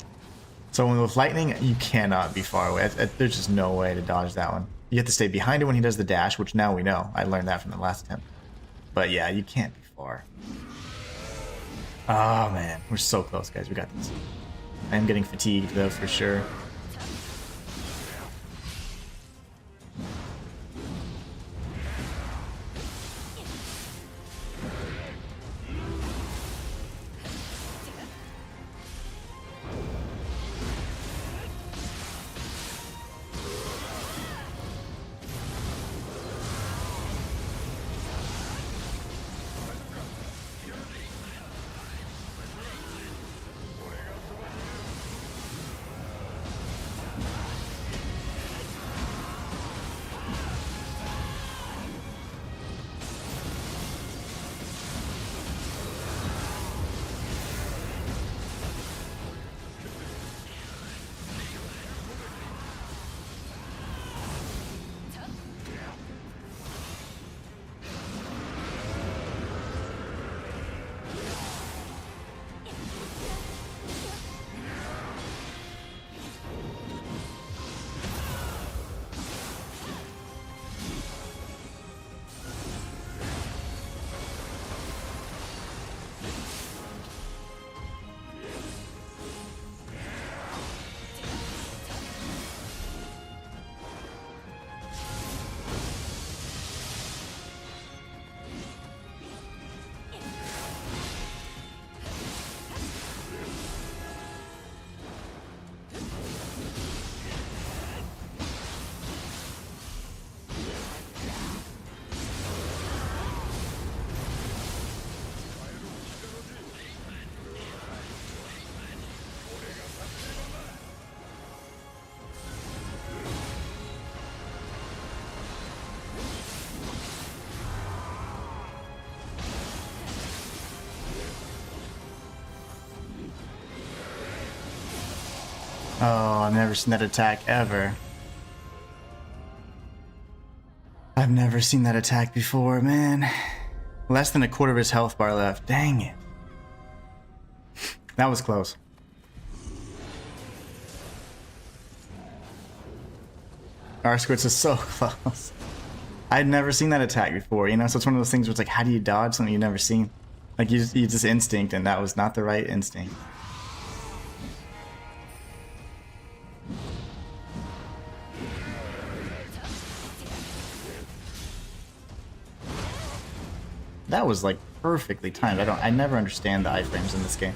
So with lightning, you cannot be far away. There's just no way to dodge that one. You have to stay behind him when he does the dash, which now we know. I learned that from the last attempt. But yeah, you can't be far. Oh man, we're so close, guys. We got this. I am getting fatigued, though, for sure. Oh, I've never seen that attack ever. I've never seen that attack before, man. Less than a quarter of his health bar left. Dang it. That was close. R squirts is so close. I'd never seen that attack before, you know? So it's one of those things where it's like, how do you dodge something you've never seen? Like, you just instinct, and that was not the right instinct. That was like perfectly timed. I never understand the iframes in this game.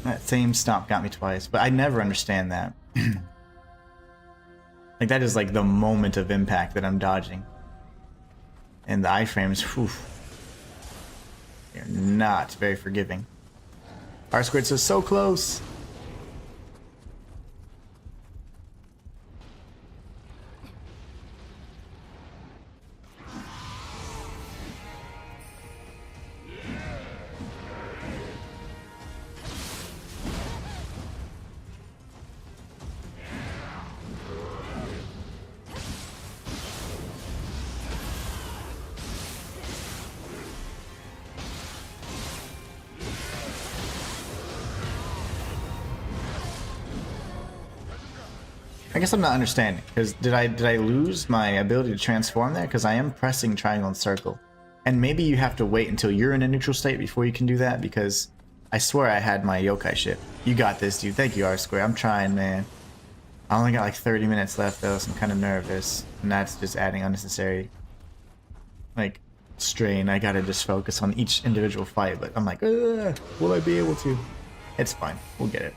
That same stomp got me twice, but I never understand that. Like, that is like the moment of impact that I'm dodging. And the iframes, whew, they're not very forgiving. R squared is so close. I guess I'm not understanding, because did I lose my ability to transform there? Because I am pressing triangle and circle. And maybe you have to wait until you're in a neutral state before you can do that, because I swear I had my yokai ship. You got this, dude. Thank you, R-Square. I'm trying, man. I only got like 30 minutes left, though, so I'm kind of nervous. And that's just adding unnecessary, like, strain. I gotta just focus on each individual fight, but I'm like, will I be able to? It's fine. We'll get it.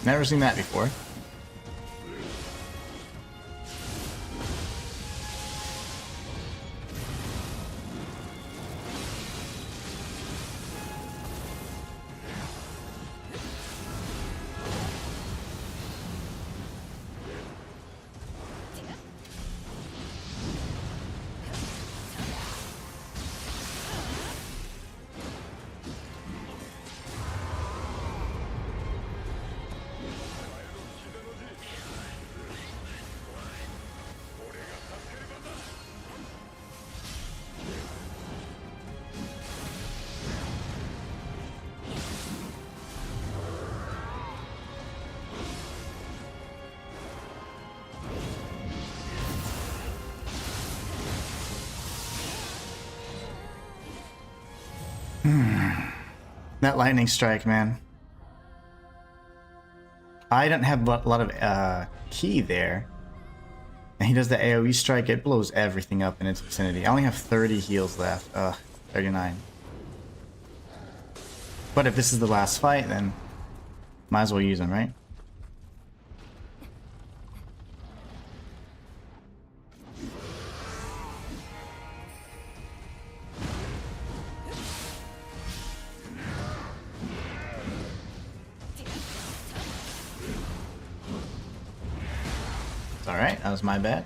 Never seen that before. That lightning strike, man. I don't have a lot of key there. And he does the AoE strike, it blows everything up in its vicinity. I only have 30 heals left. 39. But if this is the last fight, then might as well use them, right? Alright, that was my bad.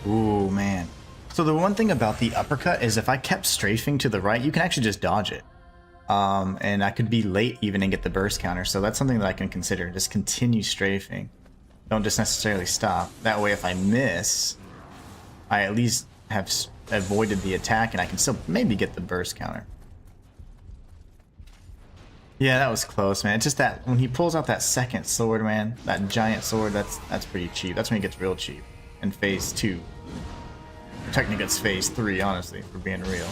Ooh, man. So the one thing about the uppercut is if I kept strafing to the right, you can actually just dodge it. And I could be late even and get the burst counter, so that's something that I can consider. Just continue strafing. Don't just necessarily stop. That way if I miss, I at least have avoided the attack and I can still maybe get the burst counter. Yeah, that was close, man. It's just that when he pulls out that second sword, man, that giant sword, that's pretty cheap. That's when it gets real cheap. In phase 2. Technically it's phase 3, honestly, for being real.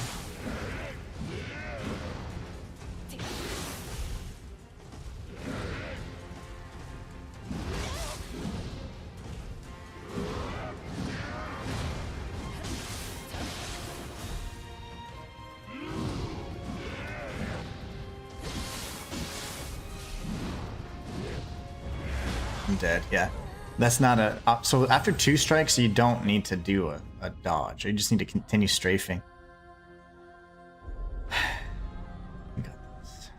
I'm dead, yeah. That's not a... so after 2 strikes, you don't need to do a dodge. You just need to continue strafing. I got this.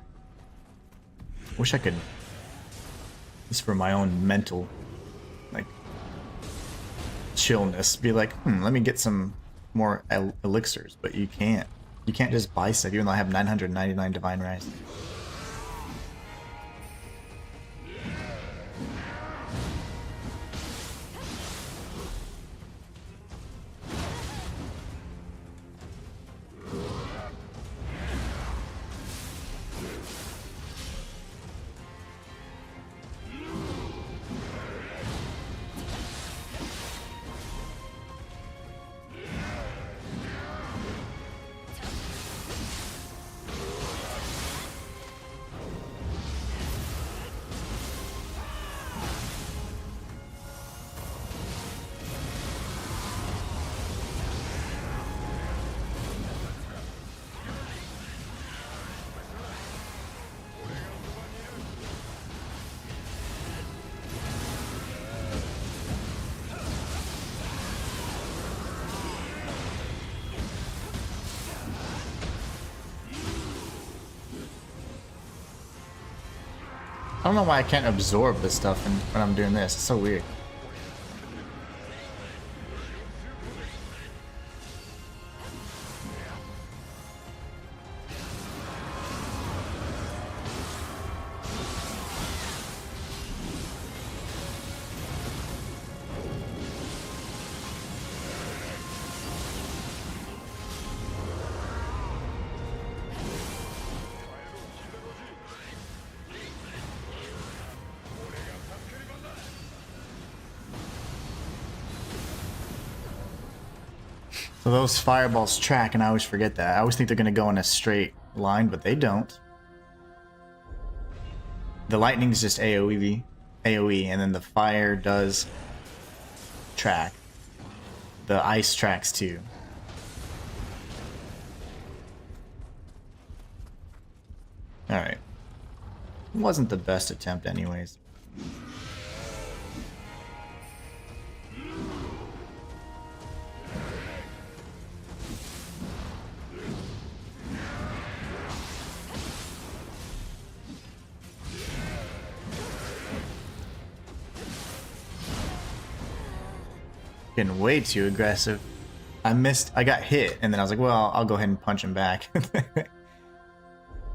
Wish I could... Just for my own mental, like, chillness, be like, let me get some more elixirs, but you can't. You can't just buy stuff, even though I have 999 Divine Rise. I don't know why I can't absorb this stuff when I'm doing this. It's so weird. So those fireballs track, and I always forget that. I always think they're going to go in a straight line, but they don't. The lightning is just AoE, and then the fire does track. The ice tracks too. Alright. Wasn't the best attempt anyways. Getting way too aggressive. I got hit, and then I was like, well, I'll go ahead and punch him back.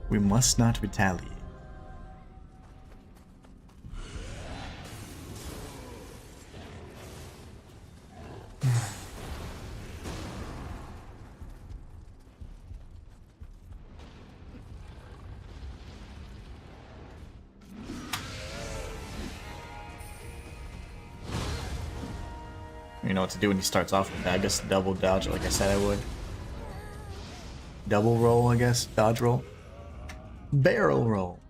We must not retaliate. You know what to do when he starts off with that. I guess double dodge like I said I would. Double roll, I guess. Dodge roll. Barrel roll.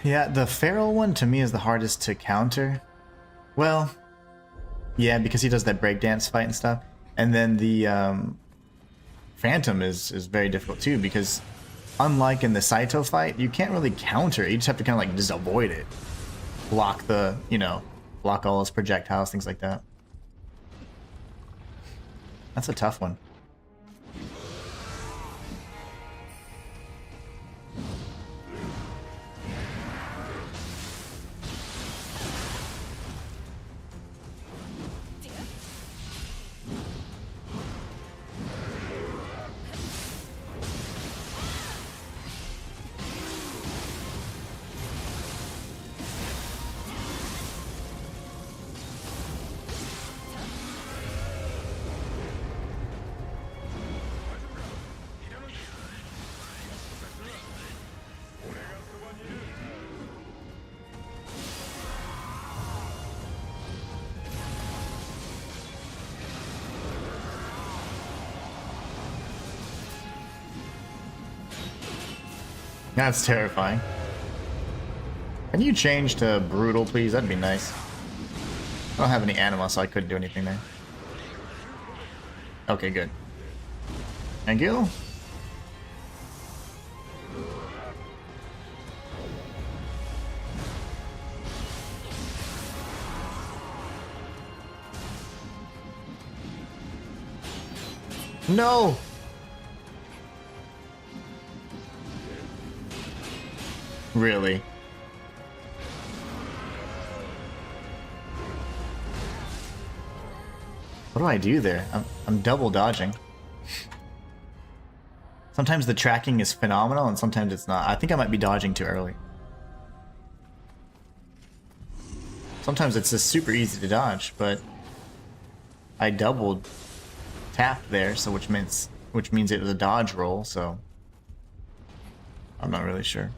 Yeah, the feral one to me is the hardest to counter. Well, yeah, because he does that breakdance fight and stuff. And then the Phantom is very difficult too, because unlike in the Saito fight, you can't really counter it. You just have to kind of like just avoid it. Block the, block all his projectiles, things like that. That's a tough one. That's terrifying. Can you change to brutal, please? That'd be nice. I don't have any anima, so I couldn't do anything there. Okay, good. Thank you. No! Really? What do I do there? I'm double dodging. Sometimes the tracking is phenomenal and sometimes it's not. I think I might be dodging too early. Sometimes it's just super easy to dodge, but I doubled tapped there, so which means it was a dodge roll, so I'm not really sure.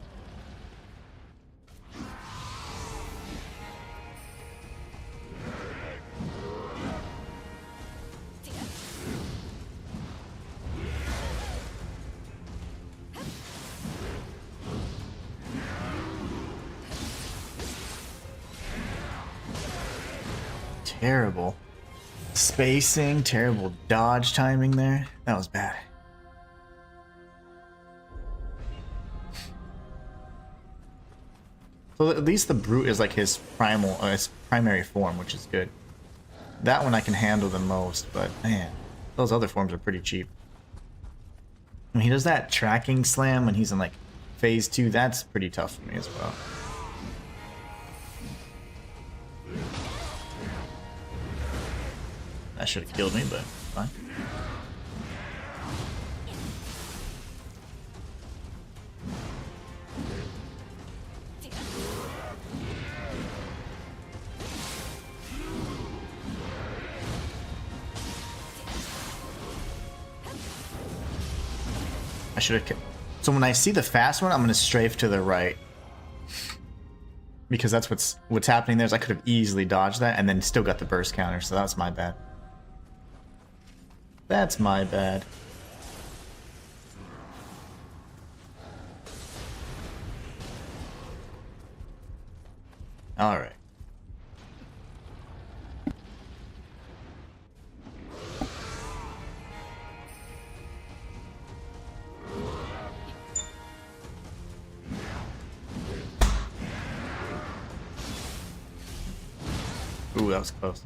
Terrible spacing, terrible dodge timing there. That was bad. So at least the brute is like his his primary form, which is good. That one I can handle the most, but man, those other forms are pretty cheap. When he does that tracking slam when he's in like phase 2, that's pretty tough for me as well. That should have killed me, but fine. I should have. So when I see the fast one, I'm gonna strafe to the right because that's what's happening there. Is I could have easily dodged that and then still got the burst counter. So that's my bad. That's my bad. All right. Ooh, that was close.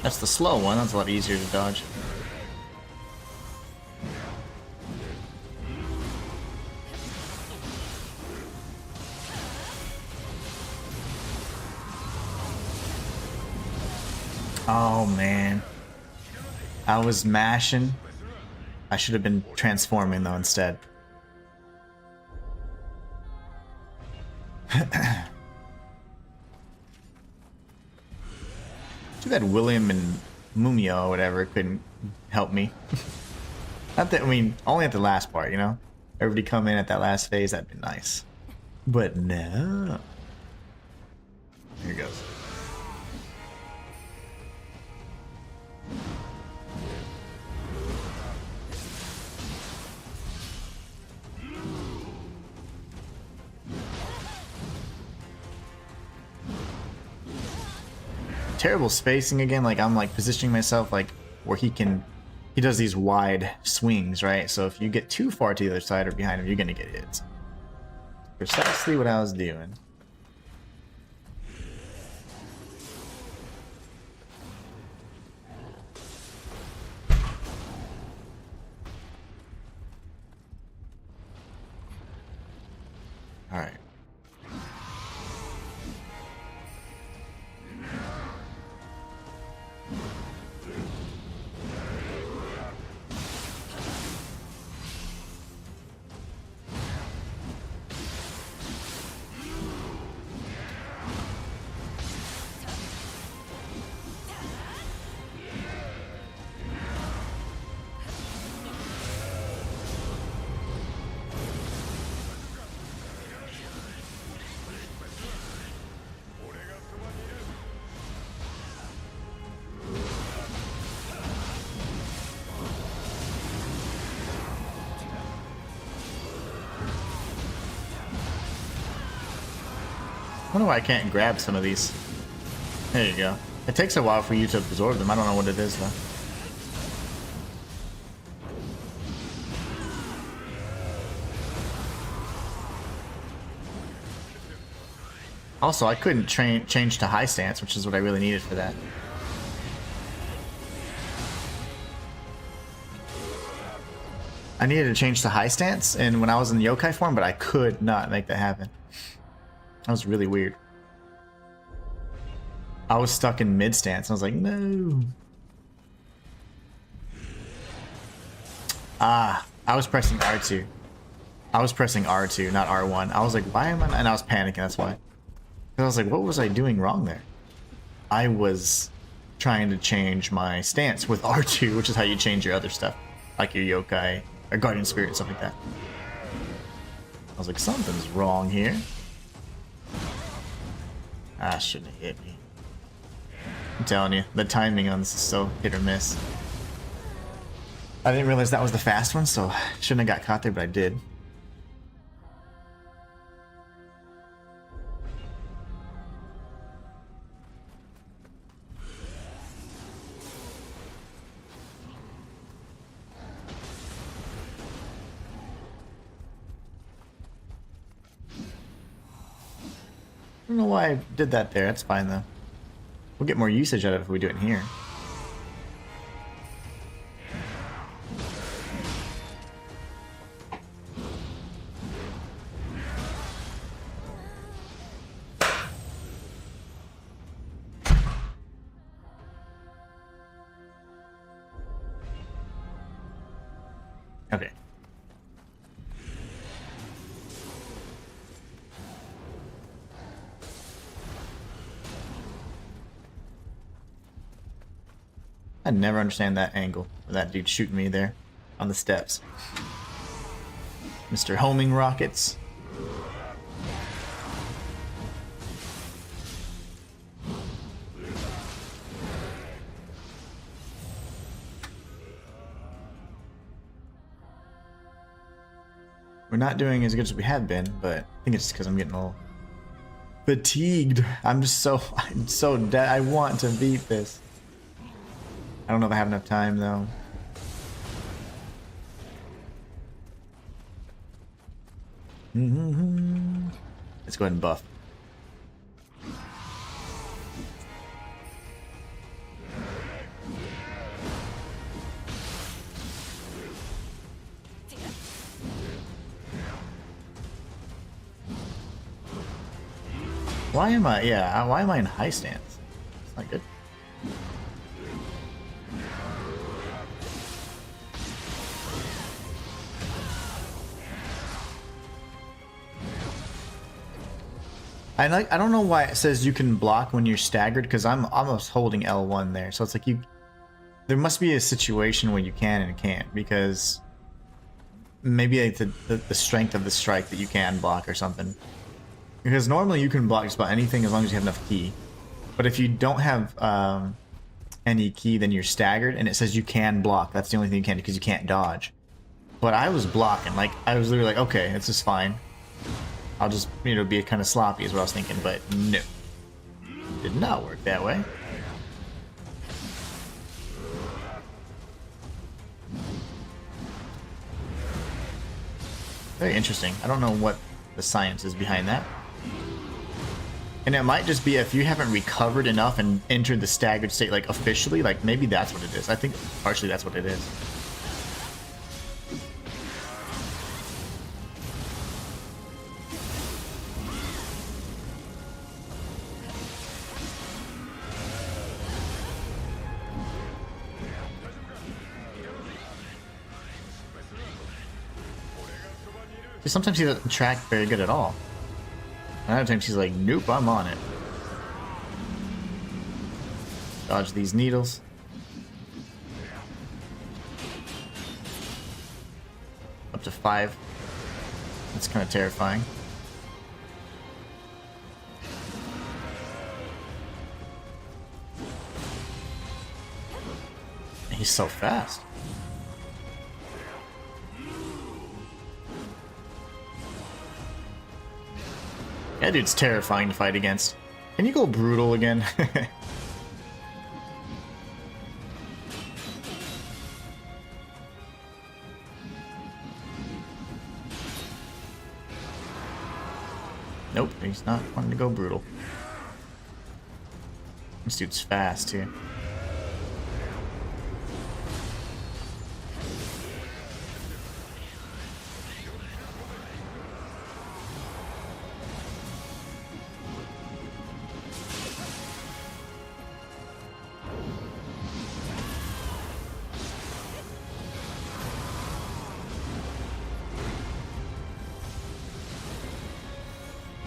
That's the slow one. That's a lot easier to dodge. Oh man. I was mashing. I should have been transforming though instead. Too bad William and Mumio or whatever couldn't help me. Not that, I mean, only at the last part, you know? Everybody come in at that last phase, that'd be nice. But no. Here goes. Terrible spacing again, like I'm like positioning myself like where he does these wide swings, right? So if you get too far to the other side or behind him, you're gonna get hit. Precisely what I was doing. All right. wonder why I can't grab some of these. There you go. It takes a while for you to absorb them. I don't know what it is though. Also, I couldn't change to high stance, which is what I really needed for that. I needed to change to high stance, and when I was in the yokai form, but I could not make that happen. That was really weird. I was stuck in mid stance. I was like, no. Ah, I was pressing R2. I was pressing R2, not R1. I was like, why am I? And I was panicking. That's why. I was like, what was I doing wrong there? I was trying to change my stance with R2, which is how you change your other stuff, like your yokai or guardian spirit and stuff like that. I was like, something's wrong here. Ah, shouldn't have hit me. I'm telling you, the timing on this is so hit or miss. I didn't realize that was the fast one, so shouldn't have got caught there, but I did. I don't know why I did that there. That's fine though. We'll get more usage out of it if we do it in here. Okay. I never understand that angle. That dude shooting me there on the steps. Mr. Homing Rockets. We're not doing as good as we have been, but I think it's just because I'm getting a little fatigued. I'm so dead. I want to beat this. I don't know if I have enough time though. Let's go ahead and buff. Why am I? Yeah, why am I in high stance? It's not good. I don't know why it says you can block when you're staggered, because I'm almost holding L1 there. So it's like there must be a situation where you can and can't, because maybe like the strength of the strike that you can block or something. Because normally you can block just about anything as long as you have enough ki. But if you don't have any ki, then you're staggered, and it says you can block. That's the only thing you can do, because you can't dodge. But I was blocking, like I was literally like, okay, this is fine. I'll just, be kind of sloppy is what I was thinking, but no. Did not work that way. Very interesting. I don't know what the science is behind that. And it might just be if you haven't recovered enough and entered the staggered state, like officially, like maybe that's what it is. I think partially that's what it is. Sometimes he doesn't track very good at all. And other times he's like, nope, I'm on it. Dodge these needles. Up to 5. That's kind of terrifying. He's so fast. That dude's terrifying to fight against. Can you go brutal again? Nope, he's not wanting to go brutal. This dude's fast too.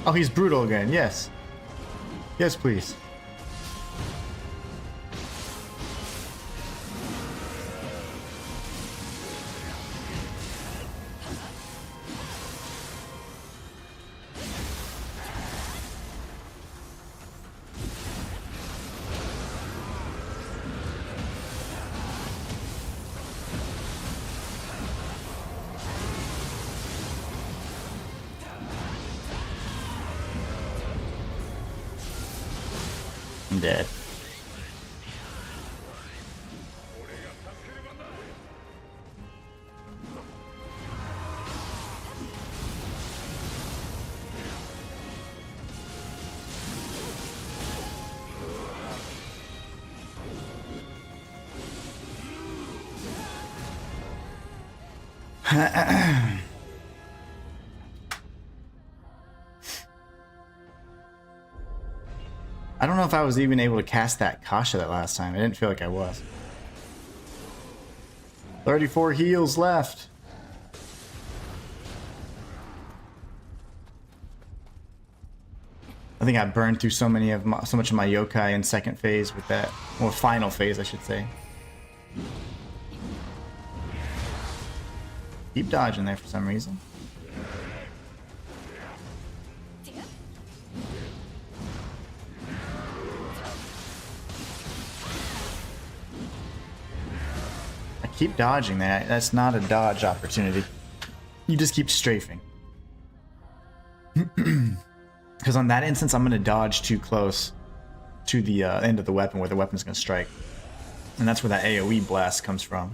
Oh, he's brutal again. Yes. Yes, please. I'm dead. I don't know if I was even able to cast that Kasha that last time. I didn't feel like I was. 34 heals left. I think I burned through so much of my yokai in second phase with that, or final phase, I should say. Keep dodging there for some reason. Keep dodging that. That's not a dodge opportunity. You just keep strafing. Because on that instance, I'm going to dodge too close to the end of the weapon where the weapon's going to strike. And that's where that AoE blast comes from.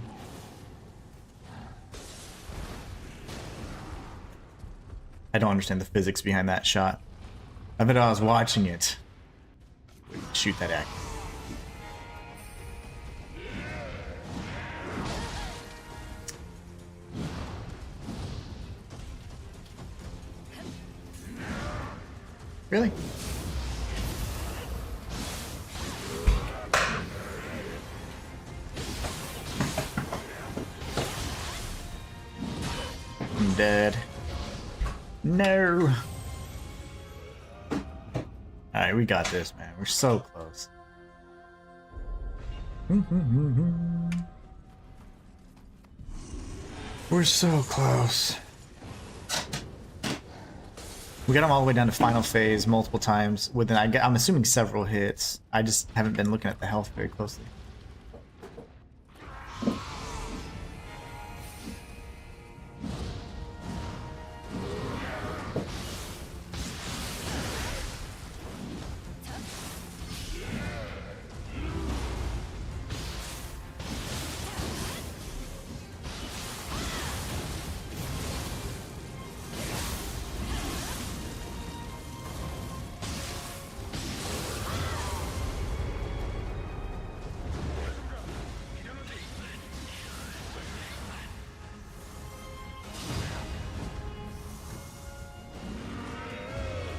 I don't understand the physics behind that shot. I bet I was watching it. Shoot that act. Really? I'm dead. No. Alright, we got this, man. We're so close. We're so close. We got him all the way down to final phase multiple times within, I'm assuming, several hits. I just haven't been looking at the health very closely.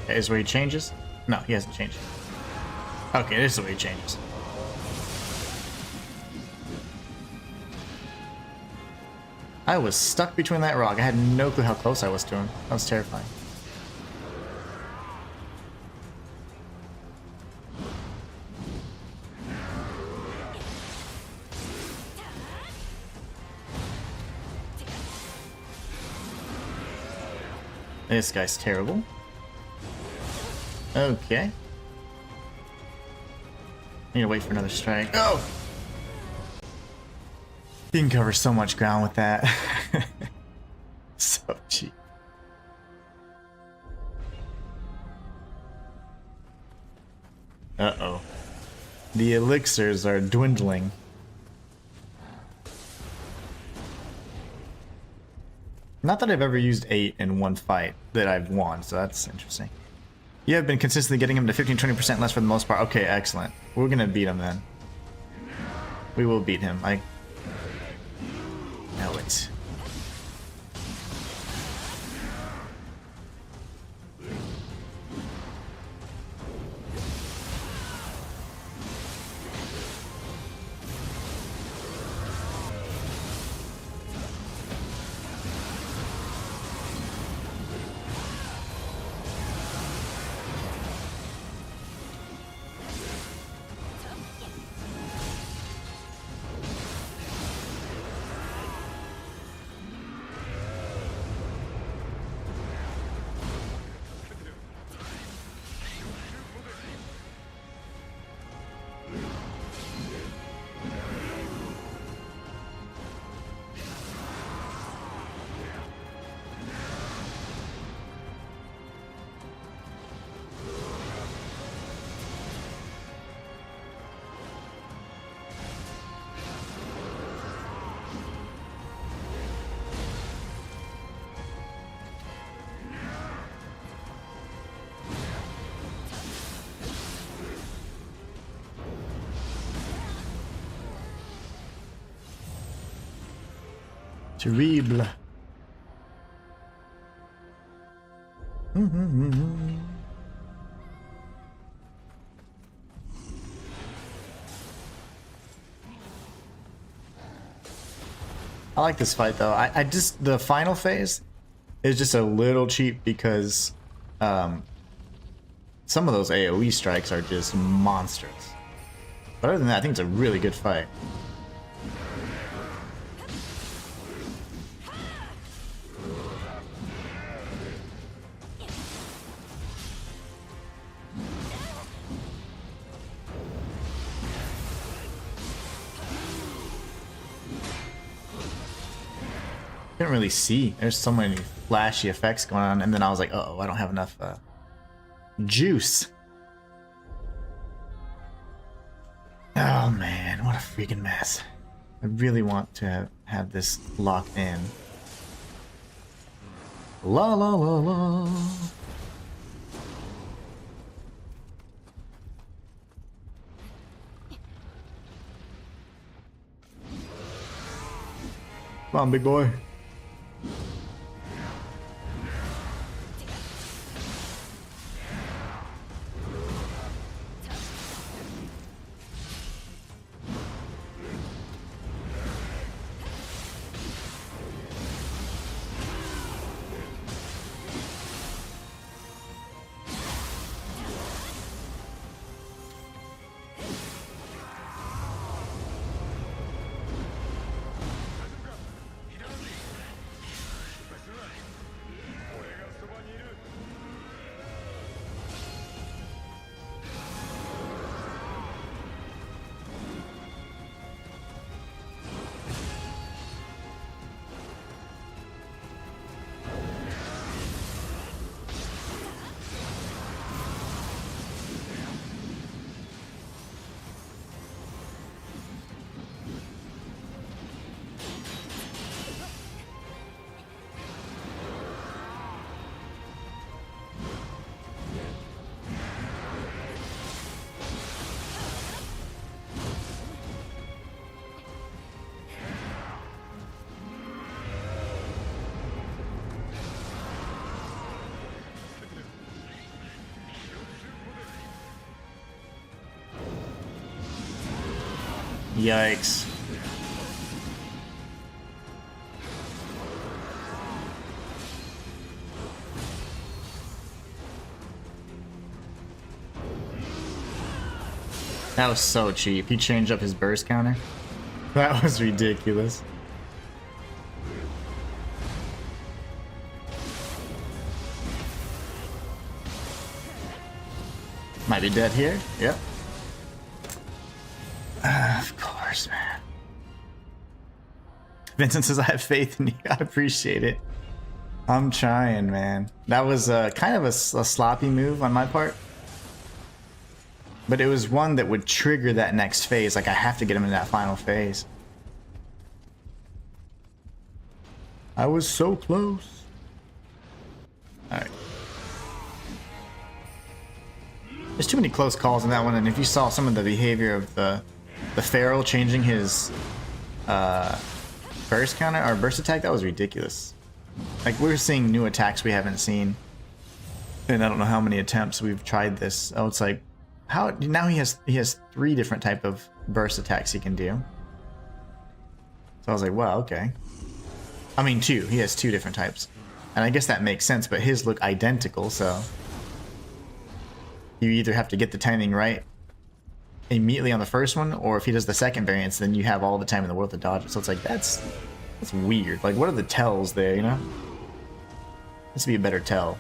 Is where he changes? No, he hasn't changed. Okay, this is where he changes. I was stuck between that rock. I had no clue how close I was to him. That was terrifying. This guy's terrible. Okay. I need to wait for another strike. Oh! You can cover so much ground with that. So cheap. Uh-oh. The elixirs are dwindling. Not that I've ever used 8 in one fight that I've won, so that's interesting. You have been consistently getting him to 15-20% less for the most part. Okay, excellent. We're gonna beat him then. We will beat him. I know it. Terrible. I like this fight though. I just, the final phase is just a little cheap because some of those AoE strikes are just monstrous. But other than that, I think it's a really good fight. Couldn't really see. There's so many flashy effects going on, and then I was like, "Oh, I don't have enough juice." Oh man, what a freaking mess! I really want to have this locked in. La la la la. Come on, big boy. Yikes. That was so cheap. He changed up his burst counter. That was ridiculous. Might be dead here. Yep. Of course, man. Vincent says I have faith in you. I appreciate it. I'm trying, man. That was kind of a sloppy move on my part. But it was one that would trigger that next phase. Like, I have to get him in that final phase. I was so close. Alright. There's too many close calls in that one, and if you saw some of the behavior of the Feral changing his burst counter or burst attack, that was ridiculous. Like, we're seeing new attacks we haven't seen. And I don't know how many attempts we've tried this. Oh, it's like, how now he has 3 different type of burst attacks he can do. So I was like, wow, okay. I mean 2. He has 2 different types. And I guess that makes sense, but his look identical, so you either have to get the timing right immediately on the first one, or if he does the second variance, then you have all the time in the world to dodge it. So it's like, that's weird. Like, what are the tells there, you know? This would be a better tell.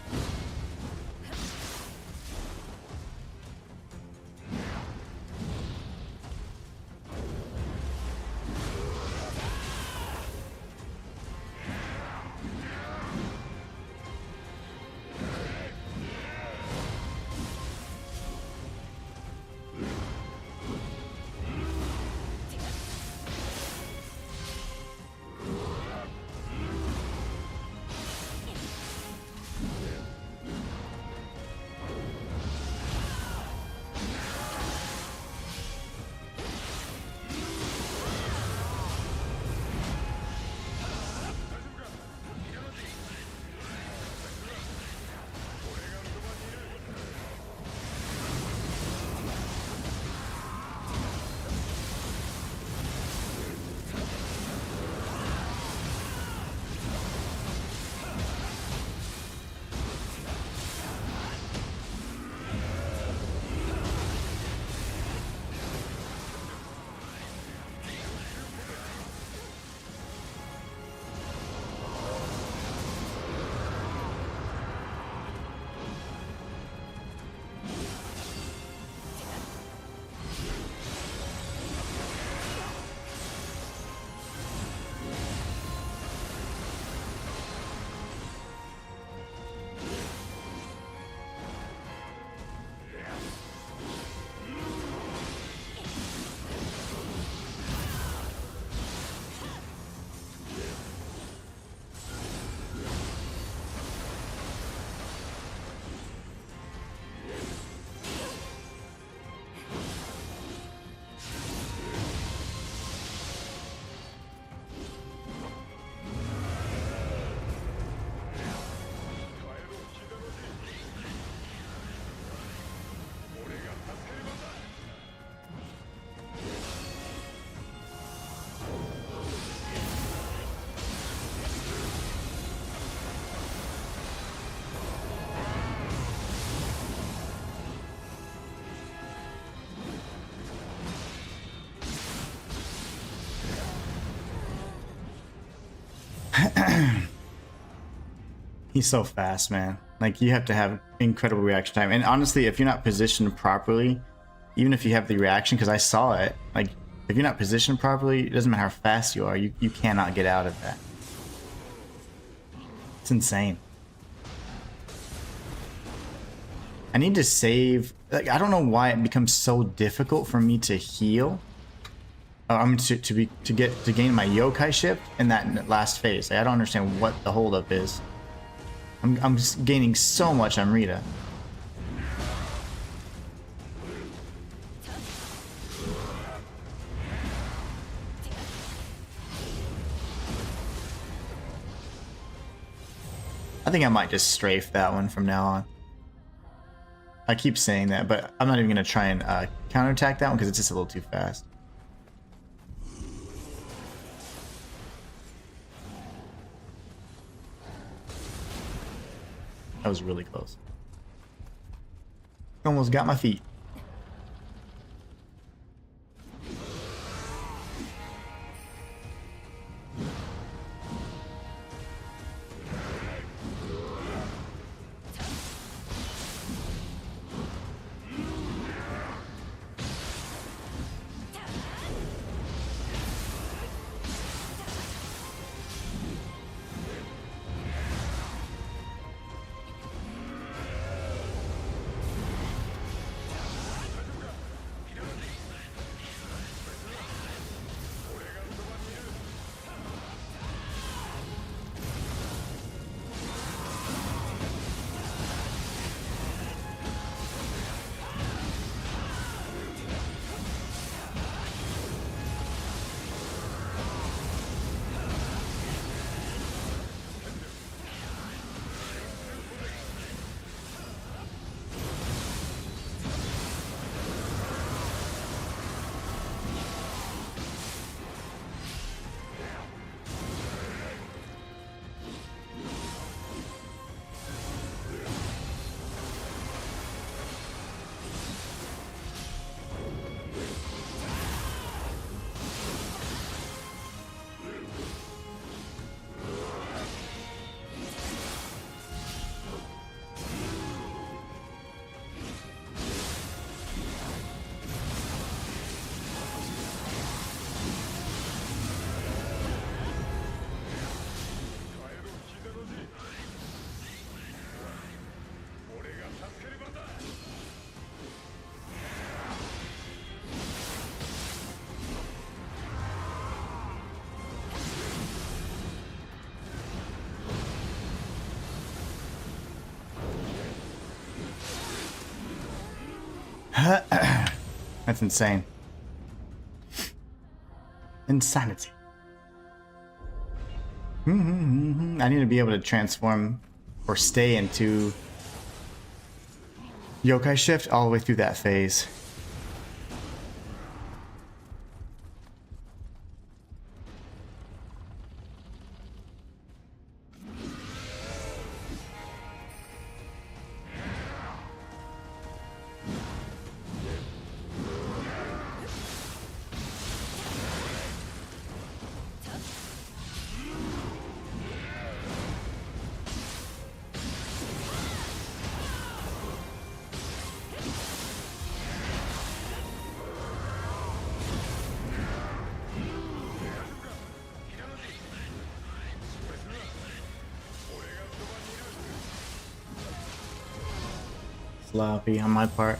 He's so fast, man. Like, you have to have incredible reaction time. And honestly, if you're not positioned properly, even if you have the reaction, because I saw it, like, if you're not positioned properly, it doesn't matter how fast you are, you cannot get out of that. It's insane. I need to save. Like, I don't know why it becomes so difficult for me to heal. To gain my yokai shift in that last phase. Like, I don't understand what the holdup is. I'm just gaining so much on Rita. I think I might just strafe that one from now on. I keep saying that, but I'm not even going to try and counterattack that one because it's just a little too fast. That was really close. Almost got my feet. That's insane. Insanity. I need to be able to transform or stay into Yokai Shift all the way through that phase. Sloppy on my part.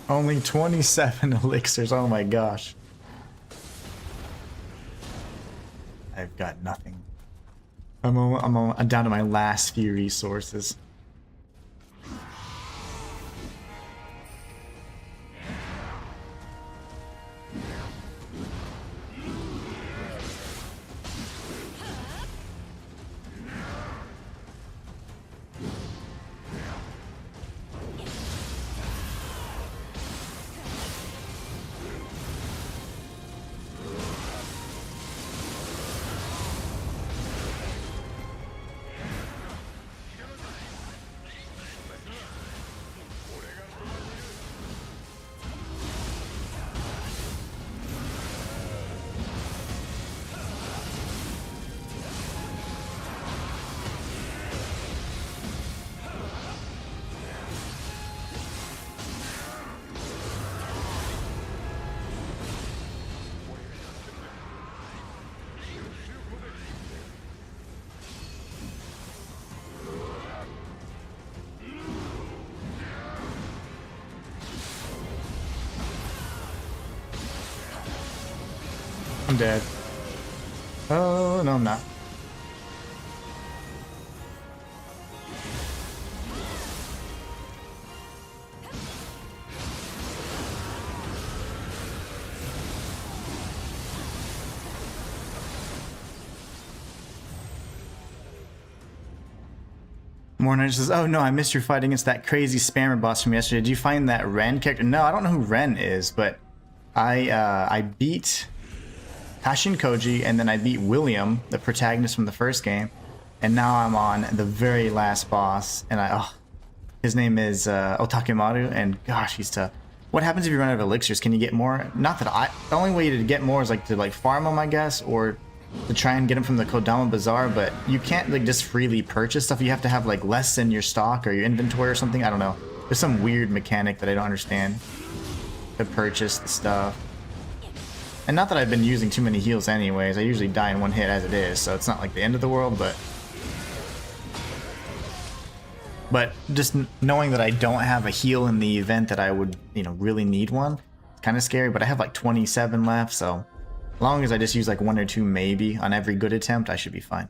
Only 27 elixirs, oh my gosh. I've got nothing. I'm down to my last few resources. I'm dead. Oh, no, I'm not. Morna says, oh no, I missed your fight against that crazy spammer boss from yesterday. Did you find that Ren character? No, I don't know who Ren is, but I beat Tashin Koji, and then I beat William, the protagonist from the first game, and now I'm on the very last boss, and his name is Otakemaru, and gosh, he's tough. What happens if you run out of elixirs? Can you get more? Not that the only way to get more is like to farm them, I guess, or to try and get them from the Kodama Bazaar, but you can't like just freely purchase stuff. You have to have like less in your stock or your inventory or something. I don't know. There's some weird mechanic that I don't understand to purchase the stuff. And not that I've been using too many heals anyways. I usually die in one hit as it is, so it's not like the end of the world, but just knowing that I don't have a heal in the event that I would, really need one, it's kind of scary, but I have like 27 left, so as long as I just use like 1 or 2 maybe on every good attempt, I should be fine.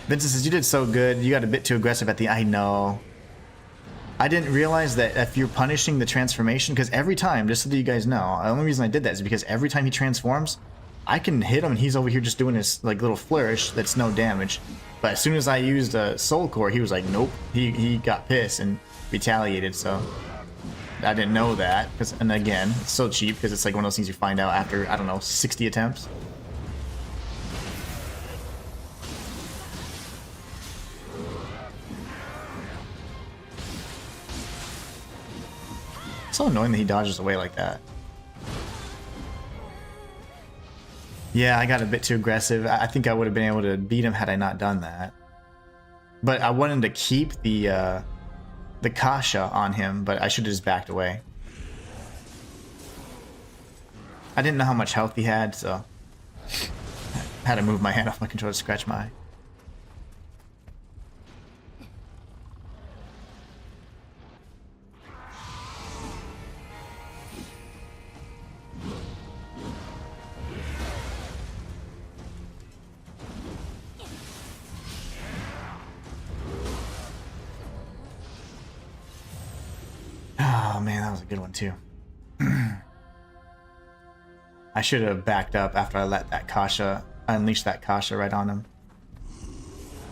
Vincent says, you did so good. You got a bit too aggressive at the... I know. I didn't realize that if you're punishing the transformation, because every time, just so that you guys know, the only reason I did that is because every time he transforms, I can hit him and he's over here just doing his like little flourish that's no damage. But as soon as I used a soul core, he was like, nope. He got pissed and retaliated, so I didn't know that. And again, it's so cheap because it's like one of those things you find out after, I don't know, 60 attempts. It's so annoying that he dodges away like that. Yeah, I got a bit too aggressive. I think I would have been able to beat him had I not done that. But I wanted to keep the Kasha on him, but I should have just backed away. I didn't know how much health he had, so I had to move my hand off my controller to scratch my eye. Oh man, that was a good one too. I should have backed up after I let that Kasha unleash that Kasha right on him.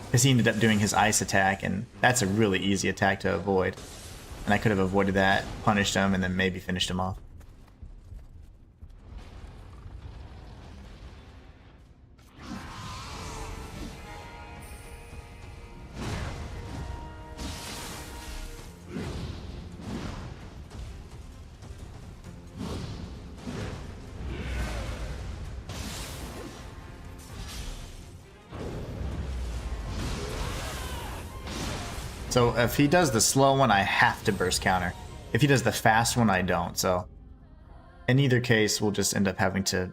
Because he ended up doing his ice attack, and that's a really easy attack to avoid. And I could have avoided that, punished him, and then maybe finished him off. So if he does the slow one, I have to burst counter. If he does the fast one, I don't. So in either case, we'll just end up having to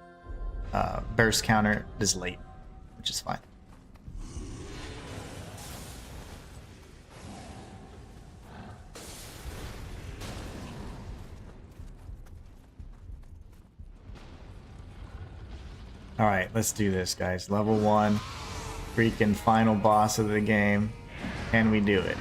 burst counter this late, which is fine. All right, let's do this, guys. Level 1, freaking final boss of the game. Can we do it?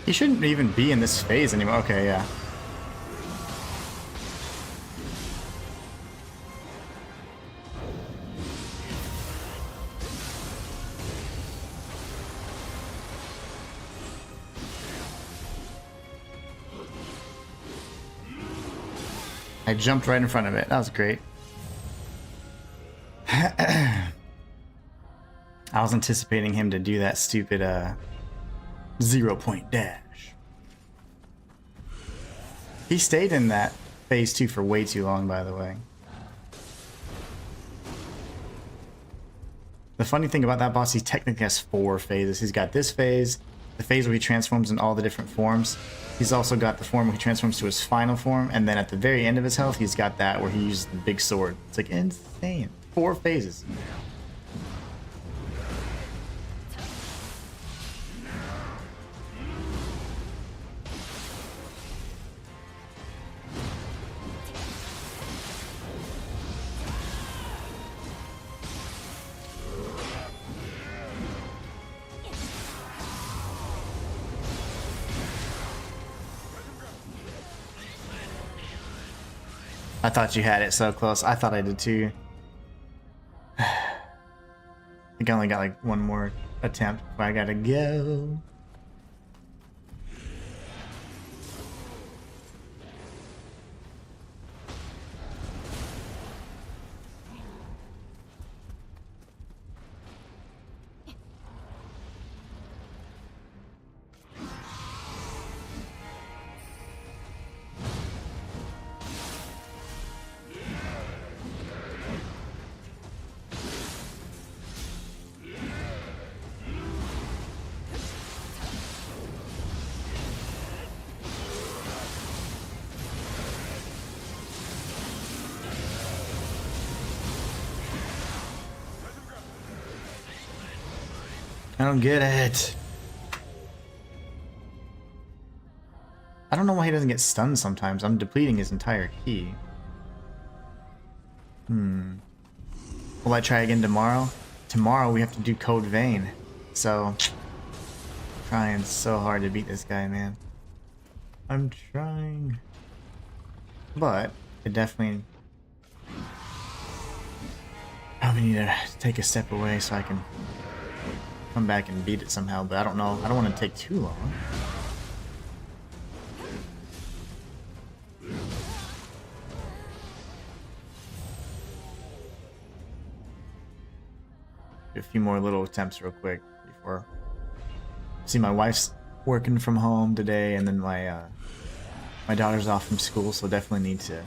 He shouldn't even be in this phase anymore. Okay, yeah. I jumped right in front of it. That was great. I was anticipating him to do that stupid 0-point dash. He stayed in that phase 2 for way too long, by the way. The funny thing about that boss, he technically has 4 phases. He's got this phase, the phase where he transforms in all the different forms. He's also got the form where he transforms to his final form, and then at the very end of his health, he's got that where he uses the big sword. It's like insane. 4 phases. I thought you had it so close. I thought I did too. I think I only got like one more attempt before I gotta go. I don't get it. I don't know why he doesn't get stunned sometimes. I'm depleting his entire ki. Will I try again tomorrow? Tomorrow we have to do Code Vein. So, trying so hard to beat this guy, man. I'm trying. But, it definitely... probably need to take a step away so I can come back and beat it somehow, but I don't know. I don't want to take too long. Do a few more little attempts real quick before. See, my wife's working from home today, and then my daughter's off from school, so definitely need to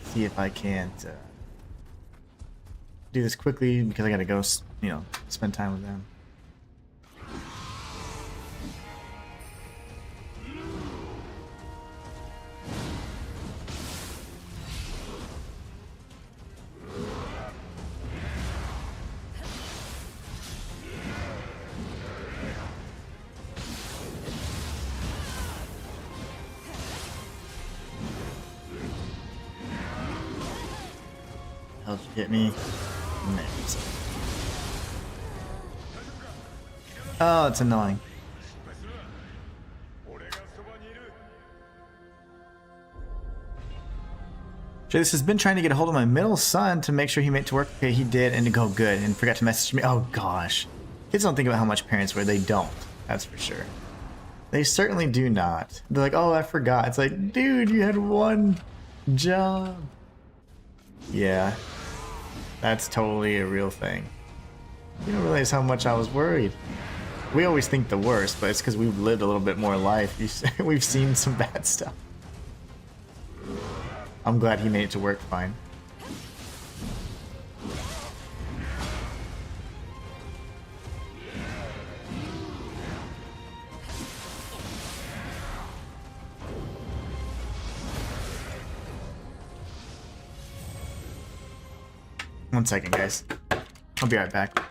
see if I can't do this quickly because I gotta go, you know, spend time with them. How'd you hit me? Names. Oh, it's annoying. This has been trying to get a hold of my middle son to make sure he made it to work. Okay, he did, and to go good, and forgot to message me. Oh gosh. Kids don't think about how much parents wear. They don't. That's for sure. They certainly do not. They're like, oh, I forgot. It's like, dude, you had one job. Yeah. That's totally a real thing. You don't realize how much I was worried. We always think the worst, but it's because we've lived a little bit more life. We've seen some bad stuff. I'm glad he made it to work fine. One second, guys. I'll be right back.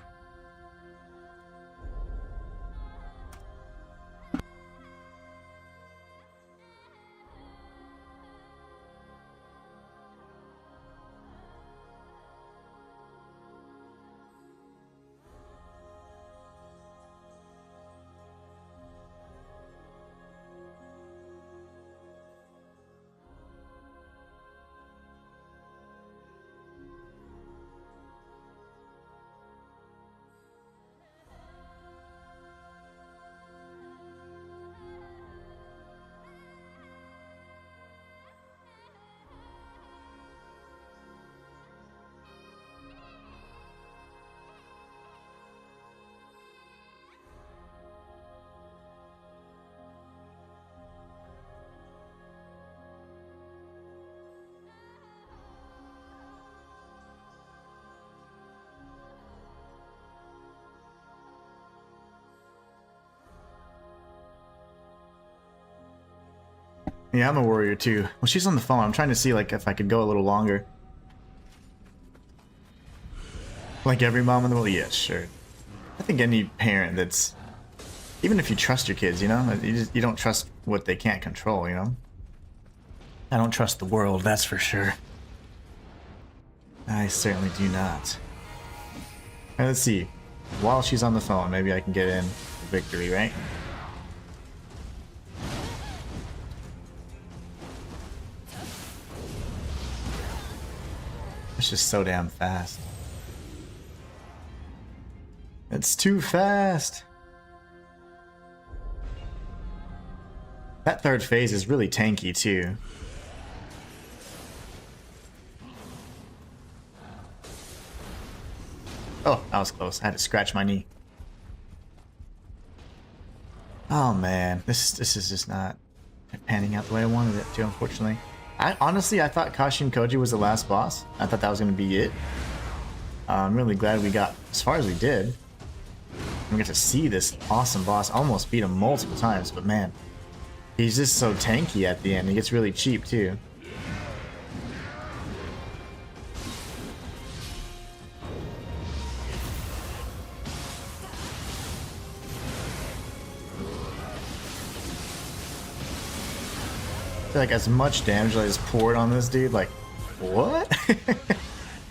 Yeah, I'm a warrior too. Well, she's on the phone. I'm trying to see like if I could go a little longer. Like every mom in the world? Yeah, sure. I think any parent that's... Even if you trust your kids, you know? You don't trust what they can't control, you know? I don't trust the world, that's for sure. I certainly do not. Alright, let's see. While she's on the phone, maybe I can get in victory, right? It's just so damn fast. It's too fast. That third phase is really tanky too. Oh, that was close. I had to scratch my knee. Oh man, this is just not panning out the way I wanted it to, unfortunately. Honestly, I thought Kashin Koji was the last boss. I thought that was going to be it. I'm really glad we got as far as we did. We got to see this awesome boss. Almost beat him multiple times, but man, he's just so tanky at the end. He gets really cheap too. Like as much damage as I just poured on this dude, like, what?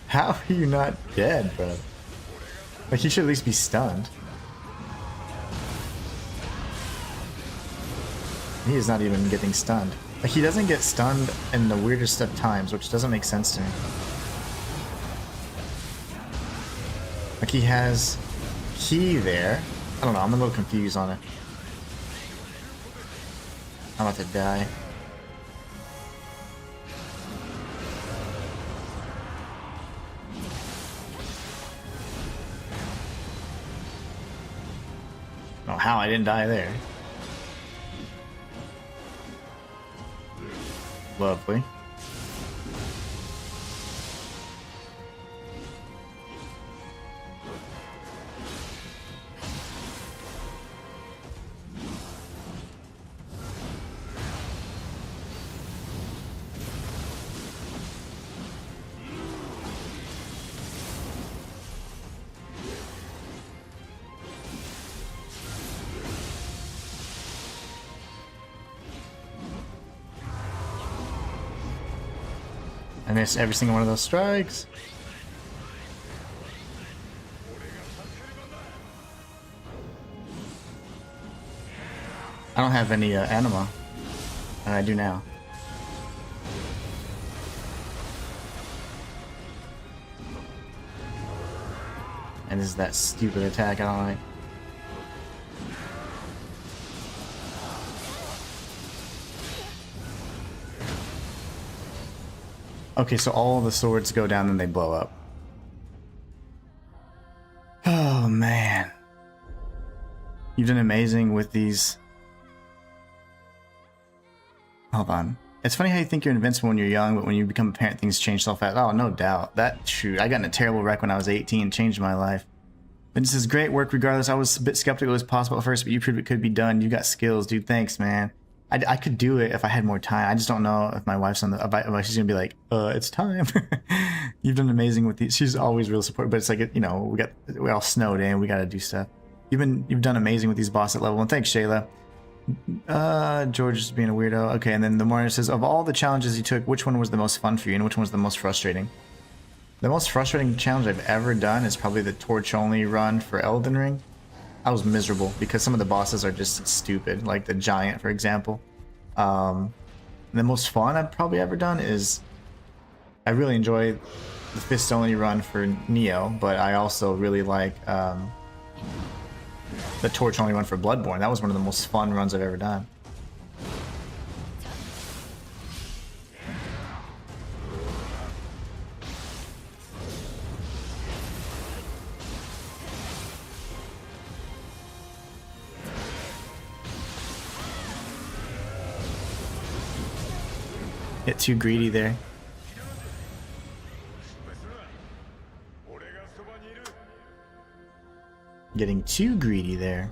How are you not dead, bro? Like, he should at least be stunned. He is not even getting stunned. Like, he doesn't get stunned in the weirdest of times, which doesn't make sense to me. Like, he has key there. I don't know, I'm a little confused on it. I'm about to die. how I didn't die there. Lovely. I missed every single one of those strikes. I don't have any anima. And I do now. And this is that stupid attack I don't like. Okay, so all the swords go down and they blow up. Oh man. You've done amazing with these. Hold on. It's funny how you think you're invincible when you're young, but when you become a parent, things change so fast. Oh, no doubt. That, shoot, I got in a terrible wreck when I was 18, changed my life. But this is great work regardless. I was a bit skeptical it was possible at first, but you proved it could be done. You got skills, dude. Thanks, man. I could do it if I had more time. I just don't know if my wife's on the... If she's gonna be like, it's time. You've done amazing with these. She's always real supportive, but it's like, you know, we all snowed in. We gotta do stuff. You've done amazing with these boss at level 1. Thanks, Shayla. George is being a weirdo. Okay, and then the Morning says, of all the challenges you took, which one was the most fun for you and which one was the most frustrating? The most frustrating challenge I've ever done is probably the torch only run for Elden Ring. I was miserable because some of the bosses are just stupid, like the giant, for example. The most fun I've probably ever done is I really enjoy the fist only run for Nioh, but I also really like the torch only run for Bloodborne. That was one of the most fun runs I've ever done. Get too greedy there. Getting too greedy there.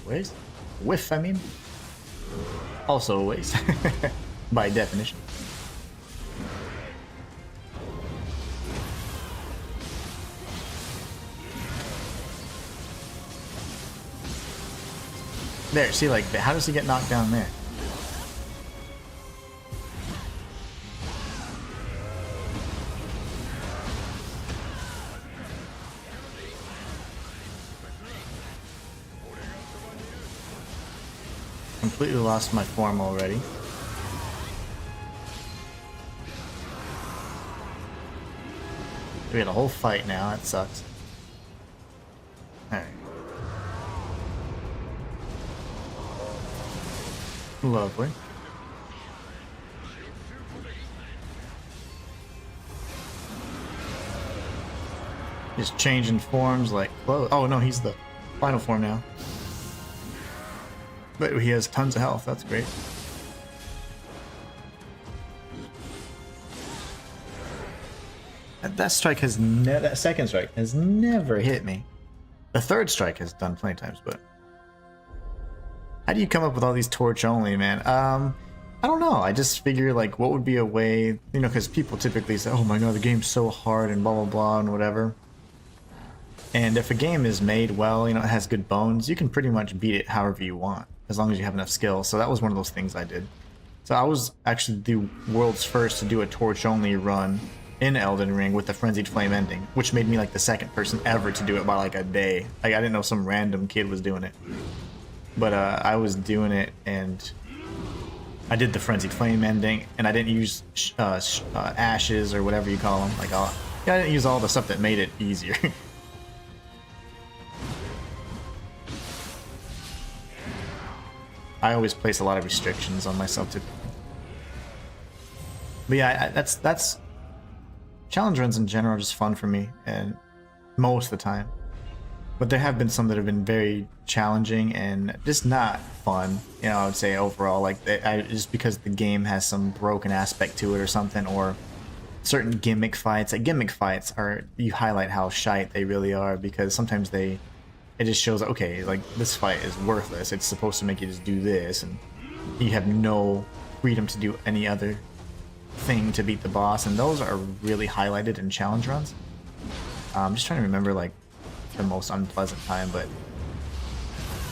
Waste? Whiff, I mean. Also a waste. By definition. There, see, like, how does he get knocked down there? Completely lost my form already. We had a whole fight now, that sucks. Alright. Lovely. Just changing forms like clothes. Oh no, he's the final form now. But he has tons of health, that's great. That strike has that second strike has never hit me. The third strike has done plenty of times, but how do you come up with all these torch only, man? I don't know. I just figure like what would be a way, you know, because people typically say, oh my god, the game's so hard and blah blah blah and whatever. And if a game is made well, you know, it has good bones, you can pretty much beat it however you want, as long as you have enough skill. So that was one of those things I did. So I was actually the world's first to do a torch only run in Elden Ring with the Frenzied Flame ending, which made me like the second person ever to do it by like a day. Like I didn't know some random kid was doing it. But I was doing it, and I did the Frenzied Flame ending, and I didn't use ashes or whatever you call them. Like, I didn't use all the stuff that made it easier. I always place a lot of restrictions on myself too. But yeah, that's challenge runs in general are just fun for me, and most of the time. But there have been some that have been very challenging and just not fun. You know, I would say overall, like just because the game has some broken aspect to it or something, or certain gimmick fights. Like gimmick fights are, you highlight how shite they really are, because sometimes it just shows, okay, like this fight is worthless. It's supposed to make you just do this, and you have no freedom to do any other thing to beat the boss. And those are really highlighted in challenge runs. I'm just trying to remember like the most unpleasant time, but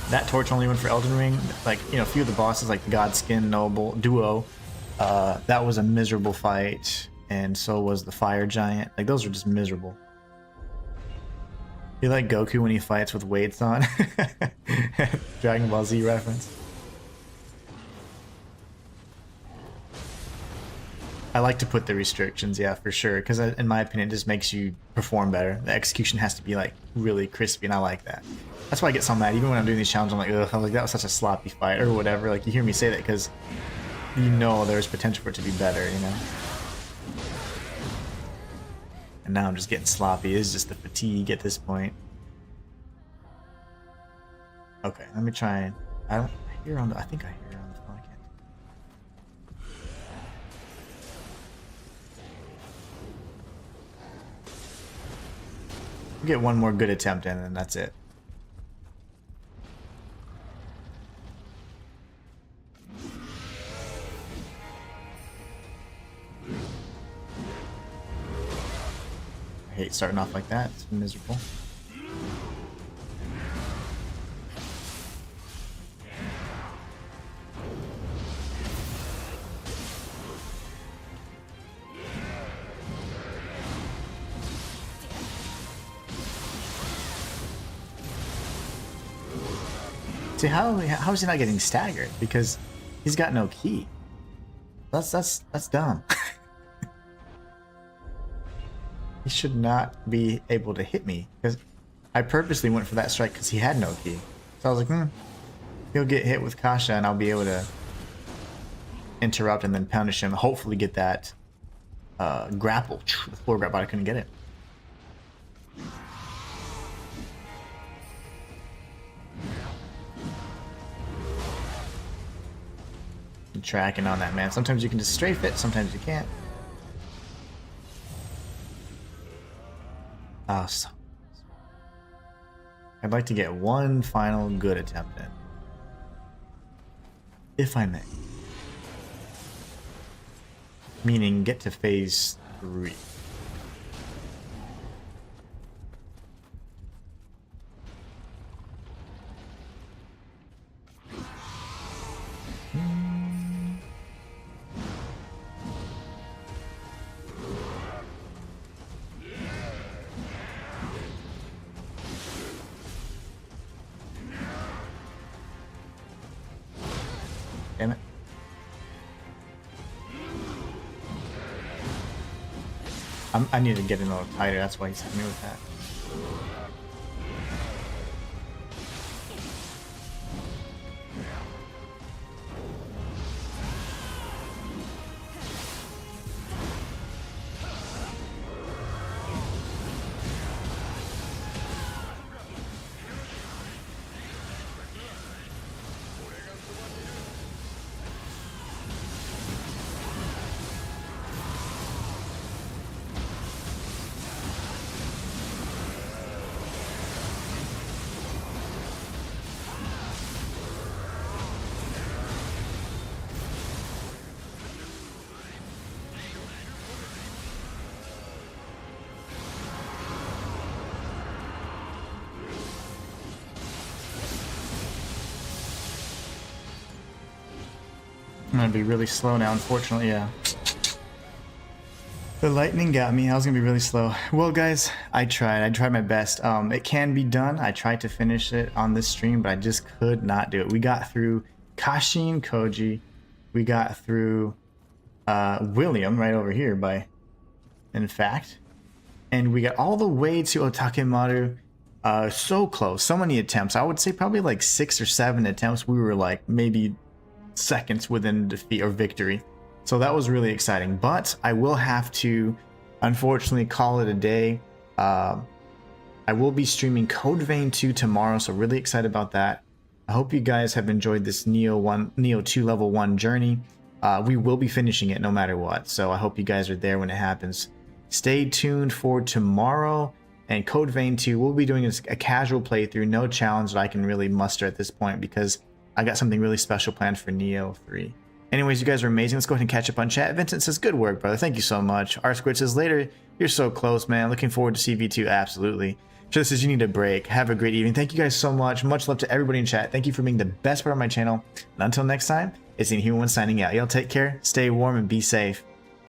that torch only went for Elden Ring. Like, you know, a few of the bosses, like the Godskin Noble duo, that was a miserable fight, and so was the Fire Giant. Like, those are just miserable. You like Goku when he fights with weights on? Dragon Ball Z reference. I like to put the restrictions, yeah, for sure, because in my opinion, it just makes you perform better. The execution has to be like really crispy, and I like that. That's why I get so mad. Even when I'm doing these challenges, I'm like, ugh, I'm like, that was such a sloppy fight or whatever. Like, you hear me say that because you know there's potential for it to be better, you know? And now I'm just getting sloppy. It's just the fatigue at this point. Okay, let me try. I think I hear on the phone. I can't. Get one more good attempt in, and that's it. I hate starting off like that. It's miserable. See, how is he not getting staggered? Because he's got no key. That's dumb. He should not be able to hit me, because I purposely went for that strike because he had no key. So I was like, he'll get hit with Kasha and I'll be able to interrupt and then punish him. Hopefully get that grapple, the floor grab, but I couldn't get it. Tracking on that, man. Sometimes you can just strafe it, sometimes you can't. Oh, so I'd like to get one final good attempt in, if I may. Meaning get to phase 3. Damn it. I need to get in a little tighter, that's why he's hitting me with that. I'm gonna be really slow now, unfortunately, yeah. The lightning got me. I was gonna be really slow. Well, guys, I tried my best. It can be done. I tried to finish it on this stream, but I just could not do it. We got through Kashin Koji, We got through William right over here in fact. And we got all the way to Otakemaru. So close, so many attempts. I would say probably like 6 or 7 attempts. We were like maybe seconds within defeat or victory. So that was really exciting. But I will have to, unfortunately, call it a day. I will be streaming Code Vein 2 tomorrow, so really excited about that. I hope you guys have enjoyed this Nioh 2 level 1 journey. We will be finishing it no matter what, so I hope you guys are there when it happens. Stay tuned for tomorrow, and Code Vein 2, we'll be doing a casual playthrough, no challenge that I can really muster at this point because I got something really special planned for Nioh 3. Anyways, you guys are amazing. Let's go ahead and catch up on chat. Vincent says, good work, brother. Thank you so much. R Squid says, later. You're so close, man. Looking forward to CV2. Absolutely. Trilla says, you need a break. Have a great evening. Thank you guys so much. Much love to everybody in chat. Thank you for being the best part of my channel. And until next time, it's Inhuman signing out. Y'all take care, stay warm, and be safe.